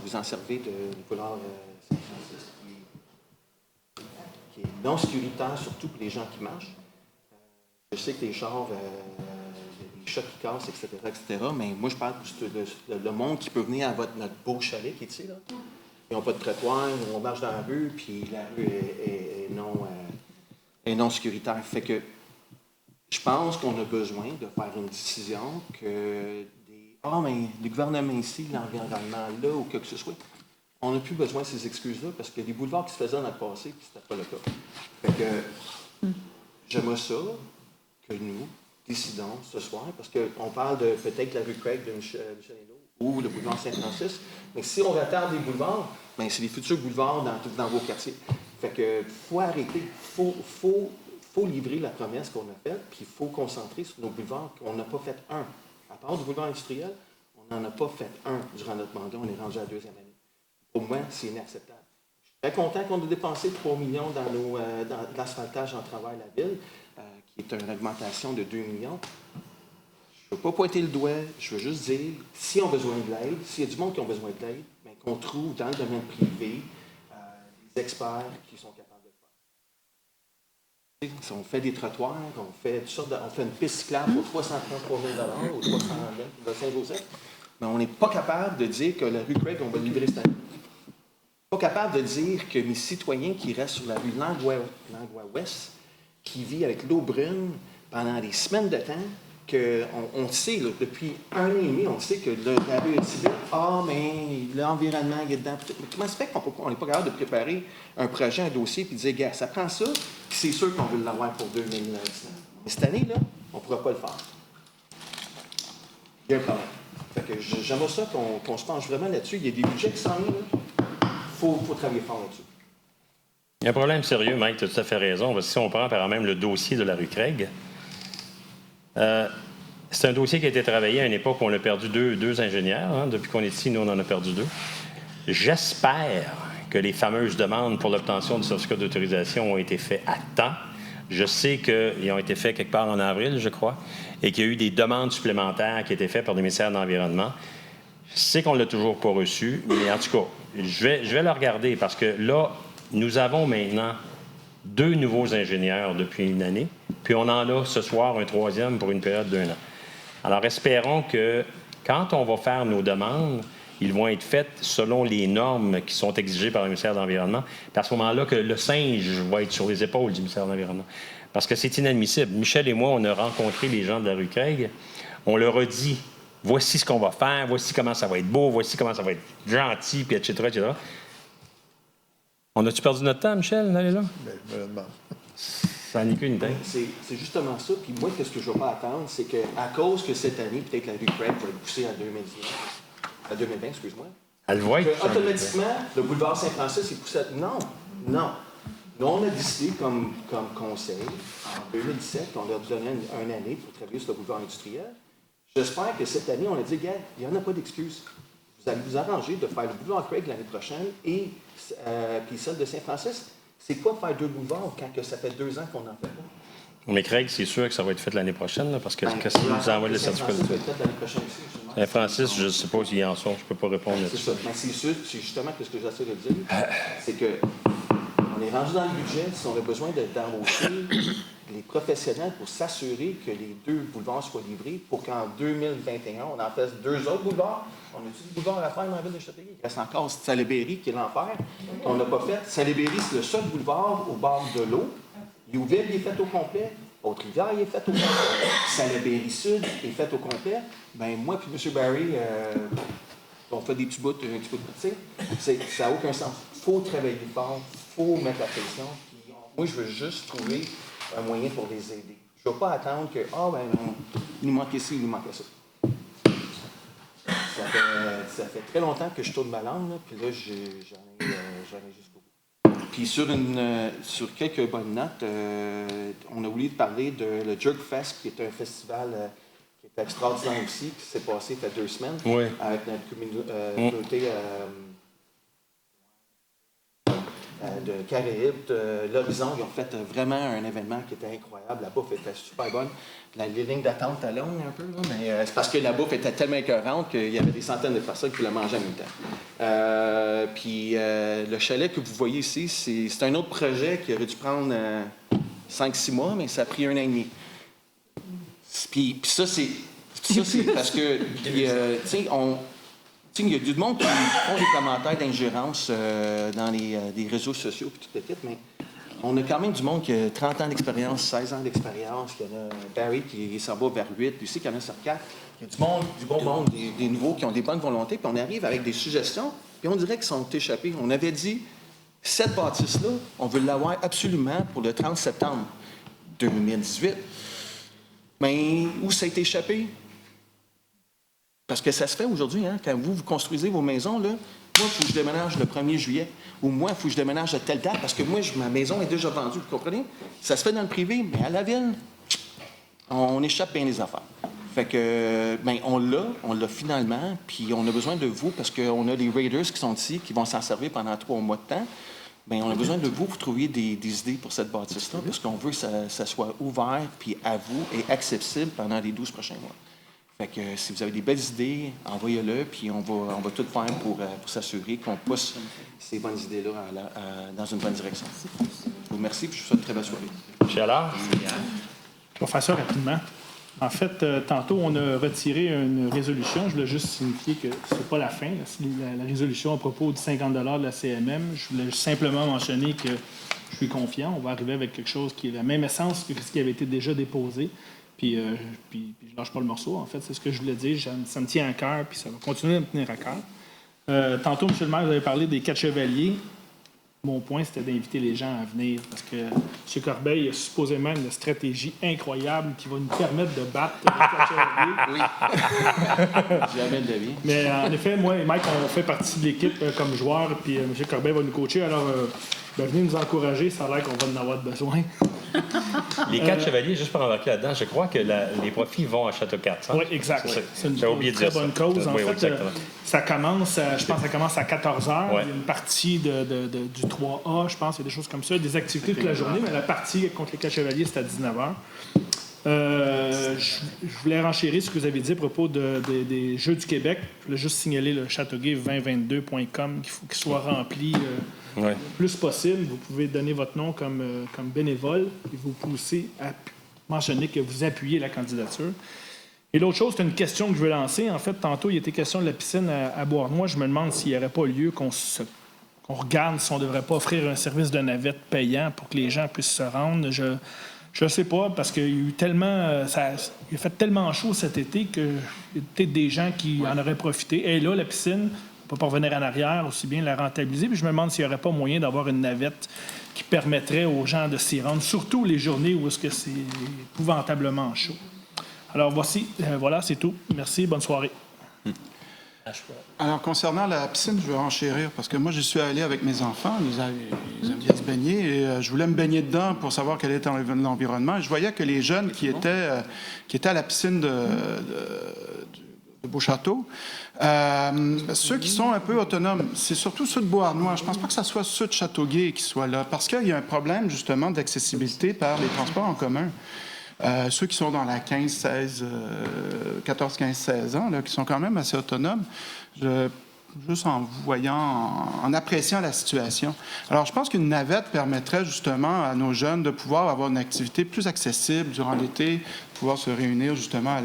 vous en servir de boulevard Saint-Francis, qui est non sécuritaire, surtout pour les gens qui marchent. Je sais que les chars, il y a des chocs qui cassent, etc. Mais moi, je parle de le monde qui peut venir à notre beau chalet qui est ici, là. Ils n'ont pas de trottoir, on marche dans la rue, puis la rue est non sécuritaire. Fait que je pense qu'on a besoin de faire une décision que les gouvernements ici, l'environnement là, ou quoi que ce soit, on n'a plus besoin de ces excuses-là, parce que les boulevards qui se faisaient dans le passé, puis c'était pas le cas. Fait que j'aimerais ça que nous décidons ce soir, parce qu'on parle de peut-être la rue Craig de Michel Hénault, ou le boulevard Saint-Francis. Mais si on retarde les boulevards, bien, c'est les futurs boulevards dans vos quartiers. Fait que faut arrêter. Faut livrer la promesse qu'on a faite, puis il faut concentrer sur nos boulevards qu'on n'a pas fait un. À part du boulevard industriel, on n'en a pas fait un durant notre mandat. On est rendu à la deuxième année. Pour moi, c'est inacceptable. Je suis très content qu'on ait dépensé 3 millions dans l'asphaltage en travers la ville, qui est une augmentation de 2 millions. Je ne veux pas pointer le doigt, je veux juste dire, si on a besoin de l'aide, s'il y a du monde qui a besoin de l'aide, bien, qu'on trouve dans le domaine privé des experts qui sont capables de le faire. Si on fait des trottoirs, on fait une piste cyclable pour 333 000 ou 300 000 de Saint-Joseph, mais on n'est pas capable de dire que la rue Craig, on va le livrer cette année. Pas capable de dire que mes citoyens qui restent sur la rue Langlois-Ouest, qui vivent avec l'eau brune pendant des semaines de temps, qu'on sait, là, depuis 1 an et demi, on sait que la rue est civile. Mais l'environnement est dedans. Mais comment se fait qu'on n'est pas capable de préparer un projet, un dossier, puis de dire, gars, ça prend ça, puis c'est sûr qu'on veut l'avoir pour 2019. Mais cette année, là, on ne pourra pas le faire. Il y a un problème. Fait que j'aimerais ça qu'on se penche vraiment là-dessus. Il y a des budgets qui s'en viennent, là. Faut travailler fort là-dessus.
Il y a un problème sérieux, Mike, tu as tout à fait raison. Si on prend par exemple le dossier de la rue Craig, c'est un dossier qui a été travaillé à une époque où on a perdu deux ingénieurs. Hein. Depuis qu'on est ici, nous, on en a perdu 2. J'espère que les fameuses demandes pour l'obtention du certificat d'autorisation ont été faites à temps. Je sais qu'ils ont été faits quelque part en avril, je crois, et qu'il y a eu des demandes supplémentaires qui ont été faites par le ministère de l'Environnement. Je sais qu'on ne l'a toujours pas reçu, mais en tout cas, je vais le regarder parce que là, nous avons maintenant 2 nouveaux ingénieurs depuis une année, puis on en a ce soir un 3e pour une période d'1 an. Alors, espérons que quand on va faire nos demandes, ils vont être faites selon les normes qui sont exigées par le ministère de l'Environnement. Puis à ce moment-là, que le singe va être sur les épaules du ministère de l'Environnement. Parce que c'est inadmissible. Michel et moi, on a rencontré les gens de la rue Craig. On leur a dit, voici ce qu'on va faire, voici comment ça va être beau, voici comment ça va être gentil, puis etc., etc. On a-tu perdu notre temps, Michel, d'aller là?
Bien, je me le demande.
Ça n'est qu'une idée.
C'est justement ça. Puis moi, qu'est-ce que je ne vais pas attendre, c'est qu'à cause que cette année, peut-être la rue Craig va être poussée à 2020, excuse-moi.
Elle va être
automatiquement, le boulevard Saint-Francis est poussé à... Non. Nous, on a décidé comme conseil, en 2017, on leur donnait une année pour travailler sur le boulevard industriel. J'espère que cette année, on a dit, gars, il n'y en a pas d'excuses. Vous allez vous arranger de faire le boulevard Craig l'année prochaine et puis celle de Saint-Francis. C'est quoi faire 2 boulevards quand ça fait 2 ans qu'on n'en fait pas?
Mais Craig, c'est sûr que ça va être fait l'année prochaine, là, parce que qu'est-ce qu'il nous envoie le certificat?
Ça va être fait l'année prochaine aussi.
Francis, je ne sais pas s'il y en sont, je ne peux pas répondre là-dessus.
C'est ça. Mais c'est sûr, c'est justement ce que j'essaie de dire, c'est que On est rendu dans le budget, si on a besoin d'embaucher les professionnels pour s'assurer que les 2 boulevards soient livrés pour qu'en 2021, on en fasse 2 autres boulevards. On a-tu des boulevards à faire dans la ville de Châteauguay? Il reste encore Salaberry qui est l'enfer, qu'on n'a pas fait. Salaberry, c'est le seul boulevard au bord de l'eau. Youville, il est fait au complet. Haute-Rivière, il est fait au complet. Salaberry Sud est fait au complet. Bien, moi puis M. Barry, on fait des petits bouts, un petit peu de ça n'a aucun sens. Il faut travailler fort, il faut mettre la pression. Puis, moi, je veux juste trouver un moyen pour les aider. Je ne vais pas attendre que, il nous manquait ci, il nous manquait ça. Ça fait très longtemps que je tourne ma langue, là, puis là, j'en ai jusqu'au bout. Puis sur quelques bonnes notes, on a oublié de parler de le Jerk Fest, qui est un festival qui est extraordinaire aussi, qui s'est passé il y a 2 semaines, avec notre communauté de Caraïbes, de l'Horizon. Ils ont fait vraiment un événement qui était incroyable. La bouffe était super bonne. Les lignes d'attente étaient longues un peu, là, mais c'est parce que la bouffe était tellement écœurante qu'il y avait des centaines de personnes qui voulaient manger en même temps. Puis le chalet que vous voyez ici, c'est un autre projet qui aurait dû prendre 5-6 mois, mais ça a pris 1 an et demi. Puis ça, c'est parce que, tu sais, il y a du monde qui font des commentaires d'ingérence dans les réseaux sociaux et tout le kit, mais on a quand même du monde qui a 30 ans d'expérience, 16 ans d'expérience. Il y en a Barry qui s'en va vers 8, lui aussi qui en a sur 4. Il y a du monde, du bon monde, des nouveaux qui ont des bonnes volontés, puis on arrive avec des suggestions, puis on dirait qu'ils sont échappés. On avait dit, cette bâtisse-là, on veut l'avoir absolument pour le 30 septembre 2018. Mais où ça a été échappé? Parce que ça se fait aujourd'hui, hein, quand vous construisez vos maisons, là, moi, il faut que je déménage le 1er juillet. Ou moi, il faut que je déménage à telle date parce que moi, ma maison est déjà vendue, vous comprenez? Ça se fait dans le privé, mais à la ville, on échappe bien les affaires. Fait que, bien, on l'a finalement, puis on a besoin de vous parce qu'on a des Raiders qui sont ici, qui vont s'en servir pendant 3 mois de temps. Bien, on a besoin de vous pour trouver des idées pour cette bâtisse-là parce qu'on veut que ça soit ouvert, puis à vous et accessible pendant les 12 prochains mois. Fait que si vous avez des belles idées, envoyez-le, puis on va tout faire pour s'assurer qu'on pousse ces bonnes idées-là dans une bonne direction. Je vous remercie, puis je vous souhaite une très belle soirée.
M. Allard?
Je vais faire ça rapidement. En fait, tantôt, on a retiré une résolution. Je voulais juste signifier que ce n'est pas la fin. La résolution à propos du 50 $ de la CMM. Je voulais simplement mentionner que je suis confiant. On va arriver avec quelque chose qui est la même essence que ce qui avait été déjà déposé. Puis je lâche pas le morceau, en fait. C'est ce que je voulais dire. Ça me tient à cœur, puis ça va continuer à me tenir à cœur. Tantôt, M. le maire, vous avez parlé des 4 chevaliers. Mon point, c'était d'inviter les gens à venir, parce que M. Corbeil a supposément une stratégie incroyable qui va nous permettre de battre les 4 chevaliers.
Oui. Jamais de la vie.
Mais en effet, moi et Mike, on fait partie de l'équipe comme joueur, puis M. Corbeil va nous coacher. Alors, venez nous encourager, ça a l'air qu'on va en avoir besoin.
Les 4 chevaliers, juste pour embarquer là-dedans, je crois que les profits vont à Château 4.
Oui, exact.
C'est une
très bonne cause. En
oui,
fait, ça commence, je pense que ça commence à 14 h. Ouais. Il y a une partie du 3A, je pense, il y a des choses comme ça, des activités toute la journée, mais la partie contre les 4 chevaliers, c'est à 19 h. Je voulais renchérir ce que vous avez dit à propos des Jeux du Québec. Je voulais juste signaler le châteauguay2022.com qu'il faut qu'il soit rempli le plus possible. Vous pouvez donner votre nom comme bénévole et vous poussez à mentionner que vous appuyez la candidature. Et l'autre chose, c'est une question que je veux lancer. En fait, tantôt, il était question de la piscine à Beauharnois. Je me demande s'il n'y aurait pas lieu qu'on regarde si on ne devrait pas offrir un service de navette payant pour que les gens puissent se rendre. Je ne sais pas, parce qu'il y a eu tellement. Il a fait tellement chaud cet été qu'il y a peut-être des gens qui en auraient profité. Et là, la piscine, on ne peut pas revenir en arrière, aussi bien la rentabiliser. Puis je me demande s'il n'y aurait pas moyen d'avoir une navette qui permettrait aux gens de s'y rendre, surtout les journées où est-ce que c'est épouvantablement chaud. Alors voici, voilà, c'est tout. Merci, bonne soirée.
Alors, concernant la piscine, je veux enchérir parce que moi, j'y suis allé avec mes enfants. Ils aiment bien se baigner et je voulais me baigner dedans pour savoir quel était l'environnement. Je voyais que les jeunes qui étaient à la piscine de Beauchâteau, ceux qui sont un peu autonomes, c'est surtout ceux de Beauharnois. Je ne pense pas que ce soit ceux de Châteauguay qui soient là parce qu'il y a un problème, justement, d'accessibilité par les transports en commun. Ceux qui sont dans la 14, 15, 16 ans, là, qui sont quand même assez autonomes, juste en voyant, en appréciant la situation. Alors, je pense qu'une navette permettrait justement à nos jeunes de pouvoir avoir une activité plus accessible durant l'été, pouvoir se réunir justement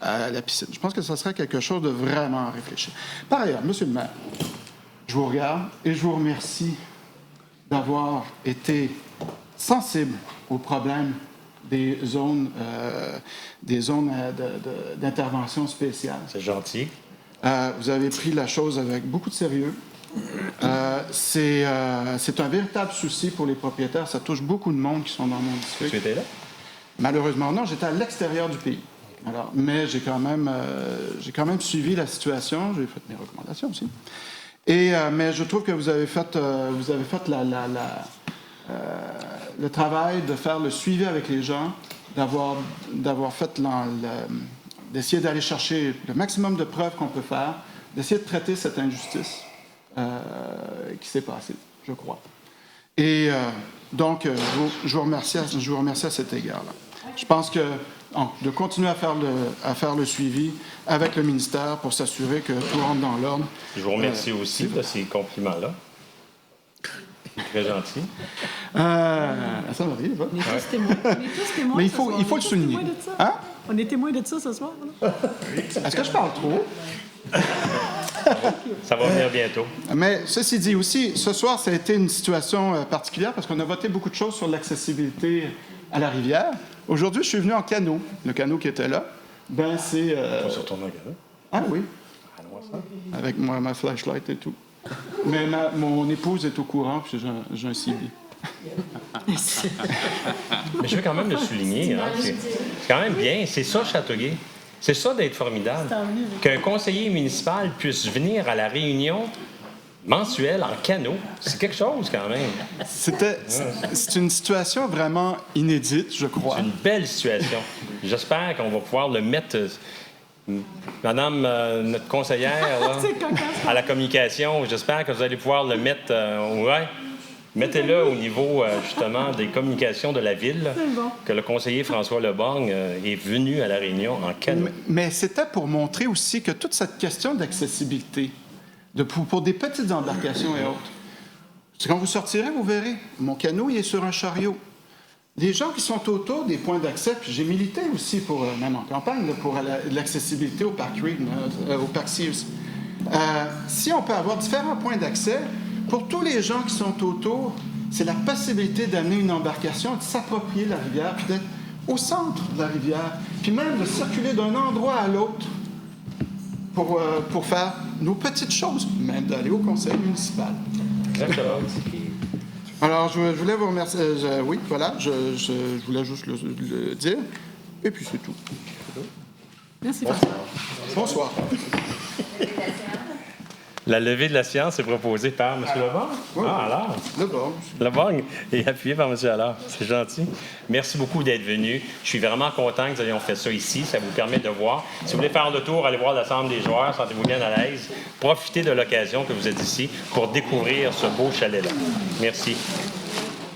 à la piscine. Je pense que ce serait quelque chose de vraiment à réfléchir. Par ailleurs, Monsieur le maire, je vous regarde et je vous remercie d'avoir été sensible aux problèmes des zones d'intervention spéciale.
C'est gentil.
Vous avez pris la chose avec beaucoup de sérieux. C'est un véritable souci pour les propriétaires. Ça touche beaucoup de monde qui sont dans mon district.
Tu étais là?
Malheureusement, non. J'étais à l'extérieur du pays. Alors, mais j'ai quand même suivi la situation. J'ai fait mes recommandations aussi. Mais je trouve que vous avez fait le travail de faire le suivi avec les gens, d'avoir fait d'essayer d'aller chercher le maximum de preuves qu'on peut faire, d'essayer de traiter cette injustice qui s'est passée, je crois. Et donc, je vous remercie à cet égard-là. Je pense que de continuer à faire le suivi avec le ministère pour s'assurer que tout rentre dans l'ordre.
Je vous remercie aussi de ces compliments-là. Très gentil.
Ça m'arrive.
On est tous témoins.
Mais il faut le souligner. Hein?
On est témoins de ça ce soir.
Est-ce que je parle trop?
Ça va venir bientôt.
Mais ceci dit aussi, ce soir, ça a été une situation particulière parce qu'on a voté beaucoup de choses sur l'accessibilité à la rivière. Aujourd'hui, je suis venu en canot. Le canot qui était là, c'est...
On se retourne en canot?
Ah oui.
Allons ça.
Avec ma flashlight et tout. Mais mon épouse est au courant, puis j'ai un CB.
Mais je veux quand même le souligner. Hein, c'est quand même bien. C'est ça, Châteauguay. C'est ça d'être formidable. Qu'un conseiller municipal puisse venir à la réunion mensuelle en canot, c'est quelque chose quand même.
C'est une situation vraiment inédite, je crois.
C'est une belle situation. J'espère qu'on va pouvoir le mettre... Madame, notre conseillère là, à la communication, j'espère que vous allez pouvoir le mettre... mettez-le au niveau, justement, des communications de la Ville, que le conseiller François Leborgne est venu à la réunion en canot.
Mais c'était pour montrer aussi que toute cette question d'accessibilité, pour des petites embarcations et autres, quand vous sortirez, vous verrez, mon canot, il est sur un chariot. Les gens qui sont autour des points d'accès, puis j'ai milité aussi, même en campagne, pour l'accessibilité au Parc Reed, au Parc Sears. Si on peut avoir différents points d'accès, pour tous les gens qui sont autour, c'est la possibilité d'amener une embarcation, de s'approprier la rivière, puis d'être au centre de la rivière, puis même de circuler d'un endroit à l'autre pour faire nos petites choses, même d'aller au conseil municipal.
Exactement.
Alors, je voulais vous remercier. Oui, voilà, je voulais juste le dire. Et puis, c'est tout.
Merci.
Bonsoir.
La levée de la séance est proposée par M. Leborgne.
Oui.
Ah, alors? Leborgne est appuyé par M. Allard. C'est gentil. Merci beaucoup d'être venu. Je suis vraiment content que nous ayons fait ça ici. Ça vous permet de voir. Si vous voulez faire le tour, allez voir l'Assemblée des joueurs. Sentez-vous bien à l'aise. Profitez de l'occasion que vous êtes ici pour découvrir ce beau chalet-là. Merci.